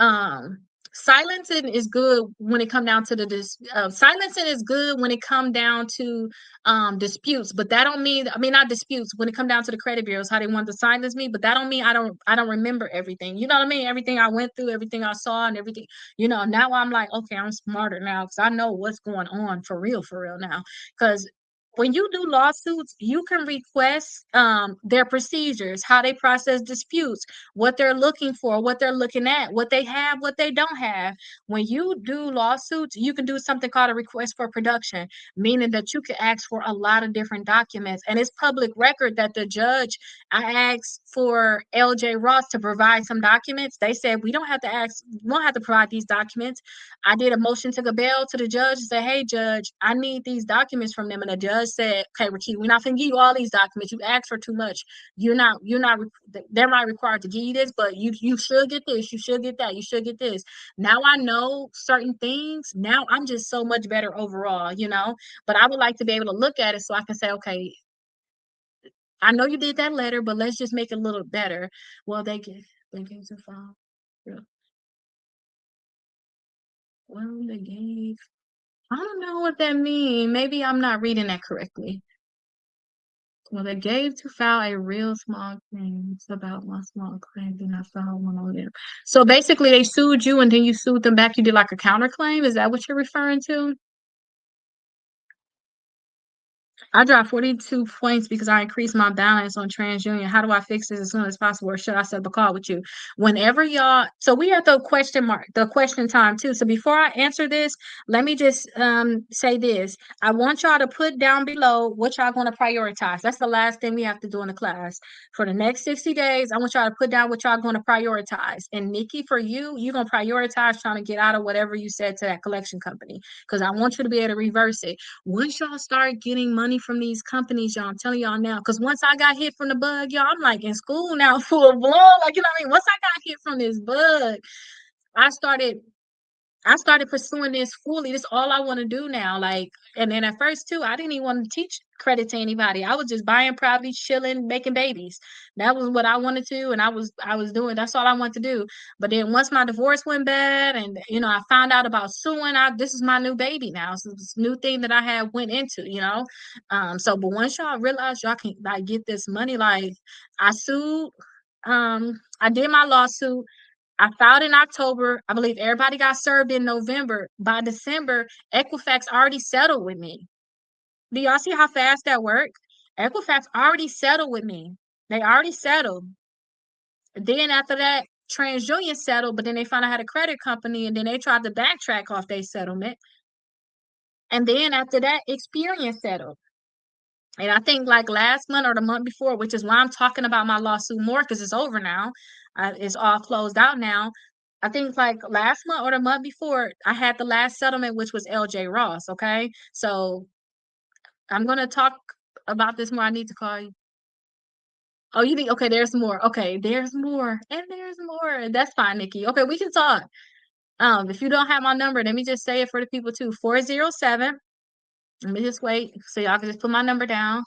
um silencing is good when it come down to silencing is good when it come down to disputes, but that don't mean, I mean, not disputes, when it come down to the credit bureaus how they want to silence me, but that don't mean I don't remember everything, you know what I mean, everything I went through, everything I saw, and everything, now I'm like, okay, I'm smarter now because I know what's going on for real now, because when you do lawsuits, you can request their procedures, how they process disputes, what they're looking for, what they're looking at, what they have, what they don't have. When you do lawsuits, you can do something called a request for production, meaning that you can ask for a lot of different documents. And it's public record that the judge, I asked for LJ Ross to provide some documents. They said we don't have to ask, we don't have to provide these documents. I did a motion to compel to the judge and said, "Hey, judge, I need these documents from them." And the judge said, "Okay, Rakita, we're not going to give you all these documents. You asked for too much. You're not, they're not required to give you this, but you should get this. You should get that. You should get this." Now I know certain things. Now I'm just so much better overall, you know. But I would like to be able to look at it so I can say, okay, I know you did that letter, but let's just make it a little better. Well, they gave to file. Yeah. Well, they gave. I don't know what that means. Maybe I'm not reading that correctly. Well, they gave to file a real small claim. It's about one small claim, then I filed one on them. So basically, they sued you and then you sued them back. You did like a counterclaim. Is that what you're referring to? I dropped 42 points because I increased my balance on TransUnion. How do I fix this as soon as possible? Or should I set up a call with you? Whenever y'all, so we at the question mark, the question time too. So before I answer this, let me just say this. I want y'all to put down below what y'all going to prioritize. That's the last thing we have to do in the class. For the next 60 days, I want y'all to put down what y'all going to prioritize. And Nikki, for you, you're going to prioritize trying to get out of whatever you said to that collection company. Because I want you to be able to reverse it. Once y'all start getting money from these companies, y'all, I'm telling y'all now, because once I got hit from the bug, y'all, I'm like in school now, full blown. Like, you know what I mean? Once I got hit from this bug, I started I started pursuing this fully. This is all I want to do now. Like, and then at first too, I didn't even want to teach credit to anybody. I was just buying property, chilling, making babies. That was what I wanted to, and I was doing. That's all I wanted to do. But then once my divorce went bad, and you know, I found out about suing. This is my new baby now. So this new thing that I had went into. You know, so but once y'all realize y'all can like get this money, like I sued. I did my lawsuit. I filed in October. I believe everybody got served in November. By December, Equifax already settled with me. Do y'all see how fast that worked? Equifax already settled with me. They already settled. Then after that, TransUnion settled, but then they found out I had a credit company, and then they tried to backtrack off their settlement. And then after that, Experian settled. And I think like last month or the month before, which is why I'm talking about my lawsuit more because it's over now. It's all closed out now. I think like last month or the month before, I had the last settlement, which was LJ Ross. Okay. So I'm going to talk about this more. I need to call you. Oh, you think, okay, there's more. Okay, there's more. And there's more. That's fine, Nikki. Okay, we can talk. If you don't have my number, let me just say it for the people too. 407. Let me just wait so y'all can just put my number down.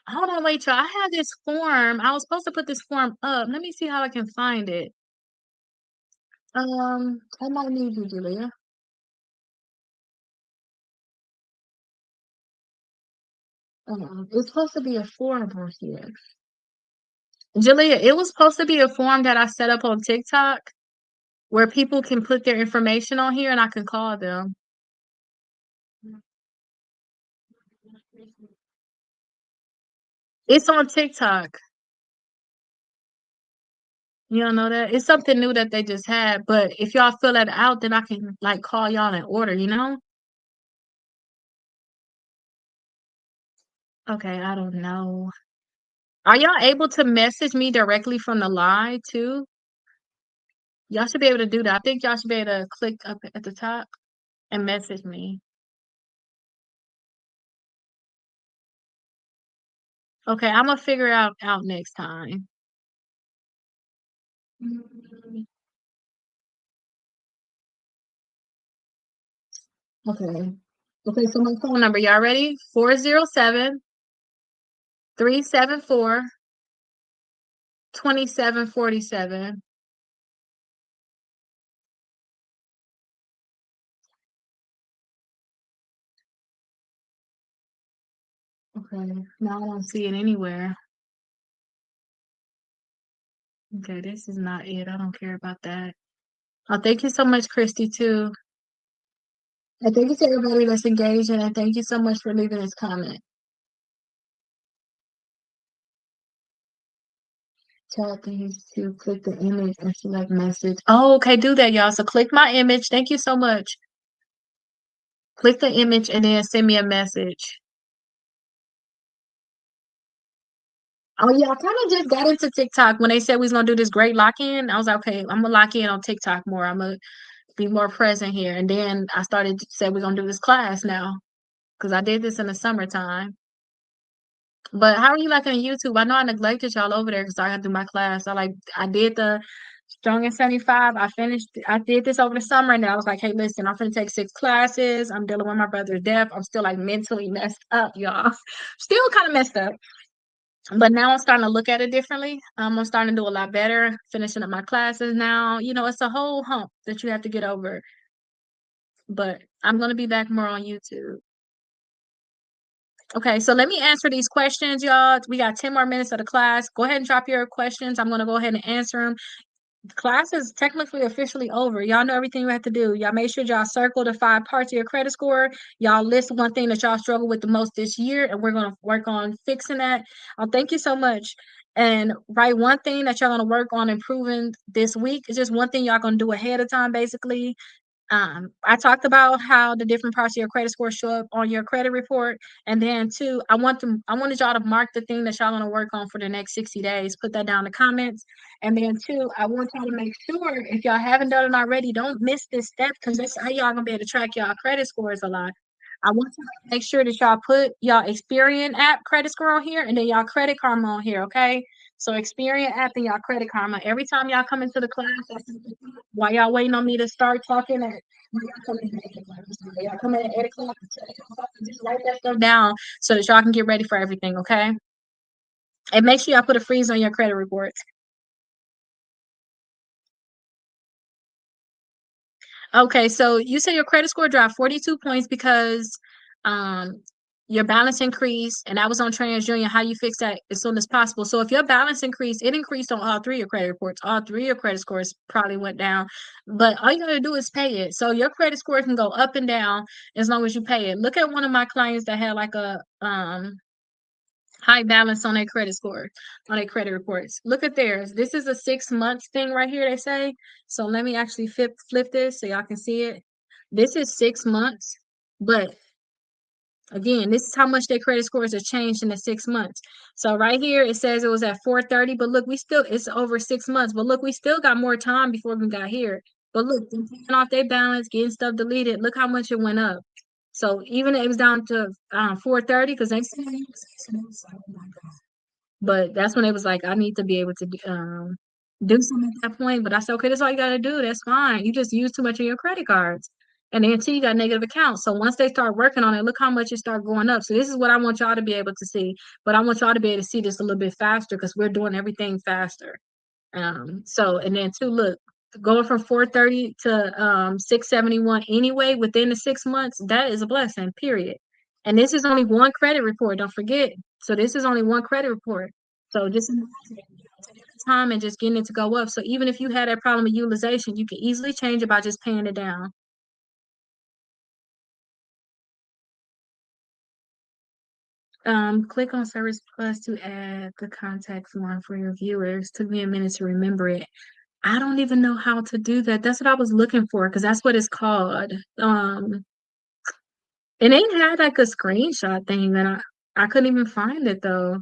Hold on, wait, y'all. I have this form. I was supposed to put this form up. Let me see how I can find it. I might need you, Julia. It's supposed to be a form on here. Julia, it was supposed to be a form that I set up on TikTok where people can put their information on here and I can call them. It's on TikTok. You don't know that? It's something new that they just had, but if y'all fill that out, then I can like call y'all and order, you know? Okay, I don't know. Are y'all able to message me directly from the line too? Y'all should be able to do that. I think y'all should be able to click up at the top and message me. Okay, I'm gonna figure out next time. Mm, okay. Okay, so my phone number, y'all ready? 407-374-2747. Okay, now I don't see it anywhere. Okay, this is not it. I don't care about that. Oh, thank you so much, Christy, too. And thank you to everybody that's engaging, and thank you so much for leaving this comment. Tell things to click the image and select message. Oh, okay, do that, y'all. So click my image. Thank you so much. Click the image and then send me a message. Oh yeah, I kind of just got into TikTok when they said we was gonna do this great lock-in. I was like, okay, I'm gonna lock in on TikTok more. I'm gonna be more present here. And then I started to say we're gonna do this class now because I did this in the summertime. But how are you liking YouTube? I know I neglected y'all over there because I had to do my class. I did the Strong and 75. I did this over the summer and then I was like, hey, listen, I'm gonna take 6 classes. I'm dealing with my brother's death. I'm still like mentally messed up, y'all. Still kind of messed up. But now I'm starting to look at it differently. I'm starting to do a lot better, finishing up my classes now. You know, it's a whole hump that you have to get over. But I'm gonna be back more on YouTube. Okay, so let me answer these questions, y'all. We got 10 more minutes of the class. Go ahead and drop your questions. I'm gonna go ahead and answer them. Class is technically officially over. Y'all know everything you have to do. Y'all make sure y'all circle the 5 parts of your credit score. Y'all list one thing that y'all struggle with the most this year, and we're gonna work on fixing that. Thank you so much. And write one thing that y'all gonna work on improving this week. It's just one thing y'all gonna do ahead of time, basically. I talked about how the different parts of your credit score show up on your credit report. And then two, I wanted y'all to mark the thing that y'all gonna work on for the next 60 days. Put that down in the comments. And then two, I want y'all to make sure if y'all haven't done it already, don't miss this step because that's how y'all gonna be able to track y'all credit scores a lot. I want y'all to make sure that y'all put y'all Experian app credit score on here and then y'all Credit Karma on here, okay? So Experian app and y'all Credit Karma. Every time y'all come into the class, while y'all waiting on me to start talking at when y'all come in at 8 o'clock. Y'all come in at 8 o'clock, just write that stuff down so that y'all can get ready for everything, okay? And make sure y'all put a freeze on your credit reports. Okay, so you said your credit score dropped 42 points because um your balance increased, and that was on TransUnion. How you fix that as soon as possible. So if your balance increased, it increased on all 3 of your credit reports. All 3 of your credit scores probably went down, but all you gotta do is pay it. So your credit score can go up and down as long as you pay it. Look at one of my clients that had like a high balance on their credit score, on their credit reports. Look at theirs. This is a 6 months thing right here, they say. So let me actually flip this so y'all can see it. This is 6 months, but again, this is how much their credit scores have changed in the 6 months. So right here it says it was at 430, but look, it's over 6 months. But look, we still got more time before we got here. But look, them taking off their balance, getting stuff deleted. Look how much it went up. So even if it was down to 430, because they said but that's when it was like, I need to be able to do something at that point. But I said, okay, that's all you gotta do. That's fine. You just use too much of your credit cards. And then until you got negative accounts. So once they start working on it, look how much it start going up. So this is what I want y'all to be able to see. But I want y'all to be able to see this a little bit faster because we're doing everything faster. So and then two, look, going from 430 to 671 anyway within the 6 months, that is a blessing, period. And this is only one credit report, don't forget. So this is only one credit report. So just time and just getting it to go up. So even if you had that problem with utilization, you can easily change it by just paying it down. Click on Service Plus to add the contact form for your viewers. Took me a minute to remember it. I don't even know how to do that. That's what I was looking for because that's what it's called. And they had like a screenshot thing that I couldn't even find it though.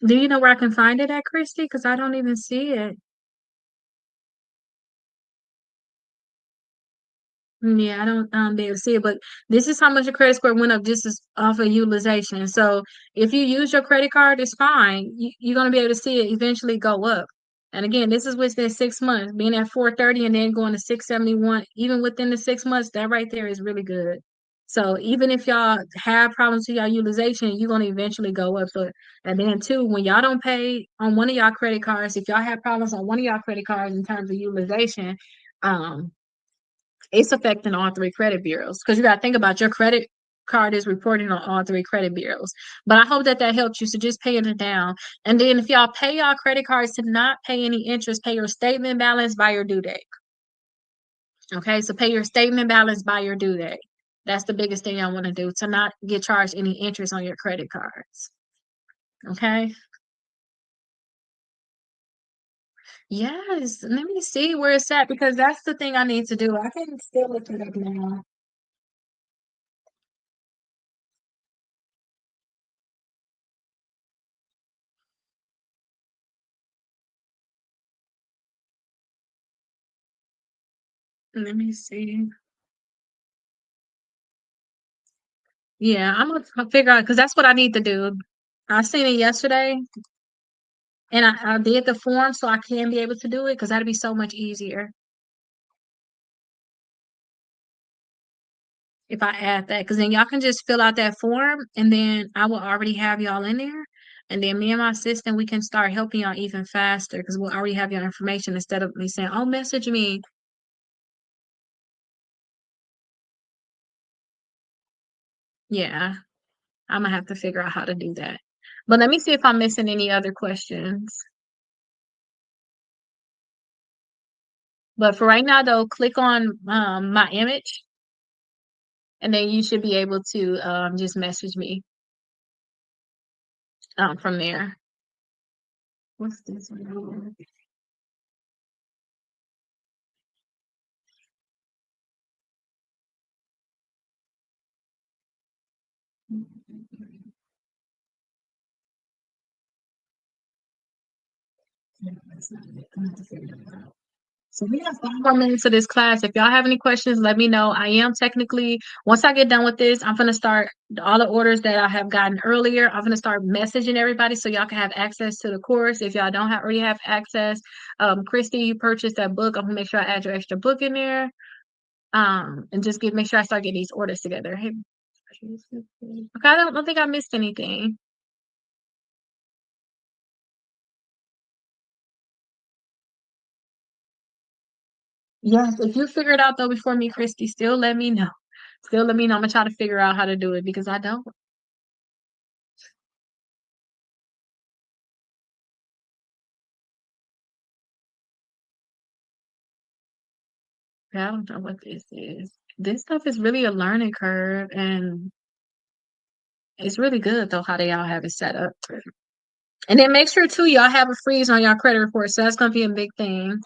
Do you know where I can find it at, Christy? Because I don't even see it. Yeah, I don't be able to see it, but this is how much your credit score went up just as off of utilization. So if you use your credit card, it's fine. You're gonna be able to see it eventually go up. And again, this is within 6 months, being at 430 and then going to 671, even within the 6 months, that right there is really good. So even if y'all have problems with y'all utilization, you're gonna eventually go up. So and then two, when y'all don't pay on one of y'all credit cards, if y'all have problems on one of y'all credit cards in terms of utilization, um, it's affecting all 3 credit bureaus because you got to think about your credit. card is reporting on all three credit bureaus. But I hope that that helps you. So just paying it down. And then if y'all pay y'all credit cards to not pay any interest, pay your statement balance by your due date. Okay, so pay your statement balance by your due date. That's the biggest thing y'all want to do, to not get charged any interest on your credit cards. Okay. Yes. Let me see where it's at because that's the thing I need to do. I can still look it up now. Let me see. Yeah, I'm gonna figure out because that's what I need to do. I seen it yesterday and I did the form so I can be able to do it because that'd be so much easier if I add that. Because then y'all can just fill out that form and then I will already have y'all in there. And then me and my assistant, we can start helping y'all even faster because we'll already have your information instead of me saying, oh, message me. Yeah, I'm gonna have to figure out how to do that. But let me see if I'm missing any other questions. But for right now, though, click on my image, and then you should be able to just message me from there. What's this one? So we have 5 more minutes of this class. If y'all have any questions, let me know. I am technically, once I get done with this, I'm gonna start all the orders that I have gotten earlier. I'm gonna start messaging everybody so y'all can have access to the course. If y'all don't have already have access, Christy, you purchased that book. I'm gonna make sure I add your extra book in there. And just make sure I start getting these orders together. Hey, okay, I don't think I missed anything. Yes, if you figure it out though before me, Christy, still let me know. Still let me know. I'm gonna try to figure out how to do it because I don't. I don't know what this is. This stuff is really a learning curve and it's really good though how they all have it set up. And then make sure too y'all have a freeze on your credit report. So that's gonna be a big thing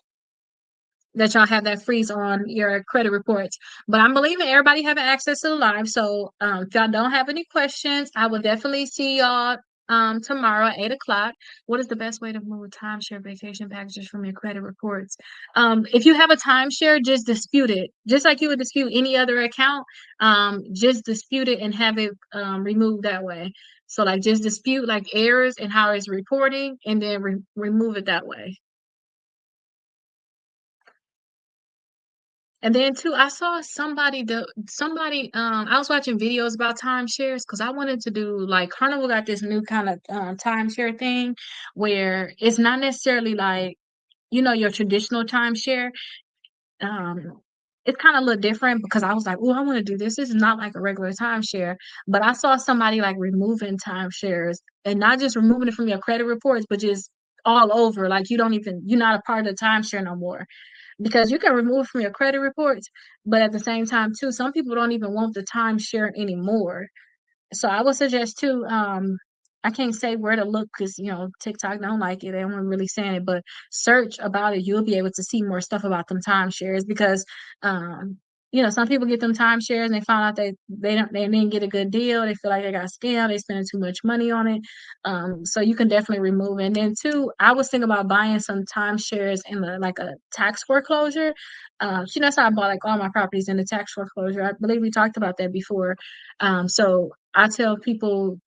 that y'all have that freeze on your credit reports. But I'm believing everybody having access to the live. So if y'all don't have any questions, I will definitely see y'all tomorrow at 8 o'clock. What is the best way to move timeshare vacation packages from your credit reports? If you have a timeshare, just dispute it. Just like you would dispute any other account, just dispute it and have it removed that way. So like just dispute like errors and how it's reporting and then remove it that way. And then too, I saw somebody I was watching videos about timeshares because I wanted to do like Carnival got this new kind of timeshare thing where it's not necessarily like, your traditional timeshare. Um it's kind of a little different because I was like, oh, I want to do this. This is not like a regular timeshare. But I saw somebody like removing timeshares and not just removing it from your credit reports, but just all over. Like you're not a part of the timeshare no more because you can remove from your credit reports, but at the same time too, some people don't even want the timeshare anymore. So I would suggest too, I can't say where to look because TikTok don't like it. They don't really saying it, but search about it. You'll be able to see more stuff about them timeshares because um some people get them timeshares and they find out they didn't get a good deal. They feel like they got scammed. They spending too much money on it. So you can definitely remove it. And then two, I was thinking about buying some timeshares in like a tax foreclosure. So I bought like all my properties in the tax foreclosure. I believe we talked about that before. So I tell people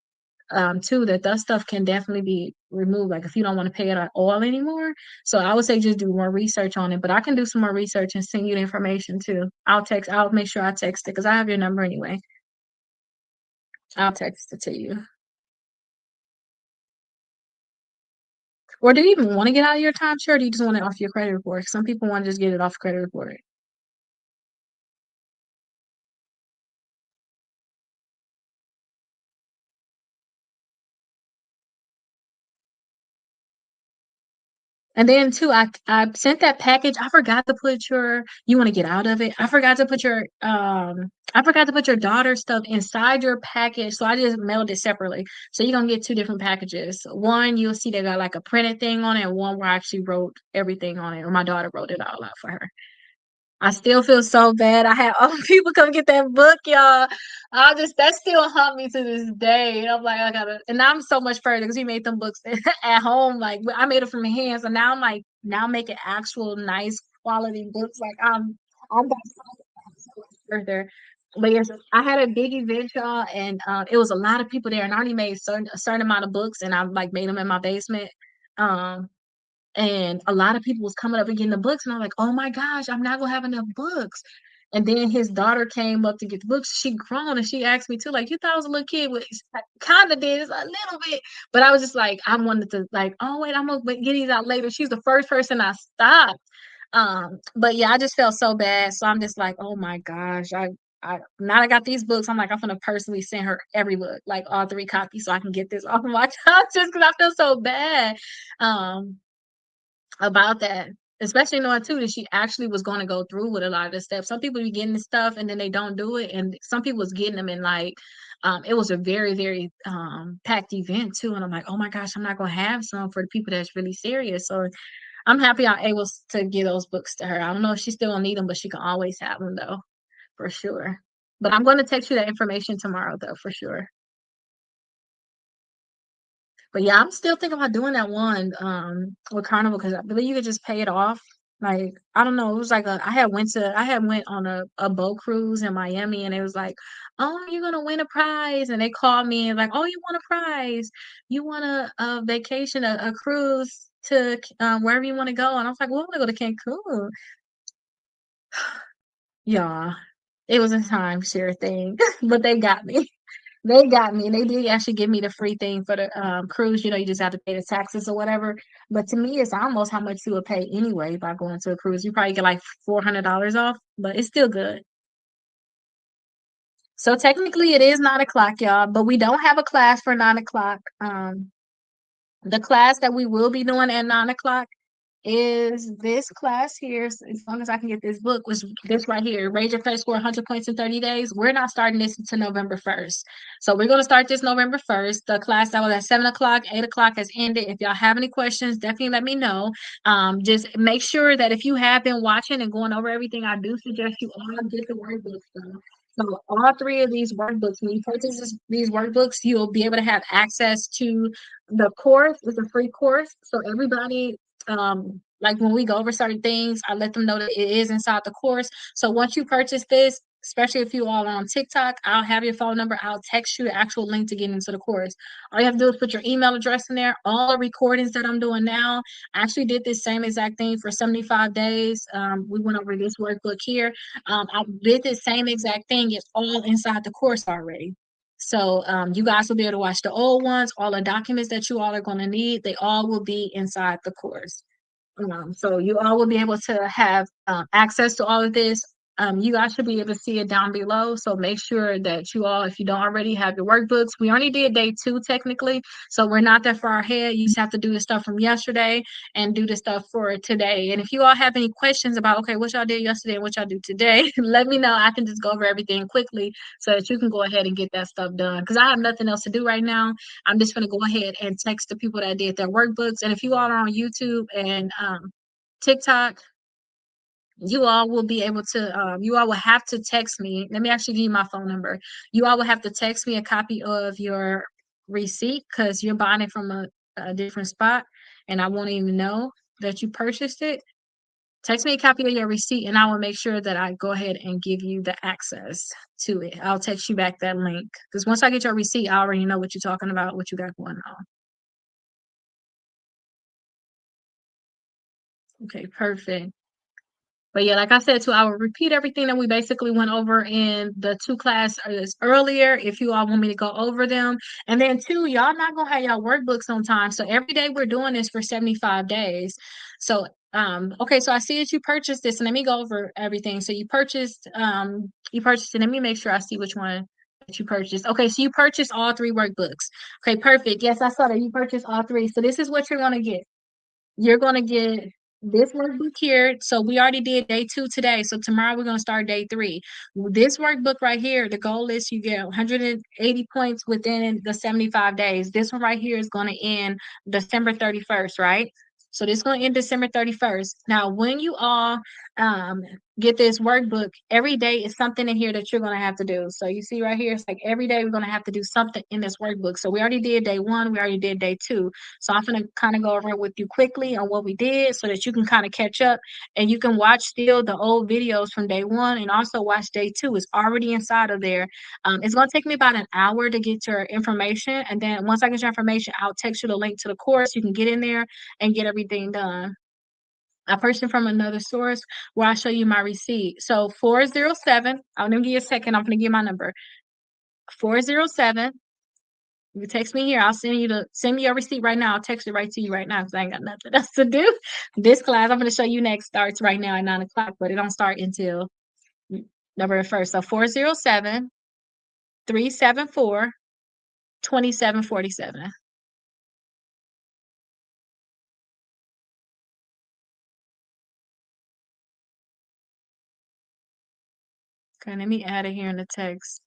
too that stuff can definitely be removed. Like if you don't want to pay it at all anymore. So I would say just do more research on it. But I can do some more research and send you the information too. I'll make sure I text it because I have your number anyway. I'll text it to you. Or do you even want to get out of your timeshare or do you just want it off your credit report? Some people want to just get it off credit report. And then too, I sent that package. I forgot to put your you want to get out of it. I forgot to put your daughter's stuff inside your package. So I just mailed it separately. So you're gonna get two different packages. One you'll see they got like a printed thing on it, and one where I actually wrote everything on it, or my daughter wrote it all out for her. I still feel so bad. I had all the people come get that book, y'all. I just that still haunt me to this day. And I'm like, I gotta, and now I'm so much further because we made them books at home. Like I made it from my hands, and now I'm like now making actual nice quality books. Like I'm got so much further. But yes, I had a big event, y'all, and it was a lot of people there, and I already made a certain amount of books, and I like made them in my basement. Um, and a lot of people was coming up and getting the books, and I'm like, oh my gosh, I'm not gonna have enough books. And then his daughter came up to get the books. She grown and she asked me too, like, you thought I was a little kid? Which I kind of did, a little bit, but I was just like, I wanted to like, oh wait, I'm gonna get these out later. She's the first person I stopped. But yeah, I just felt so bad. So I'm just like, oh my gosh, I now I got these books. I'm like, I'm gonna personally send her every book, like all three copies, so I can get this off of my child just because I feel so bad. Um, about that, especially knowing too that she actually was going to go through with a lot of the steps. Some people be getting the stuff and then they don't do it, and some people was getting them in like, it was a very very packed event too. And I'm like, oh my gosh, I'm not going to have some for the people that's really serious. So I'm happy I'm able to give those books to her. I don't know if she still will need them, but she can always have them though, for sure. But I'm going to text you that information tomorrow though, for sure. But yeah, I'm still thinking about doing that one with Carnival because I believe you could just pay it off. Like I don't know, it was like I had went on a boat cruise in Miami, and it was like, oh, you're gonna win a prize, and they called me and like, oh, you won a prize, you want a vacation, a cruise to wherever you want to go, and I was like, well, I want to go to Cancun. Yeah, it was a timeshare thing, but they got me. They got me. They did actually give me the free thing for the cruise. You know, you just have to pay the taxes or whatever. But to me, it's almost how much you would pay anyway by going to a cruise. You probably get like $400 off, but it's still good. So technically, it is 9 o'clock, y'all. But we don't have a class for 9 o'clock. The class that we will be doing at 9 o'clock is this class here. So as long as I can get this book, was this right here, Raise Your Face for 100 Points in 30 Days. We're not starting this until November 1st. So we're going to start this November 1st. The class that was at 7 o'clock, 8 o'clock has ended. If y'all have any questions, definitely let me know. Just make sure that if you have been watching and going over everything, I do suggest you all get the workbooks done. So all three of these workbooks, when you purchase these workbooks, you'll be able to have access to the course. It's a free course. So everybody like when we go over certain things, I let them know that it is inside the course. So once you purchase this, especially if you all are on TikTok, I'll have your phone number. I'll text you the actual link to get into the course. All you have to do is put your email address in there. All the recordings that I'm doing now, I actually did this same exact thing for 75 days. We went over this workbook here. I did the same exact thing. It's all inside the course already. So you guys will be able to watch the old ones, all the documents that you all are going to need, they all will be inside the course. So you all will be able to have access to all of this. You guys should be able to see it down below. So make sure that you all, if you don't already have your workbooks, we only did day 2 technically. So we're not that far ahead. You just have to do the stuff from yesterday and do the stuff for today. And if you all have any questions about, okay, what y'all did yesterday and what y'all do today, let me know. I can just go over everything quickly so that you can go ahead and get that stuff done. Because I have nothing else to do right now. I'm just going to go ahead and text the people that did their workbooks. And if you all are on YouTube and TikTok, you all will be able to, you all will have to text me. Let me actually give you my phone number. You all will have to text me a copy of your receipt because you're buying it from a different spot and I won't even know that you purchased it. Text me a copy of your receipt and I will make sure that I go ahead and give you the access to it. I'll text you back that link because once I get your receipt, I already know what you're talking about, what you got going on. Okay, perfect. But yeah, like I said too, I will repeat everything that we basically went over in the two classes earlier if you all want me to go over them. And then two, y'all not gonna have y'all workbooks on time. So every day we're doing this for 75 days. So okay, so I see that you purchased this and let me go over everything. So you purchased it. Let me make sure I see which one that you purchased. Okay, so you purchased all three workbooks. Okay, perfect. Yes, I saw that you purchased all three. So this is what you're gonna get. you're gonna get this workbook here. So we already did day 2 today. So tomorrow we're gonna start day 3. This workbook right here, the goal is you get 180 points within the 75 days. This one right here is gonna end December 31st, right? So this is gonna end December 31st. Now, when you all um get this workbook, every day is something in here that you're gonna have to do. So you see right here, it's like every day we're gonna have to do something in this workbook. So we already did day 1, we already did day 2. So I'm gonna kind of go over with you quickly on what we did so that you can kind of catch up and you can watch still the old videos from day 1 and also watch day 2. It's already inside of there. It's gonna take me about an hour to get your information, and then once I get your information, I'll text you the link to the course. You can get in there and get everything done. I purchased it from another source where I show you my receipt. So 407, I'm gonna give you a second. I'm gonna give my number. 407. You text me here. I'll send me your receipt right now. I'll text it right to you right now because I ain't got nothing else to do. This class I'm gonna show you next starts right now at 9 o'clock, but it don't start until November 1st. So 407 374 2747. Okay, let me add it here in the text.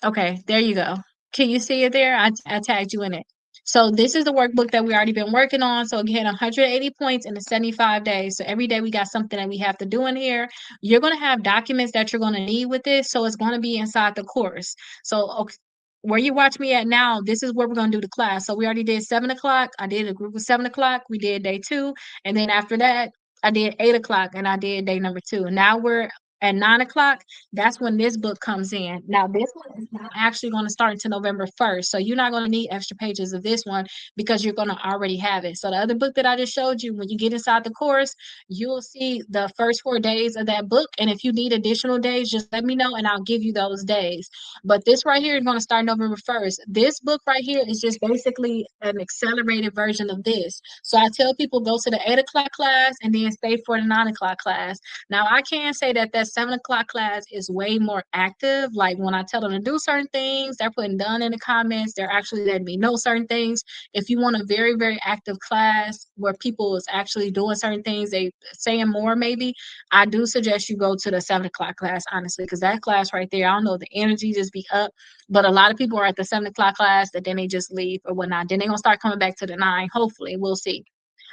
Okay, there you go. Can you see it there? I tagged you in it. So this is the workbook that we already been working on. So again, 180 points in the 75 days. So every day we got something that we have to do in here. You're going to have documents that you're going to need with this. So it's going to be inside the course. So okay, where you watch me at now, this is where we're going to do the class. So we already did 7 o'clock. I did a group of 7 o'clock. We did day 2. And then after that, I did 8 o'clock and I did day number 2. And now we're at 9 o'clock. That's when this book comes in. Now, this one is not actually going to start until November 1st. So you're not going to need extra pages of this one because you're going to already have it. So the other book that I just showed you, when you get inside the course, you'll see the first 4 days of that book. And if you need additional days, just let me know and I'll give you those days. But this right here is going to start November 1st. This book right here is just basically an accelerated version of this. So I tell people go to the 8 o'clock class and then stay for the 9 o'clock class. Now I can say that that 7 o'clock class is way more active. Like when I tell them to do certain things, they're putting done in the comments. They're actually letting me know certain things. If you want a very, very active class where people is actually doing certain things, they saying more maybe, I do suggest you go to the 7 o'clock class, honestly, because that class right there, I don't know, the energy just be up. But a lot of people are at the 7 o'clock class that then they just leave or whatnot. Then they're gonna start coming back to the 9. Hopefully, we'll see.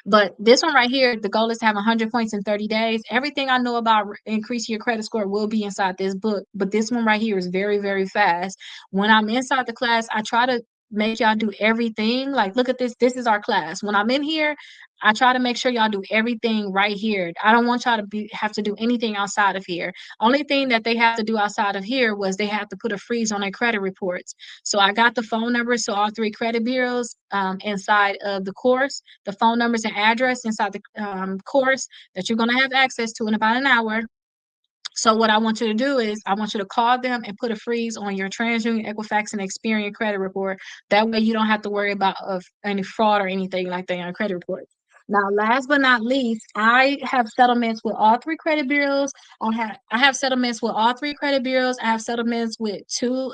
But this one right here, the goal is to have 100 points in 30 days. Everything I know about increasing your credit score will be inside this book. But this one right here is very, very fast. When I'm inside the class, I try to make y'all do everything. Like, look at this. This is our class. When I'm in here, I try to make sure y'all do everything right here. I don't want y'all to have to do anything outside of here. Only thing that they have to do outside of here was they have to put a freeze on their credit reports. So I got the phone numbers, so all 3 credit bureaus inside of the course, the phone numbers and address inside the course that you're going to have access to in about an hour. So what I want you to do is I want you to call them and put a freeze on your TransUnion, Equifax, and Experian credit report. That way you don't have to worry about of any fraud or anything like that on your credit report. Now, last but not least, I have settlements with all 3 credit bureaus. I have settlements with all 3 credit bureaus. I have settlements with 2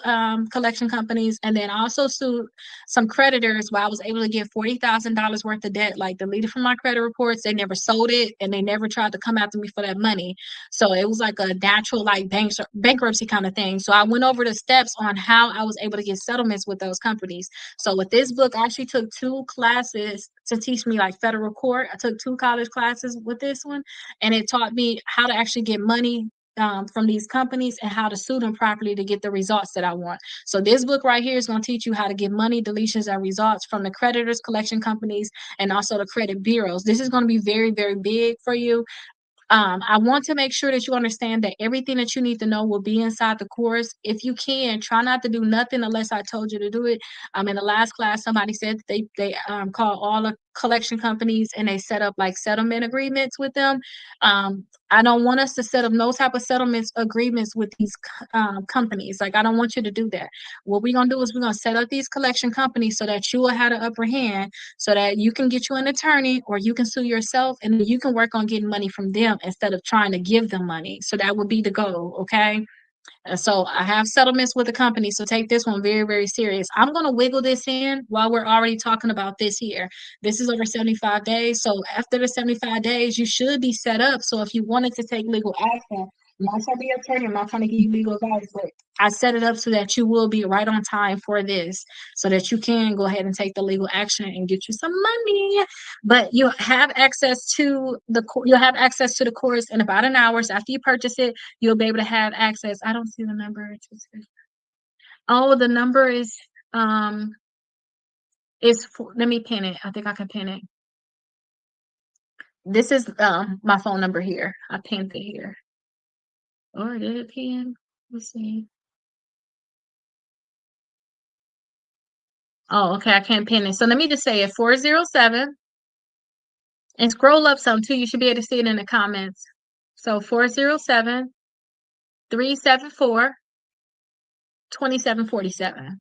collection companies, and then I also sued some creditors where I was able to get $40,000 worth of debt, like deleted from my credit reports. They never sold it, and they never tried to come after me for that money. So it was like a natural like bankruptcy kind of thing. So I went over the steps on how I was able to get settlements with those companies. So with this book, I actually took 2 classes to teach me like federal court. I took 2 college classes with this one, and it taught me how to actually get money from these companies and how to sue them properly to get the results that I want. So this book right here is going to teach you how to get money, deletions, and results from the creditors, collection companies, and also the credit bureaus. This is going to be very, very big for you. I want to make sure that you understand that everything that you need to know will be inside the course. If you can, try not to do nothing unless I told you to do it. In the last class, somebody said that they call all the collection companies and they set up like settlement agreements with them. I don't want us to set up no type of settlements agreements with these companies. Like I don't want you to do that. What we're gonna do is we're gonna set up these collection companies so that you will have the upper hand so that you can get you an attorney or you can sue yourself and you can work on getting money from them instead of trying to give them money. So that would be the goal, okay? And so I have settlements with the company, so take this one very, very serious. I'm gonna wiggle this in while we're already talking about this here. This is over 75 days. So after the 75 days, you should be set up. So if you wanted to take legal action, I'm not trying to be an attorney, I'm not trying to give you legal advice, but I set it up so that you will be right on time for this, so that you can go ahead and take the legal action and get you some money. But you'll have access to you'll have access to the course in about an hour. So after you purchase it, you'll be able to have access. I don't see the number. Oh, the number um let me pin it. I think I can pin it. This is my phone number here. I pinned it here. Or did it pin? Let's see. Oh, okay, I can't pin it. So let me just say it 407 and scroll up some too. You should be able to see it in the comments. So 407 374 2747.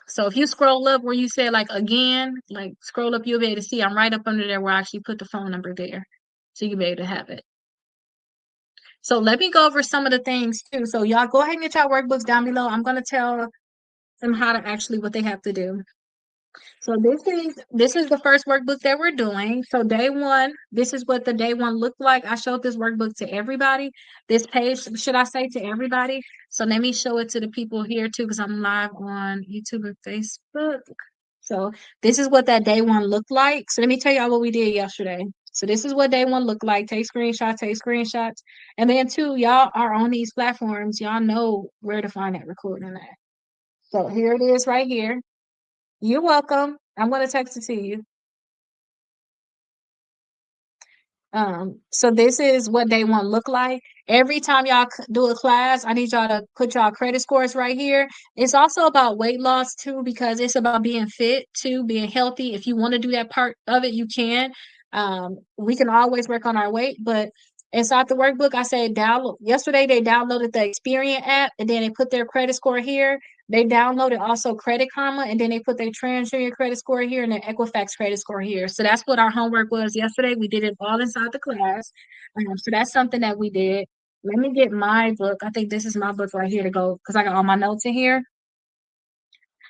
So if you scroll up where you say like again, like scroll up, you'll be able to see I'm right up under there where I actually put the phone number there. So you'll be able to have it. So let me go over some of the things too. So y'all go ahead and get your workbooks down below. I'm gonna tell them how to actually what they have to do. So this is the first workbook that we're doing. So day one, this is what the day one looked like. I showed this workbook to everybody. This page, should I say to everybody? So let me show it to the people here too, because I'm live on YouTube and Facebook. So this is what that day one looked like. So let me tell y'all what we did yesterday. So this is what day one looked like. Take screenshots, take screenshots. And then two, y'all are on these platforms. Y'all know where to find that recording at. So here it is right here. You're welcome. I'm going to text it to you. So this is what day one look like. Every time y'all do a class, I need y'all to put y'all credit scores right here. It's also about weight loss too, because it's about being fit too, being healthy. If you want to do that part of it, you can. We can always work on our weight, but inside the workbook, I say download. Yesterday, they downloaded the Experian app, and then they put their credit score here. They downloaded also Credit Karma, and then they put their TransUnion credit score here and their Equifax credit score here. So that's what our homework was yesterday. We did it all inside the class. So that's something that we did. Let me get my book. I think this is my book right here to go because I got all my notes in here.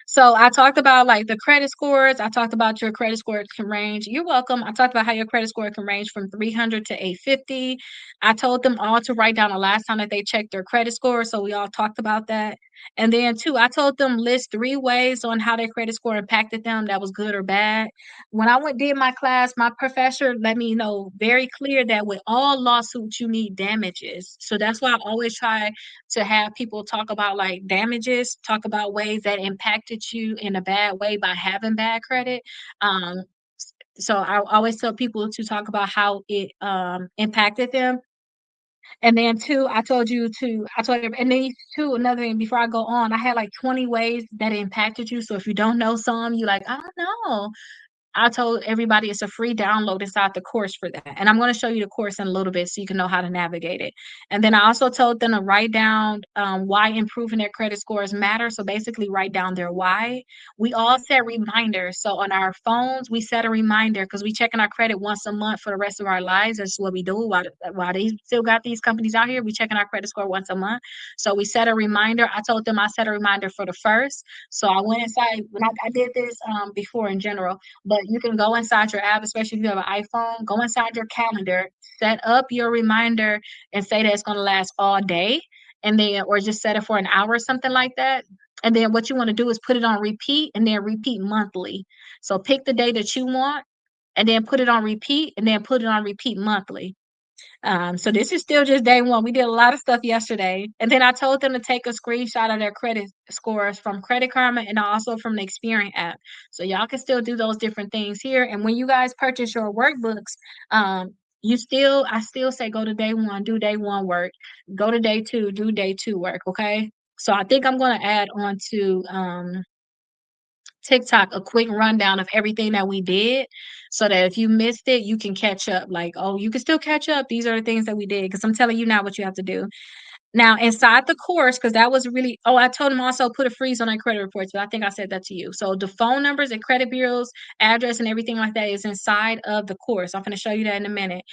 So I talked about like the credit scores. I talked about your credit score can range. You're welcome. I talked about how your credit score can range from 300 to 850. I told them all to write down the last time that they checked their credit score. So we all talked about that. And then two, I told them list 3 ways on how their credit score impacted them that was good or bad. When I went did my class, my professor let me know very clear that with all lawsuits, you need damages. So that's why I always try to have people talk about like damages, talk about ways that impacted you in a bad way by having bad credit. Um, so I always tell people to talk about how it impacted them. And then two, I told you, and then two, another thing before I go on, I had like 20 ways that it impacted you. So if you don't know some, you like, I don't know. I told everybody it's a free download inside the course for that. And I'm going to show you the course in a little bit so you can know how to navigate it. And then I also told them to write down why improving their credit scores matter. So basically, write down their why. We all set reminders. So on our phones, we set a reminder because we checking our credit once a month for the rest of our lives. That's what we do. While they still got these companies out here, we checking our credit score once a month. So we set a reminder. I told them I set a reminder for the first. So I went inside when I did this before in general, but you can go inside your app, especially if you have an iPhone, go inside your calendar, set up your reminder and say that it's going to last all day. And then, or just set it for an hour or something like that. And then what you want to do is put it on repeat and then repeat monthly. So pick the day that you want and then put it on repeat and then put it on repeat monthly. So this is still just day one. We did a lot of stuff yesterday. And then I told them to take a screenshot of their credit scores from Credit Karma and also from the Experian app. So y'all can still do those different things here. And when you guys purchase your workbooks, I still say go to day one, do day one work, go to day two, do day two work. Okay. So I think I'm going to add on to TikTok a quick rundown of everything that we did so that if you missed it, you can catch up. Like, oh, you can still catch up. These are the things that we did because I'm telling you now what you have to do. Now, inside the course, because that was really, oh, I told him also put a freeze on their credit reports, but I think I said that to you. So the phone numbers and credit bureaus, address, and everything like that is inside of the course. I'm going to show you that in a minute.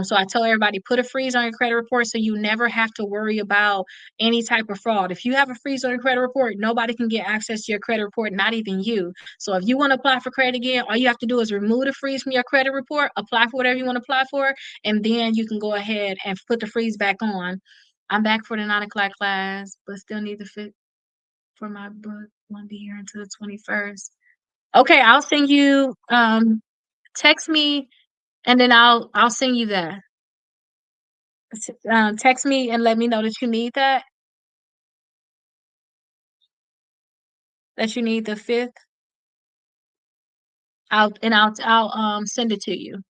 So I tell everybody put a freeze on your credit report so you never have to worry about any type of fraud. If you have a freeze on your credit report, nobody can get access to your credit report, not even you. So if you want to apply for credit again, all you have to do is remove the freeze from your credit report, apply for whatever you want to apply for, and then you can go ahead and put the freeze back on. I'm back for the 9 o'clock class, but still need to fit for my book. Won't be here until the 21st. Okay, I'll send you text me and then I'll send you that. Text me and let me know that you need that you need the 5th. I'll send it to you.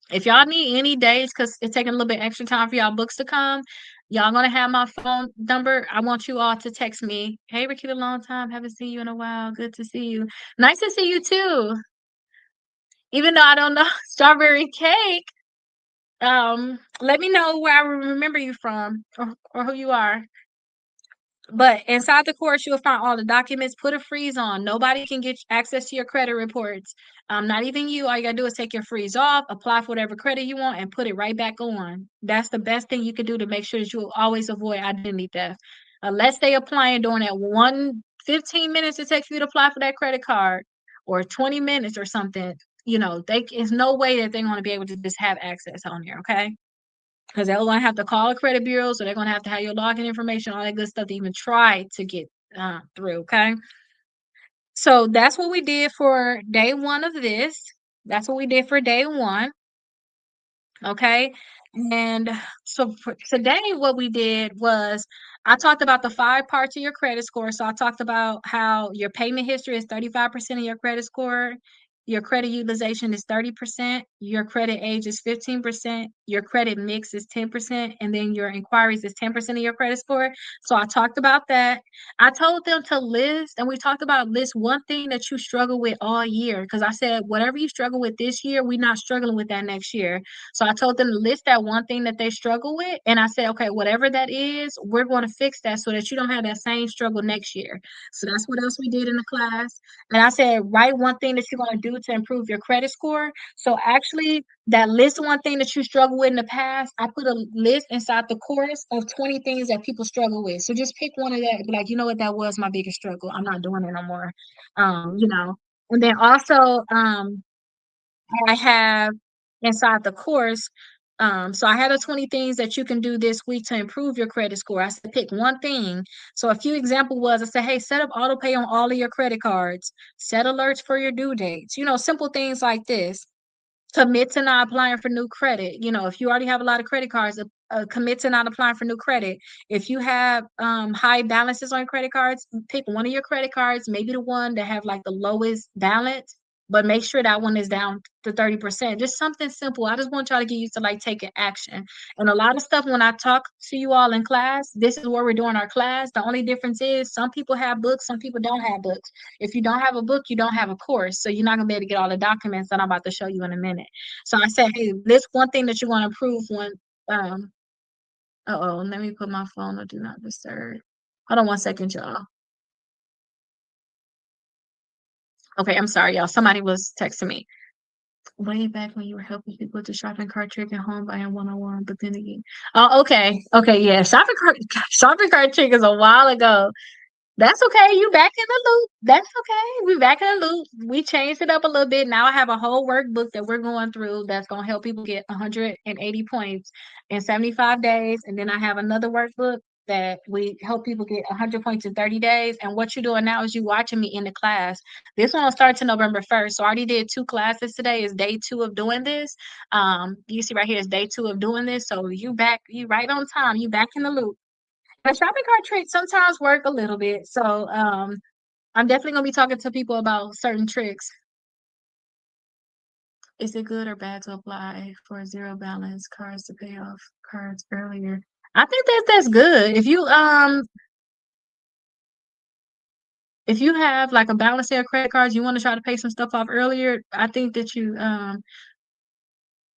If y'all need any days, because it's taking a little bit extra time for y'all books to come, y'all gonna have my phone number. I want you all to text me. Hey, Rakita, long time. Haven't seen you in a while. Good to see you. Nice to see you too. Even though I don't know strawberry cake, let me know where I remember you from or who you are. But inside the course, you'll find all the documents. Put a freeze on. Nobody can get access to your credit reports. Not even you. All you gotta do is take your freeze off, apply for whatever credit you want, and put it right back on. That's the best thing you can do to make sure that you always avoid identity theft. Unless they applying during that 15 minutes it takes for you to apply for that credit card, or 20 minutes or something, there's no way that they're going to be able to just have access on there. Okay. Because they're going to have to call a credit bureau, so they're going to have your login information, all that good stuff to even try to get through. Okay. So that's what we did for day one of this. That's what we did for day one. Okay. And so for today, what we did was I talked about the 5 parts of your credit score. So I talked about how your payment history is 35% of your credit score. Your credit utilization is 30%. Your credit age is 15%. Your credit mix is 10%. And then your inquiries is 10% of your credit score. So I talked about that. I told them to list, and we talked about list one thing that you struggle with all year. Because I said, whatever you struggle with this year, we're not struggling with that next year. So I told them to list that one thing that they struggle with. And I said, okay, whatever that is, we're going to fix that so that you don't have that same struggle next year. So that's what else we did in the class. And I said, write one thing that you're going to do to improve your credit score. So actually, that list one thing that you struggle with in the past, I put a list inside the course of 20 things that people struggle with. So just pick one of that, be like, you know what, that was my biggest struggle. I'm not doing it no more. You know. And then also, I have inside the course. So I had a 20 things that you can do this week to improve your credit score. I said pick one thing. So a few example was I said, hey, set up auto pay on all of your credit cards, set alerts for your due dates, simple things like this. Commit to not applying for new credit. If you already have a lot of credit cards, commit to not applying for new credit. If you have high balances on your credit cards, pick one of your credit cards, maybe the one that have like the lowest balance, but make sure that one is down to 30%. Just something simple. I just want y'all to get used to like taking action. And a lot of stuff when I talk to you all in class, this is where we're doing our class. The only difference is some people have books, some people don't have books. If you don't have a book, you don't have a course. So you're not gonna be able to get all the documents that I'm about to show you in a minute. So I said, hey, this one thing that you want to improve when um let me put my phone on do not disturb. Hold on 1 second, y'all. Okay, I'm sorry, y'all. Somebody was texting me. Way back when you were helping people with the shopping cart trick at home buying 101, but then again. Oh, okay. Okay, yeah. Shopping cart trick is a while ago. That's okay. You back in the loop. That's okay. We back in the loop. We changed it up a little bit. Now I have a whole workbook that we're going through that's going to help people get 180 points in 75 days. And then I have another workbook that we help people get 100 points in 30 days. And what you're doing now is you watching me in the class. This one will start to November 1st. So I already did 2 classes today. Is day 2 of doing this. You see right here is day 2 of doing this. So you right on time. You back in the loop. The shopping cart tricks sometimes work a little bit. So I'm definitely gonna be talking to people about certain tricks. Is it good or bad to apply for zero balance cards to pay off cards earlier? I think that's good. If you have like a balance of credit cards, you want to try to pay some stuff off earlier, I think that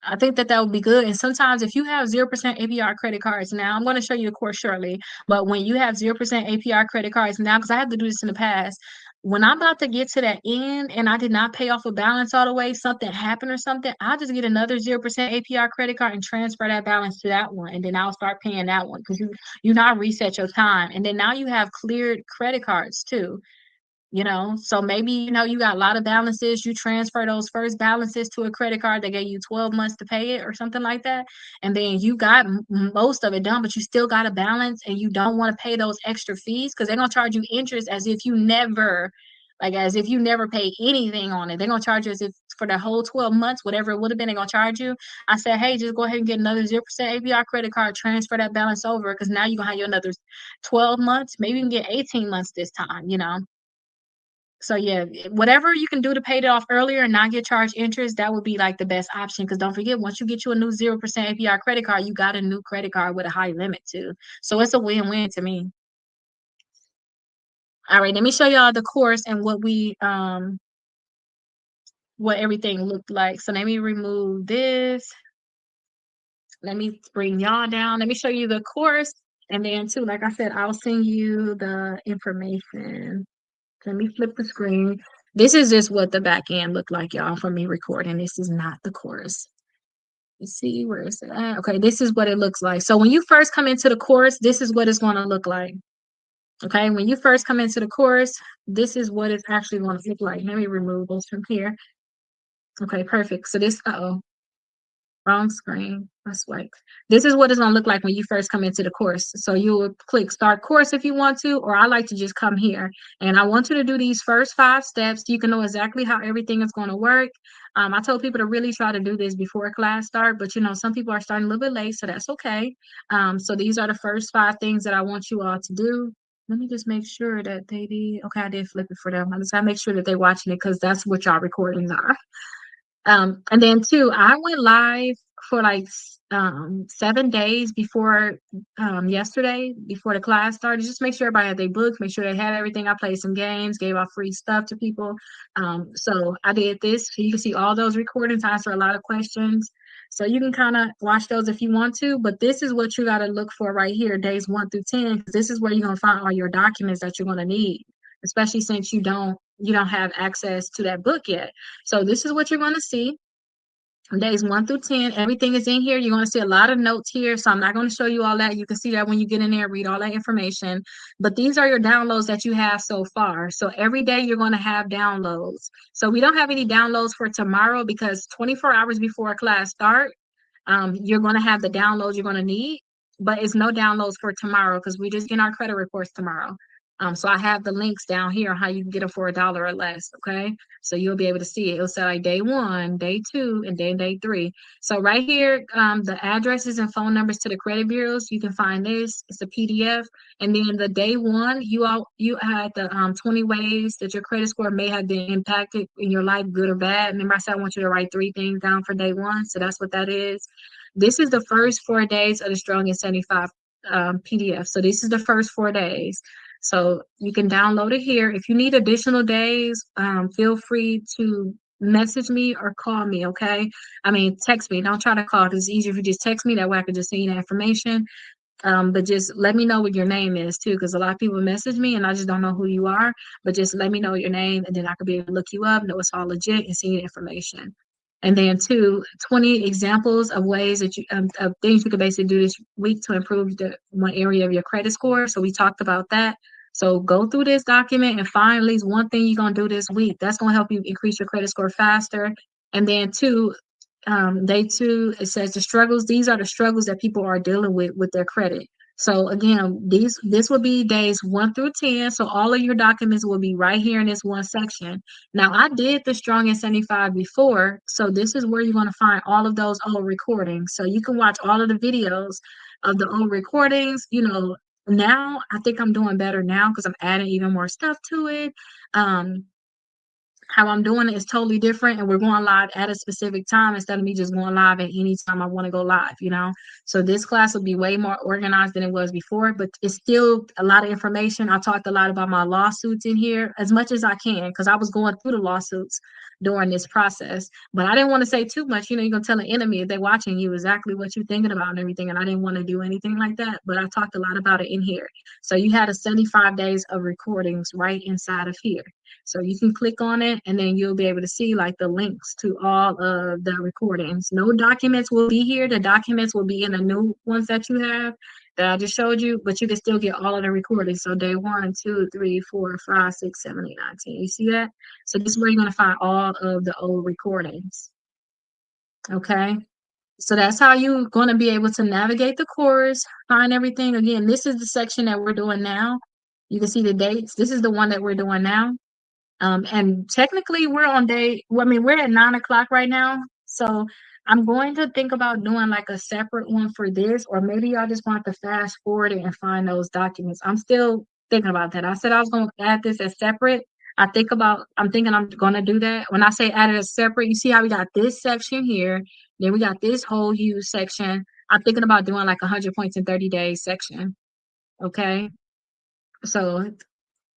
I think that that would be good. And sometimes if you have 0% APR credit cards, now I'm going to show you the course shortly, but when you have 0% APR credit cards now, because I had to do this in the past, when I'm about to get to that end and I did not pay off a balance all the way, something happened or something, I'll just get another 0% APR credit card and transfer that balance to that one. And then I'll start paying that one because you now reset your time. And then now you have cleared credit cards too. So maybe you got a lot of balances, you transfer those first balances to a credit card that gave you 12 months to pay it or something like that, and then you got most of it done, but you still got a balance and you don't want to pay those extra fees because they're going to charge you interest as if you never paid anything on it. They're going to charge you as if for the whole 12 months, whatever it would have been, they're going to charge you. I said, hey, just go ahead and get another 0% APR credit card, transfer that balance over, because now you're going to have your another 12 months, maybe you can get 18 months this time. So yeah, whatever you can do to pay it off earlier and not get charged interest, that would be like the best option. Because don't forget, once you get you a new 0% APR credit card, you got a new credit card with a high limit too. So it's a win-win to me. All right, let me show y'all the course and what everything looked like. So let me remove this. Let me bring y'all down. Let me show you the course. And then too, like I said, I'll send you the information. Let me flip the screen. This is just what the back end looked like, y'all, for me recording. This is not the course. Let's see, where is it at? Okay, this is what it looks like. So when you first come into the course, this is what it's going to look like. Okay, when you first come into the course, this is what it's actually going to look like. Let me remove this from here. Okay, perfect. So this, wrong screen. That's like this is what it's gonna look like when you first come into the course. So you will click start course if you want to, or I like to just come here. And I want you to do these first 5 steps. You can know exactly how everything is going to work. I told people to really try to do this before class start, but some people are starting a little bit late, so that's okay. So these are the first 5 things that I want you all to do. Let me just make sure that they did. Okay, I did flip it for them. I just gotta make sure that they're watching it because that's what y'all recordings are. And then too, I went live for like 7 days before yesterday, before the class started. Just make sure everybody had their books, make sure they had everything. I played some games, gave out free stuff to people. So I did this. So you can see all those recordings, answer a lot of questions. So you can kind of watch those if you want to, but this is what you got to look for right here, days 1 through 10, because this is where you're gonna find all your documents that you're gonna need, especially since you don't have access to that book yet. So this is what you're going to see. Days 1 through 10, everything is in here. You're going to see a lot of notes here. So I'm not going to show you all that. You can see that when you get in there, read all that information. But these are your downloads that you have so far. So every day you're going to have downloads. So we don't have any downloads for tomorrow because 24 hours before class start, you're going to have the downloads you're going to need. But it's no downloads for tomorrow because we just get our credit reports tomorrow. So I have the links down here on how you can get them for $1 or less. Okay. So you'll be able to see it. It'll say like day 1, day 2, and then day 3. So right here, the addresses and phone numbers to the credit bureaus, you can find this. It's a PDF. And then the day 1, you had the 20 ways that your credit score may have been impacted in your life, good or bad. Remember, I said I want you to write 3 things down for day 1. So that's what that is. This is the first 4 days of the Strong in 75 PDF. So this is the first 4 days. So you can download it here. If you need additional days, feel free to message me or call me, okay? I mean, text me. Don't try to call because it's easier if you just text me. That way I can just send you the information. But just let me know what your name is too, because a lot of people message me and I just don't know who you are. But just let me know your name and then I could be able to look you up, know it's all legit, and send you the information. And then 20 examples of ways that of things you could basically do this week to improve the one area of your credit score. So we talked about that. So go through this document and find at least one thing you're gonna do this week. That's gonna help you increase your credit score faster. And then day 2, it says the struggles. These are the struggles that people are dealing with their credit. So again, this will be days 1 through 10. So all of your documents will be right here in this one section. Now I did the Strong in 75 before, so this is where you're going to find all of those old recordings. So you can watch all of the videos of the old recordings. Now I think I'm doing better now because I'm adding even more stuff to it. how I'm doing it is totally different, and we're going live at a specific time instead of me just going live at any time I want to go live, you know. So this class will be way more organized than it was before, but it's still a lot of information. I talked a lot about my lawsuits in here as much as I can because I was going through the lawsuits during this process, but I didn't want to say too much. You know, you're gonna tell an enemy if they're watching you exactly what you're thinking about and everything, and I didn't want to do anything like that, but I talked a lot about it in here. So you had a 75 days of recordings right inside of here. So you can click on it and then you'll be able to see like the links to all of the recordings. No documents will be here. The documents will be in the new ones that you have that I just showed you, but you can still get all of the recordings. So day 1, 2, 3, 4, 5, 6, 7, 8, 9, 10. You see that? So this is where you're going to find all of the old recordings. Okay. So that's how you're going to be able to navigate the course, find everything. Again, this is the section that we're doing now. You can see the dates. This is the one that we're doing now. And technically we're on day, well, I mean, we're at 9 o'clock right now. So I'm going to think about doing like a separate one for this, or maybe y'all just want to fast forward it and find those documents. I'm still thinking about that. I said I was going to add this as separate. I'm thinking I'm going to do that. When I say add it as separate, you see how we got this section here, then we got this whole huge section. I'm thinking about doing like 100 points in 30 days section. Okay. So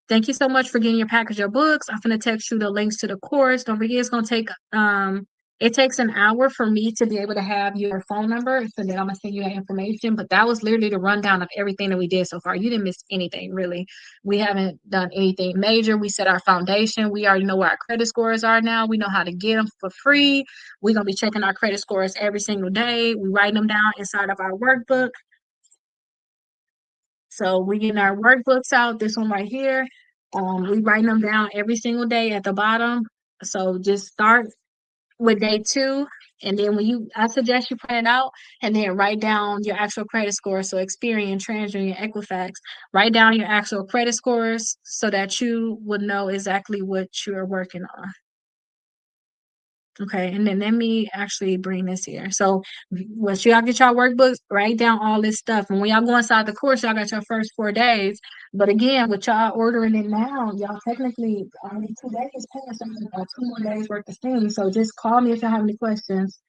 thank you so much for getting your package of books. I'm gonna text you the links to the course. Don't forget it's gonna take it takes an hour for me to be able to have your phone number, so that I'm gonna send you that information. But that was literally the rundown of everything that we did so far. You didn't miss anything really. We haven't done anything major. We set our foundation. We already know where our credit scores are now. We know how to get them for free. We're gonna be checking our credit scores every single day. We write them down inside of our workbook. So we getting our workbooks out, this one right here. We writing them down every single day at the bottom. So just start with day 2. And then I suggest you print it out and then write down your actual credit score. So Experian, TransUnion, Equifax, write down your actual credit scores so that you would know exactly what you're working on. Okay, and then let me actually bring this here. So once y'all get y'all workbooks, write down all this stuff. And when y'all go inside the course, y'all got your first 4 days. But again, with y'all ordering it now, y'all technically only 2 days passed, so there's about 2 more days worth of things. So just call me if you have any questions.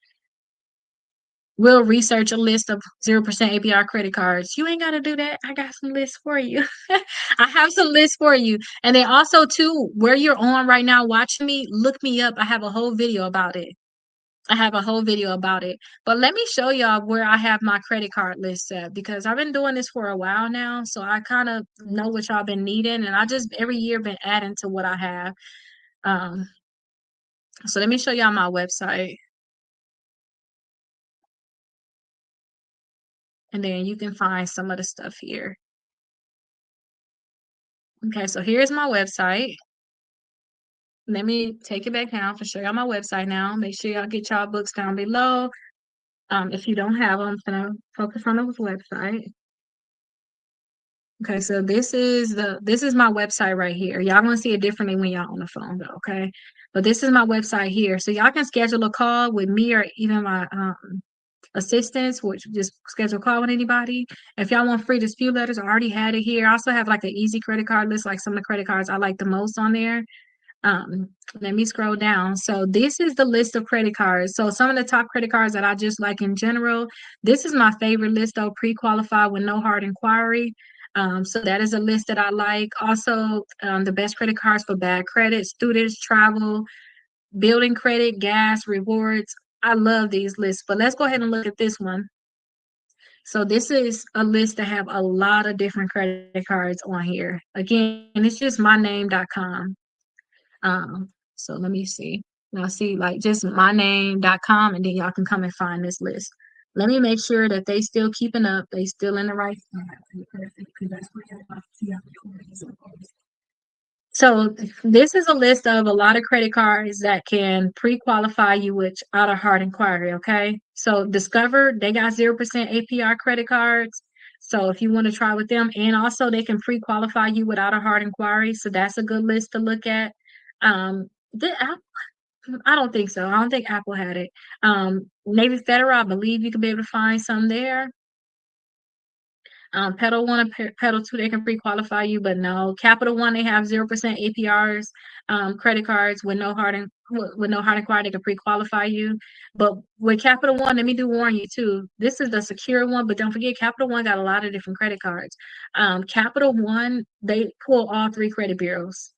We'll research a list of 0% APR credit cards. You ain't got to do that. I got some lists for you. I have some lists for you. And then also, too, where you're on right now watching me, look me up. I have a whole video about it. But let me show y'all where I have my credit card list at, because I've been doing this for a while now. So I kind of know what y'all been needing. And I just every year been adding to what I have. Um, so let me show y'all my website. And then you can find some of the stuff here. Okay, so here's my website. Let me take it back down to show y'all my website now. Make sure y'all get y'all books down below. If you don't have them, I'm gonna focus on the website. Okay, so this is my website right here. Y'all gonna see it differently when y'all on the phone though, okay? But this is my website here. So y'all can schedule a call with me or even my assistants, which just schedule a call with anybody. If y'all want free dispute letters, I already had it here. I also have like an easy credit card list, like some of the credit cards I like the most on there. Um, Let me scroll down. So this is the list of credit cards. So some of the top credit cards that I just like in general. This is my favorite list though, pre-qualified with no hard inquiry. So that is a list that I like. Also, the best credit cards for bad credit, students, travel, building credit, gas, rewards. I love these lists, but let's go ahead and look at this one. So this is a list that have a lot of different credit cards on here. Again, it's just myname.com. So let me see. Now see like just myname.com, and then y'all can come and find this list. Let me make sure that they still keeping up. They still in the right spot. So this is a list of a lot of credit cards that can pre-qualify you with out of hard inquiry. Okay. So Discover, they got 0% APR credit cards. So if you want to try with them, and also they can pre-qualify you without a hard inquiry. So that's a good list to look at. The app, I don't think so. I don't think Apple had it. Navy Federal, I believe you could be able to find some there. Pedal One and Pedal Two, they can pre-qualify you, but no. Capital One, they have 0% APRs, credit cards with no hard inquiry, they can pre-qualify you. But with Capital One, let me do warn you too. This is the secure one, but don't forget, Capital One got a lot of different credit cards. Capital One, they pull all three credit bureaus.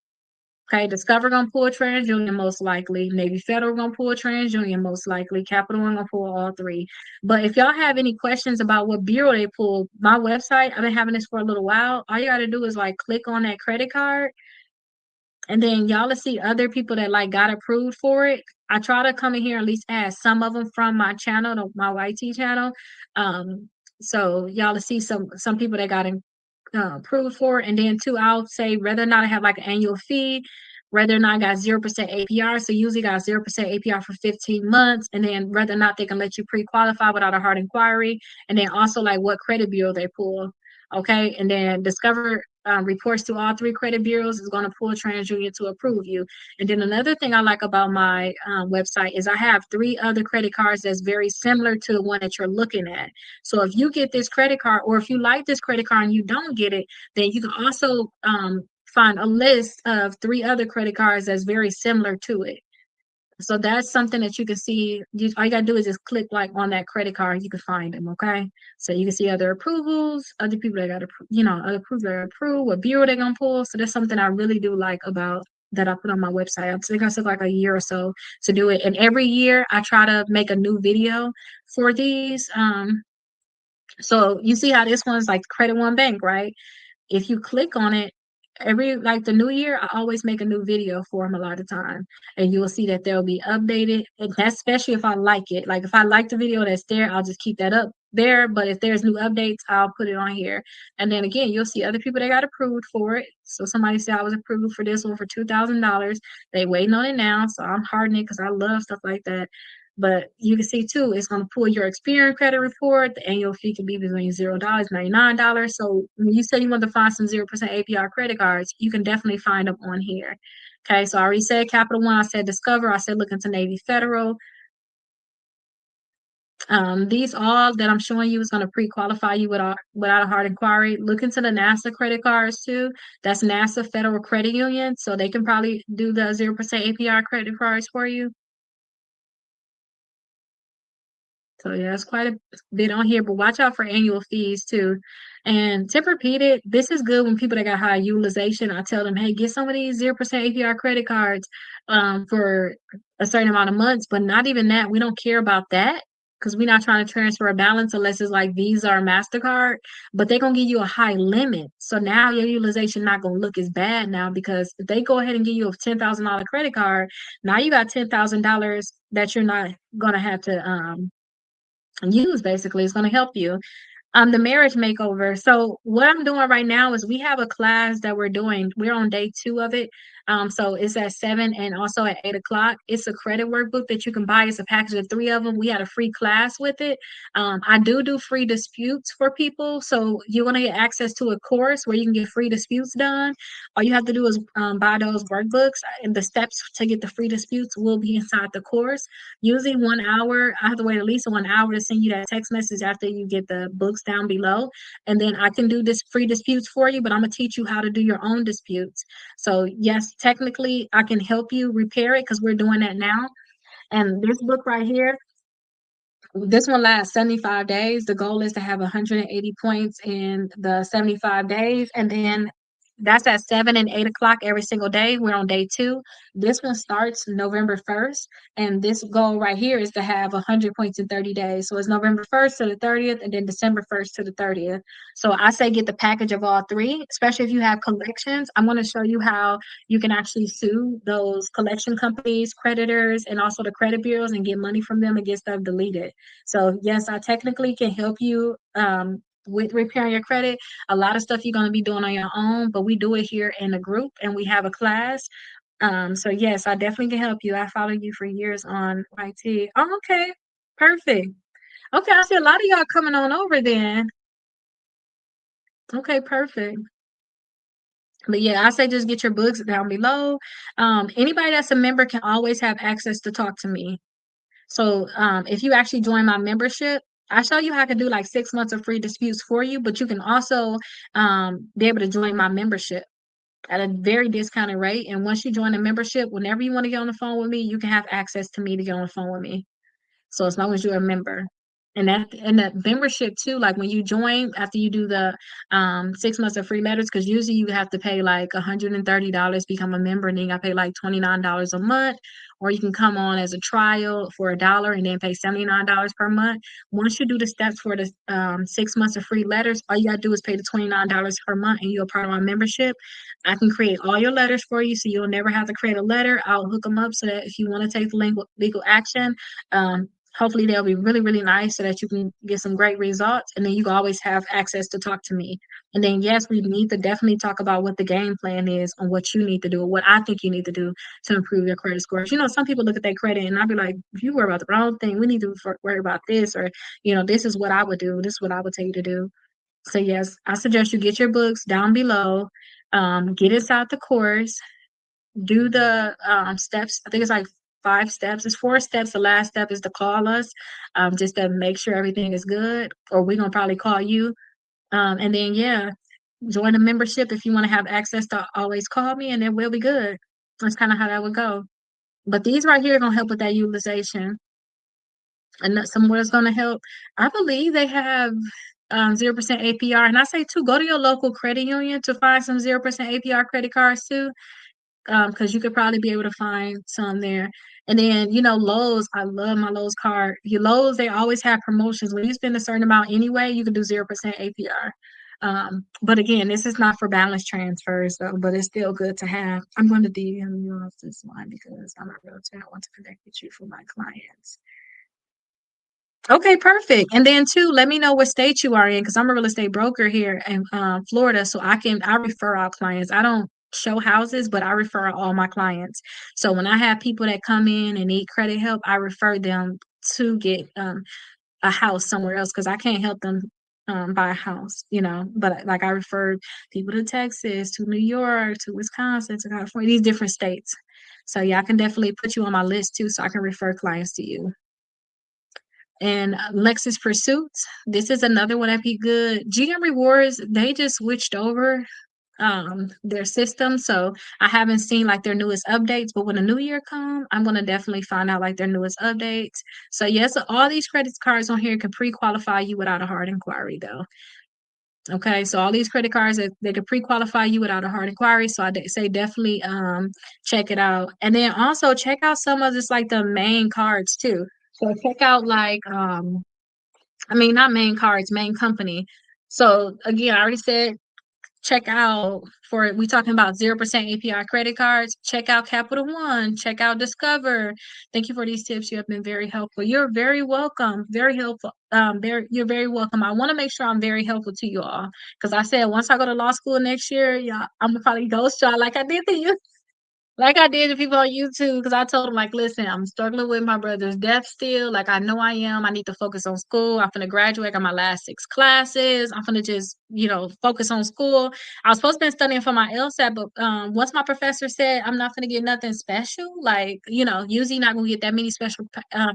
Okay, Discover gonna pull TransUnion most likely. Navy Federal gonna pull TransUnion most likely. Capital One gonna pull all three. But if y'all have any questions about what bureau they pull, my website, I've been having this for a little while. All you gotta do is like click on that credit card, and then y'all will see other people that like got approved for it. I try to come in here and at least ask some of them from my channel, my YT channel. So y'all will see some people that got approved for it. And then two, I'll say whether or not I have like an annual fee, whether or not I got 0% APR. So usually got 0% APR for 15 months, and then whether or not they can let you pre-qualify without a hard inquiry, and then also like what credit bureau they pull. Okay, and then Discover reports to all three credit bureaus is going to pull TransUnion to approve you. And then another thing I like about my website is I have three other credit cards that's very similar to the one that you're looking at. So if you get this credit card, or if you like this credit card and you don't get it, then you can also find a list of three other credit cards that's very similar to it. So that's something that you can see. All you gotta do is just click like on that credit card. You can find them. Okay, so you can see other approvals, other people that got other approved that are approved, what bureau they're gonna pull. So that's something I really do like about that I put on my website. I think I took like a year or so to do it, and every year I try to make a new video for these. So you see how this one's like Credit One Bank, right? If you click on it, every like the new year, I always make a new video for them a lot of time, and you will see that they'll be updated. And that's especially if I like it. Like if I like the video that's there, I'll just keep that up there. But if there's new updates, I'll put it on here. And then again, you'll see other people that got approved for it. So somebody said I was approved for this one for $2,000. They waiting on it now, so I'm hardening it because I love stuff like that. But you can see too, it's going to pull your Experian credit report. The annual fee can be between $0 and $99. So when you say you want to find some 0% APR credit cards, you can definitely find them on here. Okay, so I already said Capital One, I said Discover, I said look into Navy Federal. These all that I'm showing you is going to pre-qualify you without a hard inquiry. Look into the NASA credit cards too. That's NASA Federal Credit Union, so they can probably do the 0% APR credit cards for you. So yeah, it's quite a bit on here, but watch out for annual fees too. And Tempur-Pedic, this is good when people that got high utilization. I tell them, hey, get some of these 0% APR credit cards for a certain amount of months, but not even that. We don't care about that because we're not trying to transfer a balance unless it's like Visa or MasterCard, but they're gonna give you a high limit. So now your utilization not gonna look as bad now, because if they go ahead and give you a $10,000 credit card, now you got $10,000 that you're not gonna have to use. Basically, it's going to help you. The marriage makeover. So what I'm doing right now is we have a class that we're doing. We're on day 2 of it. So it's at 7 and also at 8 o'clock. It's a credit workbook that you can buy. It's a package of 3 of them. We had a free class with it. I do free disputes for people. So you're going to get access to a course where you can get free disputes done. All you have to do is buy those workbooks, and the steps to get the free disputes will be inside the course. Usually 1 hour. I have to wait at least 1 hour to send you that text message after you get the books down below. And then I can do this free disputes for you, but I'm gonna teach you how to do your own disputes. So yes, technically I can help you repair it because we're doing that now. And this book right here, this one lasts 75 days. The goal is to have 180 points in the 75 days. And then that's at 7 and 8 o'clock every single day. We're on day 2. This one starts November 1st. And this goal right here is to have 100 points in 30 days. So it's November 1st to the 30th, and then December 1st to the 30th. So I say get the package of all 3, especially if you have collections. I'm going to show you how you can actually sue those collection companies, creditors, and also the credit bureaus and get money from them and get stuff deleted. So yes, I technically can help you with repairing your credit. A lot of stuff you're going to be doing on your own, but we do it here in a group and we have a class. So yes, I definitely can help you. I followed you for years on YT. Oh, okay. Perfect. Okay, I see a lot of y'all coming on over then. Okay, perfect. But yeah, I say just get your books down below. Anybody that's a member can always have access to talk to me. So if you actually join my membership, I show you how I can do like 6 months of free disputes for you, but you can also be able to join my membership at a very discounted rate. And once you join the membership, whenever you want to get on the phone with me, you can have access to me to get on the phone with me. So as long as you're a member. And that membership too, like when you join after you do the 6 months of free letters, because usually you have to pay like $130 become a member, and then you gotta pay like $29 a month, or you can come on as a trial for $1 and then pay $79 per month. Once you do the steps for the 6 months of free letters, all you gotta do is pay the $29 per month and you're a part of my membership. I can create all your letters for you so you'll never have to create a letter. I'll hook them up so that if you want to take the legal action, um, hopefully they'll be really, really nice so that you can get some great results. And then you can always have access to talk to me. And then, yes, we need to definitely talk about what the game plan is on what you need to do, or what I think you need to do to improve your credit scores. You know, some people look at their credit and I'll be like, if you worry about the wrong thing, we need to worry about this, or, this is what I would do. This is what I would tell you to do. So, yes, I suggest you get your books down below, get inside the course, do the steps. I think it's like 5 steps. It's 4 steps. The last step is to call us, just to make sure everything is good, or we're gonna probably call you. And then yeah, join a membership if you want to have access to always call me, and then we'll be good. That's kind of how that would go. But these right here are gonna help with that utilization, and that somewhere is gonna help. I believe they have 0% APR, and I say too, go to your local credit union to find some 0% APR credit cards too, because you could probably be able to find some there. And then, Lowe's, I love my Lowe's card. Your Lowe's, they always have promotions. When you spend a certain amount anyway, you can do 0% APR. But again, this is not for balance transfers, though, but it's still good to have. I'm going to DM you off this line because I'm a realtor. I want to connect with you for my clients. Okay, perfect. And then too, let me know what state you are in because I'm a real estate broker here in Florida, so I refer our clients. I don't show houses, but I refer all my clients. So when I have people that come in and need credit help, I refer them to get a house somewhere else because I can't help them buy a house, But like I refer people to Texas, to New York, to Wisconsin, to California, these different states. So yeah, I can definitely put you on my list too, so I can refer clients to you. And Lexus Pursuits, this is another one that'd be good. GM Rewards, they just switched over their system, so I haven't seen like their newest updates, but when the new year comes, I'm gonna definitely find out like their newest updates. So yes, all these credit cards on here can pre-qualify you without a hard inquiry though. Okay, so all these credit cards they can pre-qualify you without a hard inquiry. So say definitely check it out. And then also check out some of this like the main cards too. So check out like I mean not main cards, main company. So again, I already said check out for we talking about 0% APR credit cards. Check out Capital One, check out Discover. Thank you for these tips. You have been very helpful. You're very welcome. Very helpful. You're very welcome. I want to make sure I'm very helpful to you all. Because I said once I go to law school next year, yeah, I'm gonna probably ghost y'all like I did to you. Like I did to people on YouTube, because I told them, like, listen, I'm struggling with my brother's death still. Like, I know I am. I need to focus on school. I'm gonna graduate. I got my last 6 classes. I'm gonna just, focus on school. I was supposed to be studying for my LSAT, but once my professor said I'm not gonna get nothing special, like, usually not gonna get that many special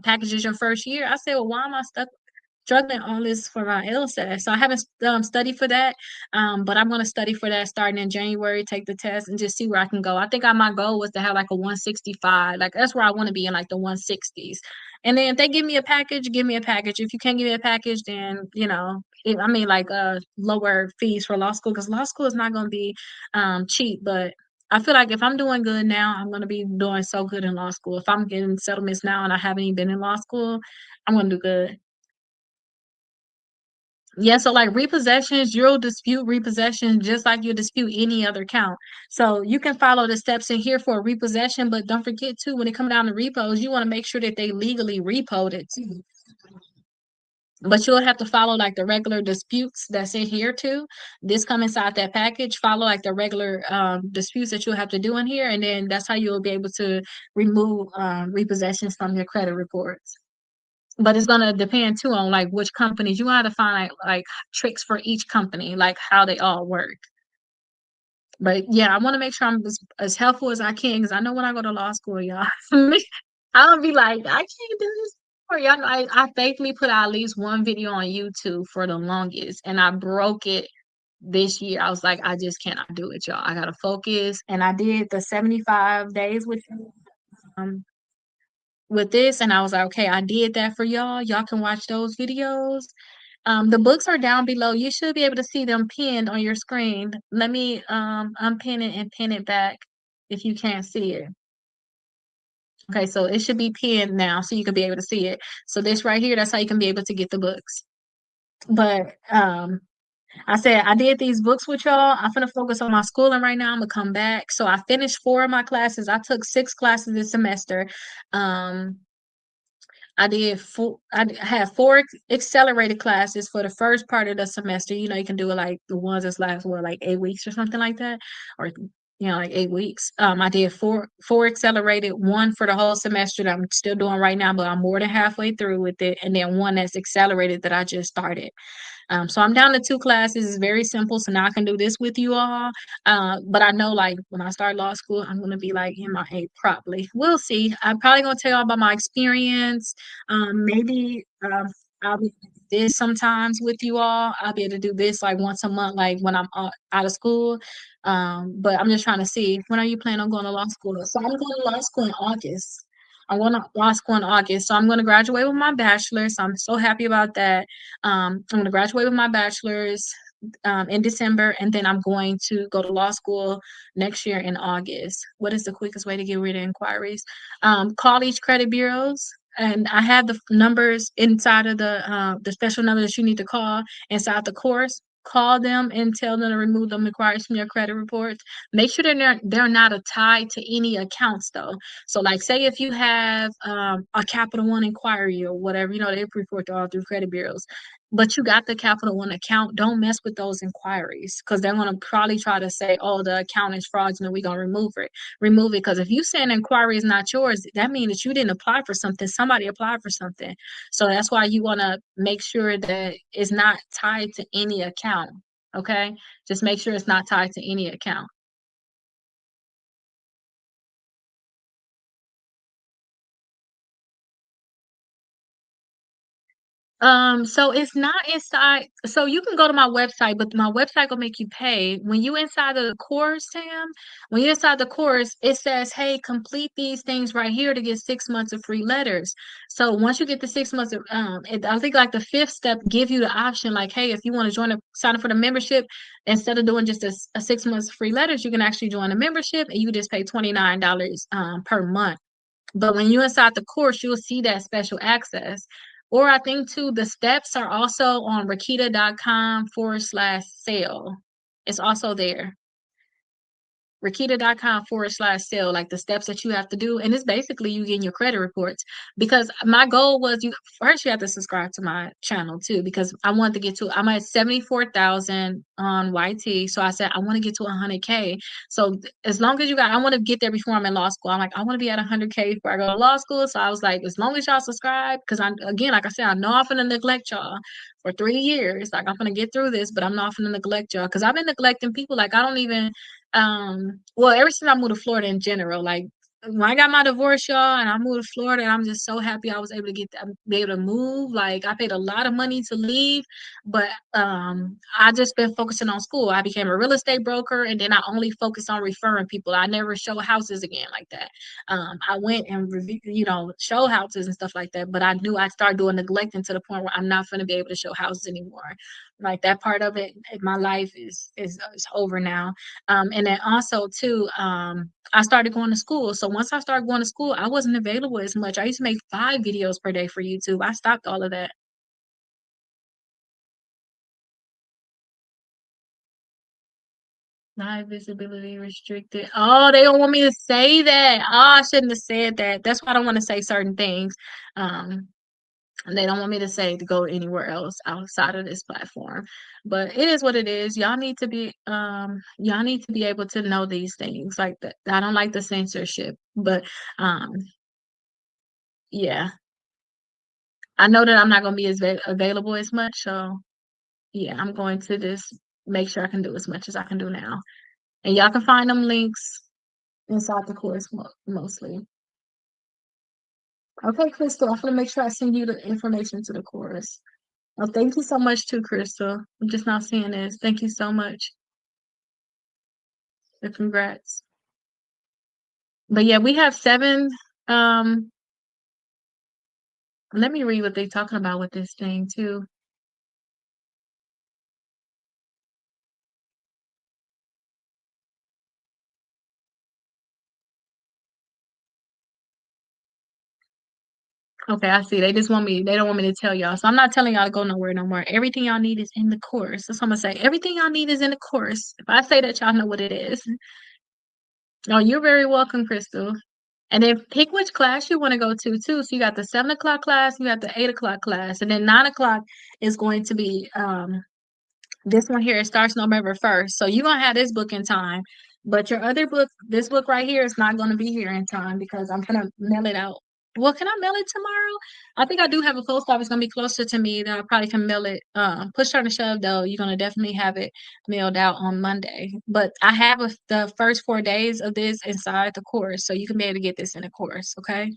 packages your first year. I said, well, why am I stuck struggling on this for my LSAT? So I haven't studied for that, but I'm going to study for that starting in January, take the test, and just see where I can go. I think my goal was to have like a 165. Like that's where I want to be, in like the 160s. And then if they give me a package, give me a package. If you can't give me a package, then I mean like lower fees for law school, because law school is not going to be cheap, but I feel like if I'm doing good now, I'm going to be doing so good in law school. If I'm getting settlements now and I haven't even been in law school, I'm going to do good. Yeah, so like repossessions, you'll dispute repossession just like you dispute any other count. So you can follow the steps in here for a repossession, but don't forget too, when it come down to repos, you want to make sure that they legally repoed it too. But you'll have to follow like the regular disputes that's in here too. This come inside that package. Follow like the regular disputes that you'll have to do in here, and then that's how you'll be able to remove repossessions from your credit reports. But it's gonna depend too on like which companies. You gotta find like tricks for each company, like how they all work. But yeah, I want to make sure I'm as helpful as I can, because I know when I go to law school, y'all, I'll be like, I can't do this. y'all know I faithfully put out at least one video on YouTube for the longest, and I broke it this year. I was like, I just cannot do it, y'all. I gotta focus. And I did the 75 days um with this, and I was like, okay, I did that for y'all. Y'all can watch those videos. The books are down below. You should be able to see them pinned on your screen. Let me unpin it and pin it back if you can't see it. Okay, so it should be pinned now so you can be able to see it. So this right here, that's how you can be able to get the books. But I said I did these books with y'all. I'm gonna focus on my schooling right now. I'm gonna come back. So I finished 4 of my classes. I took 6 classes this semester. Um, I had 4 accelerated classes for the first part of the semester. You know, you can do it like the ones that's last what, like 8 weeks or something like that, or like 8 weeks. I did 4 accelerated, 1 for the whole semester that I'm still doing right now, but I'm more than halfway through with it, and then 1 that's accelerated that I just started. So I'm down to 2 classes. It's very simple. So now I can do this with you all. But I know like when I start law school, I'm gonna be like in my MIA properly. We'll see. I'm probably gonna tell you all about my experience. Maybe I'll be this sometimes with you all. I'll be able to do this like once a month, like when I'm out of school. But I'm just trying to see when are you planning on going to law school? So I'm going to law school in August. I'm going to law school in August. So I'm going to graduate with my bachelor's. So I'm so happy about that. I'm going to graduate with my bachelor's in December, and then I'm going to go to law school next year in August. What is the quickest way to get rid of inquiries? Call each credit bureaus. And I have the numbers inside of the special number that you need to call inside the course. Call them and tell them to remove them inquiries from your credit reports. Make sure they're not tied to any accounts though. So like say if you have a Capital One inquiry or whatever, they report to all through credit bureaus. But you got the Capital One account, don't mess with those inquiries because they're gonna probably try to say, oh, the account is fraudulent, we're gonna remove it. Remove it because if you say an inquiry is not yours, that means that you didn't apply for something, somebody applied for something. So that's why you wanna make sure that it's not tied to any account. Okay. Just make sure it's not tied to any account. So it's not inside. So you can go to my website, but my website will make you pay. When you inside of the course, Sam, when you're inside the course, it says, hey, complete these things right here to get 6 months of free letters. So once you get the 6 months of I think like the fifth step give you the option, like, hey, if you want to sign up for the membership, instead of doing just a 6 months free letters, you can actually join a membership and you just pay $29 per month. But when you're inside the course, you'll see that special access. Or I think too, the steps are also on Rakita.com/sale. It's also there. Rakita.com/sale, like the steps that you have to do. And it's basically you getting your credit reports. Because my goal was you have to subscribe to my channel too, because I wanted to get to I'm at 74,000 on YT. So I said I want to get to 100K. So as long as I want to get there before I'm in law school. I'm like, I want to be at 100K before I go to law school. So I was like, as long as y'all subscribe, because again, like I said, I know I'm gonna neglect y'all for 3 years. Like I'm gonna get through this, but I'm not gonna neglect y'all because I've been neglecting people. Like I don't even well, ever since I moved to Florida in general, like when I got my divorce, y'all, and I moved to Florida, and I'm just so happy I was able to be able to move. Like I paid a lot of money to leave, but I just been focusing on school. I became a real estate broker, and then I only focus on referring people. I never show houses again like that. I went and show houses and stuff like that, but I knew I started doing neglecting to the point where I'm not going to be able to show houses anymore. Like that part of it in my life is over now. And then also too, I started going to school. So once I started going to school, I wasn't available as much. I used to make 5 videos per day for YouTube. I stopped all of that. Live visibility restricted. Oh, they don't want me to say that. Oh, I shouldn't have said that. That's why I don't want to say certain things. Um, and they don't want me to say to go anywhere else outside of this platform. But it is what it is. Y'all need to be able to know these things like that. I don't like the censorship, but um yeah. I know that I'm not gonna be as available as much, so yeah, I'm going to just make sure I can do as much as I can do now. And y'all can find them links inside the course mostly. Okay, Crystal, I'm gonna make sure I send you the information to the course. Oh, thank you so much too, Crystal. I'm just not seeing this. Thank you so much. And congrats. But yeah, we have seven. Um, Let me read what they're talking about with this thing too. Okay, I see. They don't want me to tell y'all. So I'm not telling y'all to go nowhere no more. Everything y'all need is in the course. That's what I'm gonna say. Everything y'all need is in the course. If I say that, y'all know what it is. Oh, you're very welcome, Crystal. And then pick which class you want to go to too. So you got the 7 o'clock class, you got the 8 o'clock class, and then 9 o'clock is going to be this one here. It starts November 1st. So you're gonna have this book in time. But your other book, this book right here, is not gonna be here in time because I'm gonna mail it out. Well, can I mail it tomorrow? I think I do have a post office gonna be closer to me that I probably can mail it. Push on the shove though, you're gonna definitely have it mailed out on Monday. But I have the first 4 days of this inside the course, so you can be able to get this in the course. Okay.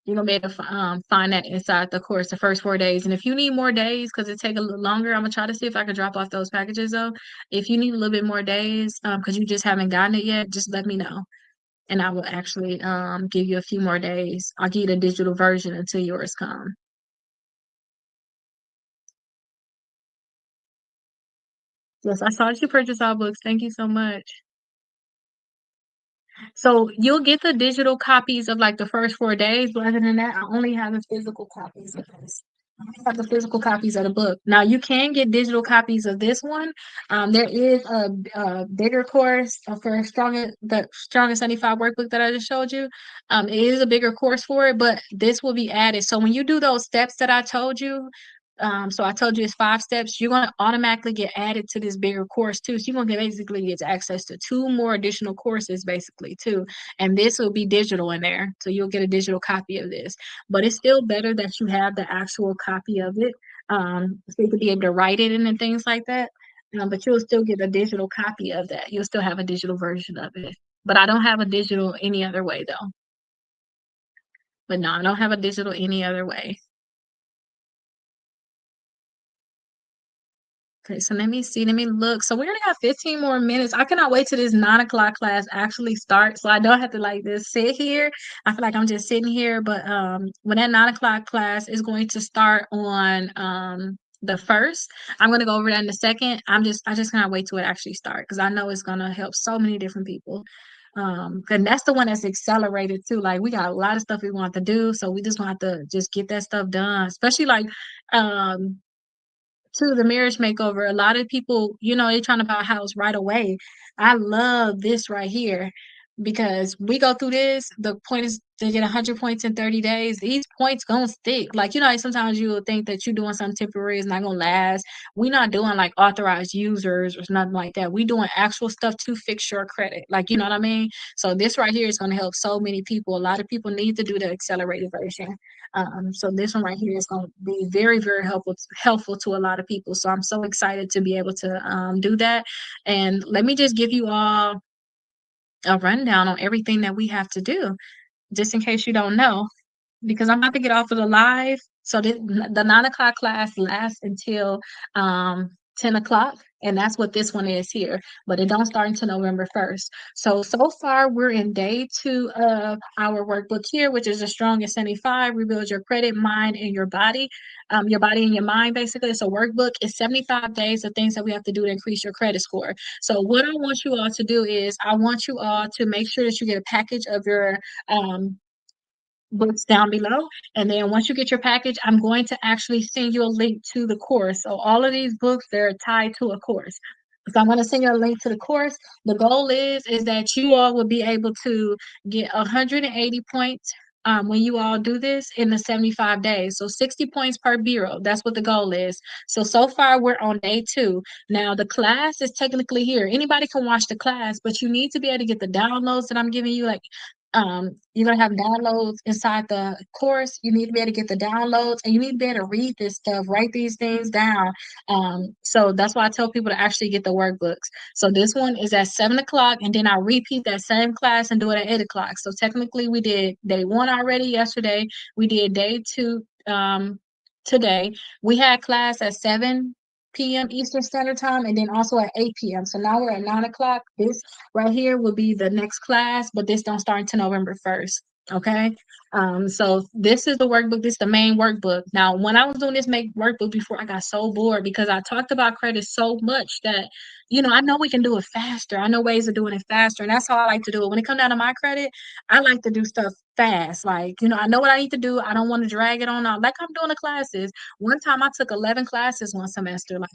You're gonna be able to find that inside the course the first 4 days. And if you need more days, because it take a little longer, I'm gonna try to see if I can drop off those packages though. If you need a little bit more days, because you just haven't gotten it yet, just let me know. And I will actually give you a few more days. I'll give you the digital version until yours come. Yes, I saw that you purchased our books. Thank you so much. So you'll get the digital copies of like the first 4 days, but other than that, I only have the physical copies of this. I only have the physical copies of the book. Now you can get digital copies of this one. There is a bigger course for the Strongest 75 workbook that I just showed you. It is a bigger course for it, but this will be added. So when you do those steps that I told you, so I told you it's 5 steps. You're gonna automatically get added to this bigger course too. So you're gonna basically get access to 2 more additional courses basically too. And this will be digital in there. So you'll get a digital copy of this. But it's still better that you have the actual copy of it. So you could be able to write it in and things like that. But you'll still get a digital copy of that. You'll still have a digital version of it. But I don't have a digital any other way though. But no, I don't have a digital any other way. Okay, so let me see. Let me look. So we only got 15 more minutes. I cannot wait till this 9 o'clock class actually starts. So I don't have to like just sit here. I feel like I'm just sitting here. But when that 9 o'clock class is going to start on the first, I'm gonna go over that in a second. I just cannot wait till it actually start because I know it's gonna help so many different people. And that's the one that's accelerated too. Like we got a lot of stuff we want to do. So we just want to just get that stuff done, especially like um to the marriage makeover. A lot of people, they're trying to buy a house right away. I love this right here because we go through this. The point is to get 100 points in 30 days. These points gonna stick. Like, like sometimes you will think that you're doing something temporary is not gonna last. We're not doing like authorized users or nothing like that. We doing actual stuff to fix your credit. Like, you know what I mean? So this right here is gonna help so many people. A lot of people need to do the accelerated version. So this one right here is going to be very, very helpful to a lot of people. So I'm so excited to be able to do that. And let me just give you all a rundown on everything that we have to do, just in case you don't know, because I'm about to get off of the live. So the 9 o'clock class lasts until 10 o'clock. And that's what this one is here, but it don't start until November 1st. So far we're in day 2 of our workbook here, which is the Strongest 75, rebuild your credit, mind, and your body and your mind, basically. It's a workbook. It's 75 days of things that we have to do to increase your credit score. So what I want you all to do is I want you all to make sure that you get a package of your books down below. And then once you get your package, I'm going to actually send you a link to the course. So all of these books, they're tied to a course. So I'm going to send you a link to the course. The goal is that you all will be able to get 180 points when you all do this in the 75 days. So 60 points per bureau. That's what the goal is. So far we're on day 2. Now the class is technically here. Anybody can watch the class, but you need to be able to get the downloads that I'm giving you. Like You're gonna have downloads inside the course. You need to be able to get the downloads, and you need to be able to read this stuff, write these things down. So that's why I tell people to actually get the workbooks. So this one is at 7 o'clock, and then I repeat that same class and do it at 8 o'clock. So technically, we did day one already yesterday. We did day two today. We had class at 7 p.m. Eastern Standard Time, and then also at 8 p.m. So now we're at 9 o'clock. This right here will be the next class, but this don't start until November 1st. Okay. So this is the workbook. This is the main workbook. Now, when I was doing this make workbook before, I got so bored because I talked about credit so much that, I know we can do it faster. I know ways of doing it faster. And that's how I like to do it. When it comes down to my credit, I like to do stuff fast. Like, I know what I need to do. I don't want to drag it on. Like I'm doing the classes. One time I took 11 classes one semester. Like,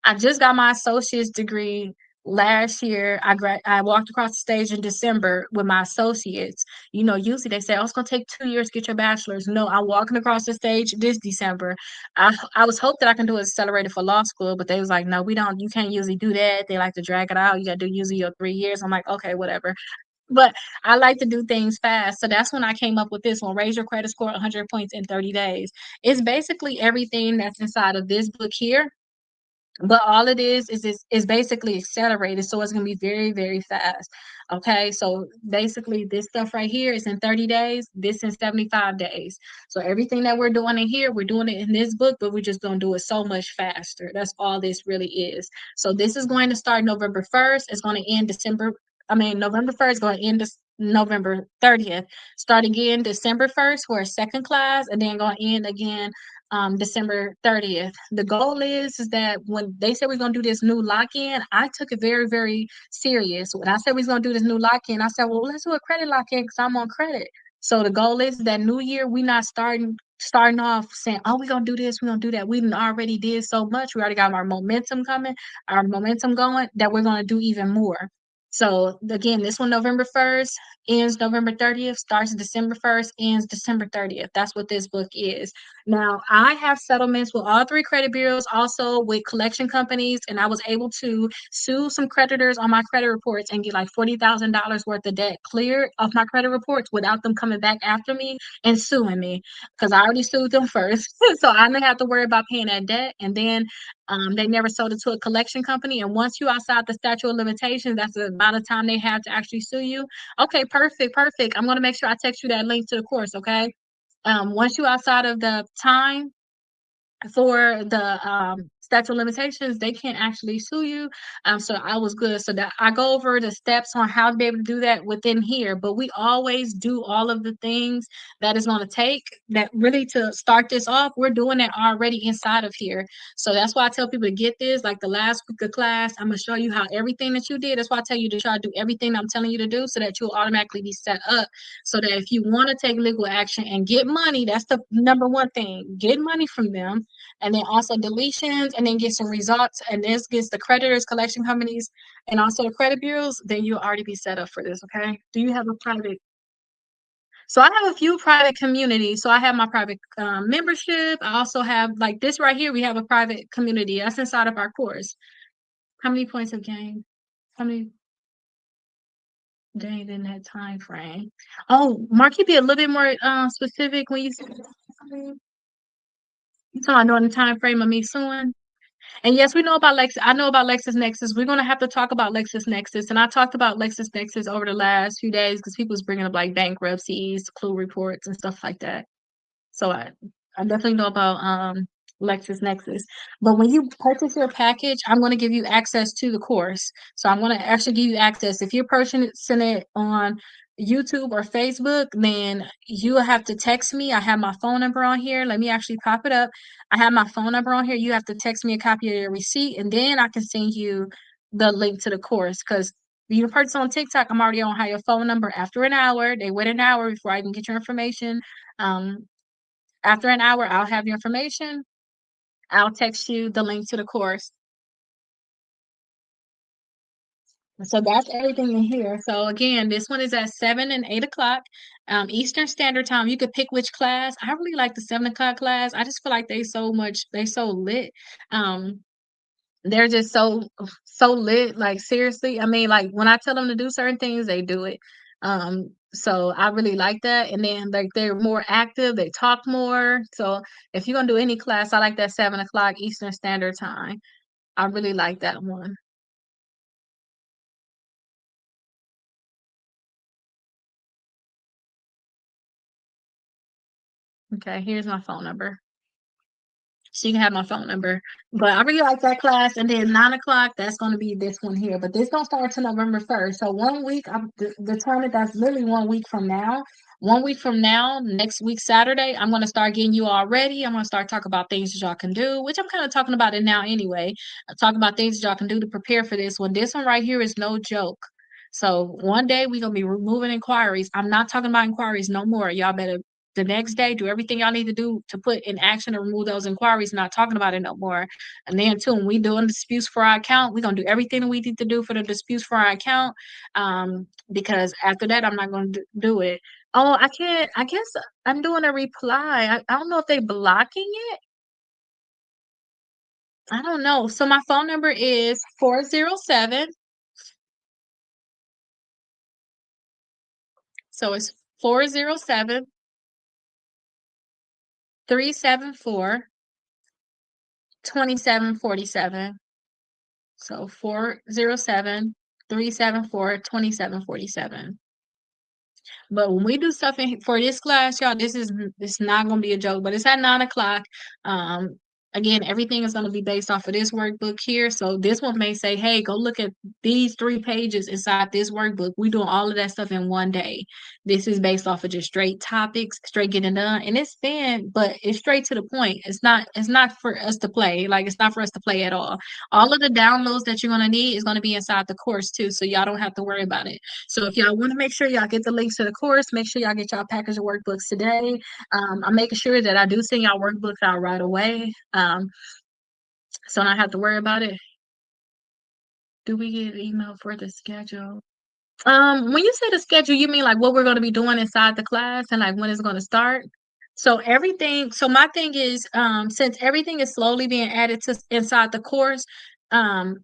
I just got my associate's degree last year. I walked across the stage in December with my associates. Usually they say, "Oh, it's gonna take 2 years to get your bachelor's." No, I'm walking across the stage this December. I was hoping that I can do it accelerated for law school, but they was like, "No, we don't. You can't usually do that. They like to drag it out. You got to do usually your 3 years." I'm like, "Okay, whatever." But I like to do things fast. So that's when I came up with this one: raise your credit score 100 points in 30 days. It's basically everything that's inside of this book here, but all it is basically accelerated, so it's going to be very, very fast. Okay, so basically this stuff right here is in 30 days, this in 75 days. So everything that we're doing in here, we're doing it in this book, but we're just going to do it so much faster. That's all this really is. So this is going to start November 1st. It's going to end November 1st, going to end November 30th. Start again December 1st for a second class, and then going to end again December 30th. The goal is that when they said we're gonna do this new lock-in, I took it very, very serious. When I said we are gonna do this new lock-in, I said, well, let's do a credit lock-in because I'm on credit. So the goal is that new year we not starting off saying, oh, we're gonna do this, we're gonna do that. We already did so much. We already got our momentum coming, our momentum going, that we're gonna do even more. So again, this one November 1st, ends November 30th, starts December 1st, ends December 30th. That's what this book is. Now, I have settlements with all three credit bureaus, also with collection companies, and I was able to sue some creditors on my credit reports and get like $40,000 worth of debt cleared off my credit reports without them coming back after me and suing me, because I already sued them first. So I didn't have to worry about paying that debt. And then they never sold it to a collection company. And once you outside the statute of limitations, that's the amount of time they have to actually sue you. Okay, perfect, perfect. I'm going to make sure I text you that link to the course, okay? Once you outside of the time for the statute of limitations, they can't actually sue you. So I was good. So that I go over the steps on how to be able to do that within here. But we always do all of the things that is going to take that really to start this off. We're doing it already inside of here. So that's why I tell people to get this. Like the last week of class, I'm gonna show you how everything that you did. That's why I tell you to try to do everything I'm telling you to do, so that you'll automatically be set up. So that if you want to take legal action and get money, that's the number one thing. Get money from them, and then also deletions, and then get some results. And this gets the creditors, collection companies, and also the credit bureaus. Then you'll already be set up for this. Okay. Do you have a private? So I have a few private communities. So I have my private membership. I also have like this right here. We have a private community that's inside of our course. How many points of gain? How many days in that time frame? Oh, Mark, you be a little bit more specific when you say you talking about the time frame of me suing. And yes, we know about Lex. I know about LexisNexis. We're gonna have to talk about LexisNexis, and I talked about LexisNexis over the last few days because people was bringing up like bankruptcies, clue reports, and stuff like that. So I definitely know about LexisNexis. But when you purchase your package, I'm going to give you access to the course. So I'm going to actually give you access. If you're purchasing it on YouTube or Facebook, then you will have to text me. I have my phone number on here. Let me actually pop it up. I have my phone number on here. You have to text me a copy of your receipt, and then I can send you the link to the course. Because you purchase on TikTok, I'm already on your phone number. After an hour, they wait an hour before I can get your information. Um, After an hour, I'll have your information. I'll text you the link to the course. So that's everything in here. So again, this one is at 7 and 8 o'clock Eastern Standard Time. You could pick which class. I really like the 7 o'clock class. I just feel like they so lit. Um, they're just so lit. Like seriously, I mean, like when I tell them to do certain things, they do it. So I really like that. And then like they're more active, they talk more. So if you're gonna do any class, I like that 7 o'clock Eastern Standard Time. I really like that one. Okay, here's my phone number. So you can have my phone number. But I really like that class. And then 9 o'clock, that's going to be this one here. But this don't start till November 1st. So 1 week, I'm determined that's literally 1 week from now. 1 week from now, next week, Saturday, I'm going to start getting you all ready. I'm going to start talking about things that y'all can do, which I'm kind of talking about it now anyway. I'm talking about things that y'all can do to prepare for this one. This one right here is no joke. So one day we're going to be removing inquiries. I'm not talking about inquiries no more. Y'all better the next day, do everything y'all need to do to put in action to remove those inquiries, not talking about it no more. And then too, when we doing disputes for our account, we're gonna do everything that we need to do for the disputes for our account. Because after that, I'm not gonna do it. Oh, I can't, I guess I'm doing a reply. I don't know if they blocking it. I don't know. So my phone number is 407. So it's 407 374 2747. So 407 374 2747. But when we do stuff for this class, y'all, this is not gonna be a joke, but it's at 9 o'clock. Um, Again, everything is gonna be based off of this workbook here. So this one may say, hey, go look at these 3 pages inside this workbook. We doing all of that stuff in one day. This is based off of just straight topics, straight getting done. And it's been, but it's straight to the point. It's not for us to play. Like it's not for us to play at all of the downloads that you're gonna need is gonna be inside the course too. So y'all don't have to worry about it. So if y'all want to make sure y'all get the links to the course, make sure y'all get y'all package of workbooks today. I'm making sure that I do send y'all workbooks out right away. So I don't have to worry about it. Do we get an email for the schedule? When you say the schedule, you mean like what we're going to be doing inside the class and like when it's going to start? So my thing is, since everything is slowly being added to inside the course, um,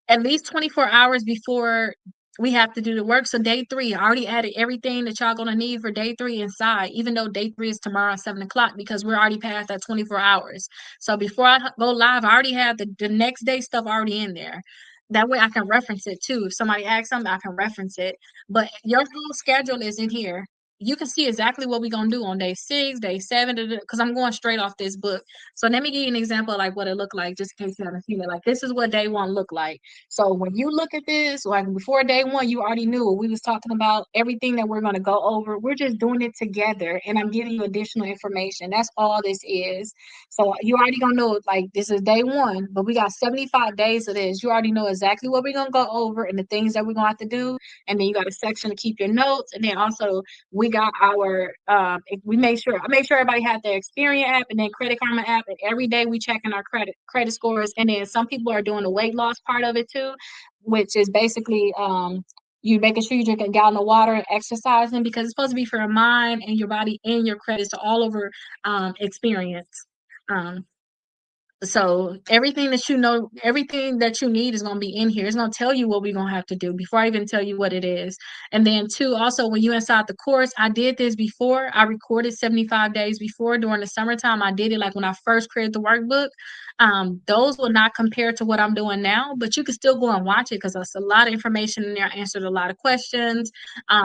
at least 24 hours before we have to do the work. So day three, I already added everything that y'all gonna need for day three inside, even though day three is tomorrow at 7 o'clock, because we're already past that 24 hours. So before I go live, I already have the next day stuff already in there. That way I can reference it too. If somebody asks something, I can reference it. But your whole schedule is in here. You can see exactly what we're gonna do on day 6, day 7, because I'm going straight off this book. So let me give you an example of like what it looked like, just in case you haven't seen it. Like this is what day one looked like. So when you look at this, like before day one, you already knew what we was talking about, everything that we're gonna go over. We're just doing it together, and I'm giving you additional information. That's all this is. So you already gonna know like this is day one, but we got 75 days of this. You already know exactly what we're gonna go over and the things that we're gonna have to do. And then you got a section to keep your notes, and then also we got our I made sure everybody had their Experian app and then Credit Karma app, and every day we checking our credit scores. And then some people are doing the weight loss part of it too, which is basically you making sure you drink a gallon of water and exercising, because it's supposed to be for your mind and your body and your credit, so all over experience. um so everything that you know, everything that you need is going to be in here. It's going to tell you what we're going to have to do before I even tell you what it is. And then two, also when you inside the course, I did this before. I recorded 75 days before during the summertime. I did it like when I first created the workbook. Those will not compare to what I'm doing now, but you can still go and watch it because there's a lot of information in there. I answered a lot of questions.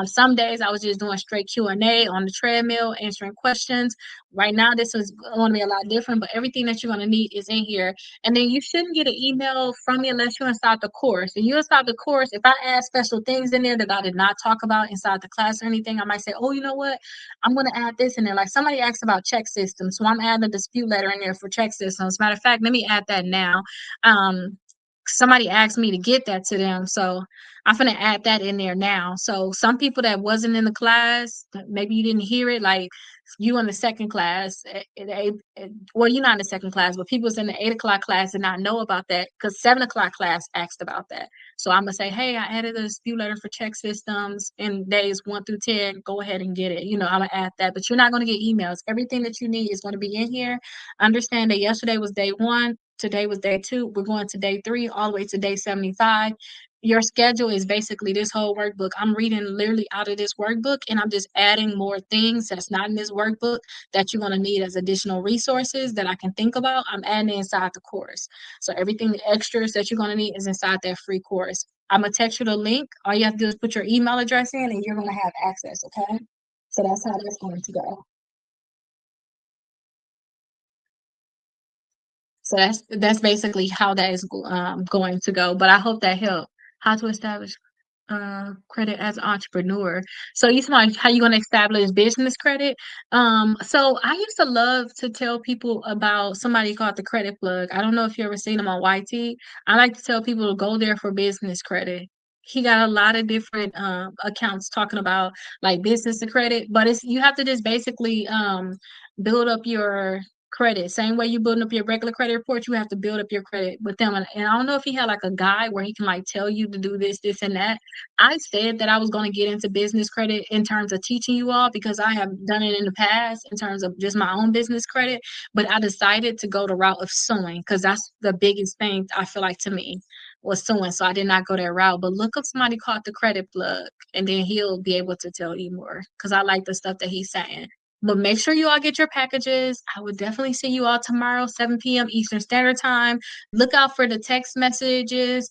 Some days I was just doing straight Q&A on the treadmill, answering questions. Right now, this is going to be a lot different, but everything that you're going to need is in here. And then you shouldn't get an email from me unless you're inside the course. And you inside the course, if I add special things in there that I did not talk about inside the class or anything, I might say, oh, you know what? I'm going to add this in there. Like somebody asked about check systems. So I'm adding a dispute letter in there for check systems. Matter of fact, let me add that now. Somebody asked me to get that to them. So I'm going to add that in there now. So some people that wasn't in the class, maybe you didn't hear it, like you in the second class, well, you're not in the second class, but people's in the 8 o'clock class did not know about that because 7 o'clock class asked about that. So I'm gonna say, hey, I added a dispute letter for check systems in days 1 through 10. Go ahead and get it. I'm gonna add that, but you're not gonna get emails. Everything that you need is gonna be in here. Understand that yesterday was day one. Today was day 2. We're going to day 3, all the way to day 75. Your schedule is basically this whole workbook. I'm reading literally out of this workbook, and I'm just adding more things that's not in this workbook that you're going to need as additional resources that I can think about. I'm adding inside the course. So everything the extras that you're going to need is inside that free course. I'm going to text you the link. All you have to do is put your email address in, and you're going to have access, okay? So that's how that's going to go. So that's basically how that is going to go. But I hope that helped. How to establish credit as an entrepreneur. So you talking how you gonna establish business credit? So I used to love to tell people about somebody called the Credit Plug. I don't know if you ever seen him on YT. I like to tell people to go there for business credit. He got a lot of different accounts talking about like business and credit, but it's you have to just basically build up your credit. Same way you building up your regular credit report, you have to build up your credit with them. And I don't know if he had like a guide where he can like tell you to do this, this, and that. I said that I was going to get into business credit in terms of teaching you all because I have done it in the past in terms of just my own business credit. But I decided to go the route of suing because that's the biggest thing I feel like to me was suing. So I did not go that route. But look up somebody called the Credit Plug, and then he'll be able to tell you more because I like the stuff that he's saying. But make sure you all get your packages. I would definitely see you all tomorrow, 7 p.m. Eastern Standard Time. Look out for the text messages.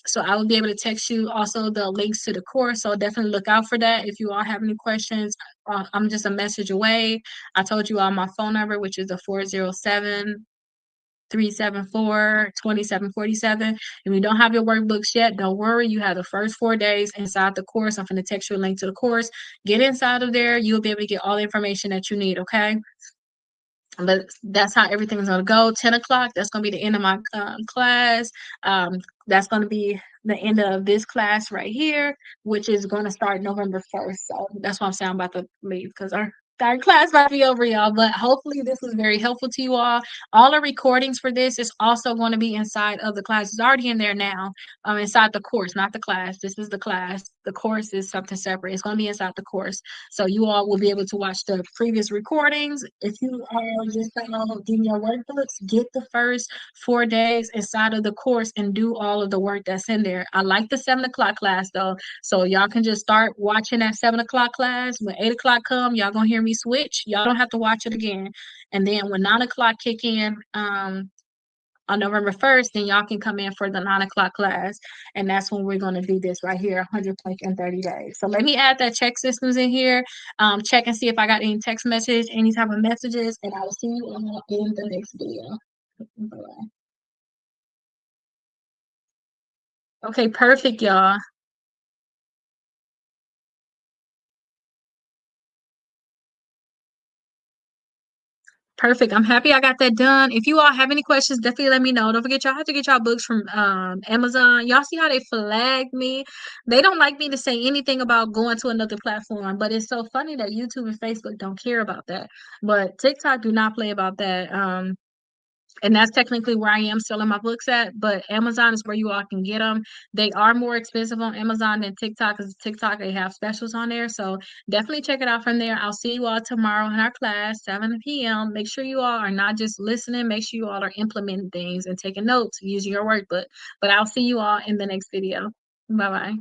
So I will be able to text you also the links to the course. So definitely look out for that. If you all have any questions, I'm just a message away. I told you all my phone number, which is the 407-374-2747. If you don't have your workbooks yet, don't worry. You have the first 4 days inside the course. I'm going to text you a link to the course. Get inside of there. You'll be able to get all the information that you need, okay? But that's how everything's going to go. 10 o'clock, that's going to be the end of my class. That's going to be the end of this class right here, which is going to start November 1st. So that's why I'm saying I'm about to leave because our class might be over, y'all. But hopefully this was very helpful to you all. All the recordings for this is also going to be inside of the class. It's already in there now, inside the course, not the class. This is the class. The course is something separate. It's going to be inside the course. So you all will be able to watch the previous recordings. If you are just getting your workbooks, get the first 4 days inside of the course and do all of the work that's in there. I like the 7 o'clock class though. So y'all can just start watching that 7 o'clock class. When 8 o'clock come, y'all gonna hear me switch. Y'all don't have to watch it again. And then when 9 o'clock kick in, on November 1st, then y'all can come in for the 9 o'clock class. And that's when we're going to do this right here, 100 points in 30 days. So let me add that check systems in here. Check and see if I got any text message, any type of messages, and I will see you all in the next video. Bye-bye. Okay, perfect, y'all. Perfect. I'm happy I got that done. If you all have any questions, definitely let me know. Don't forget, y'all have to get y'all books from Amazon. Y'all see how they flagged me? They don't like me to say anything about going to another platform, but it's so funny that YouTube and Facebook don't care about that. But TikTok do not play about that. And that's technically where I am selling my books at. But Amazon is where you all can get them. They are more expensive on Amazon than TikTok because TikTok they have specials on there. So definitely check it out from there. I'll see you all tomorrow in our class, 7 p.m. Make sure you all are not just listening. Make sure you all are implementing things and taking notes using your workbook. But I'll see you all in the next video. Bye bye.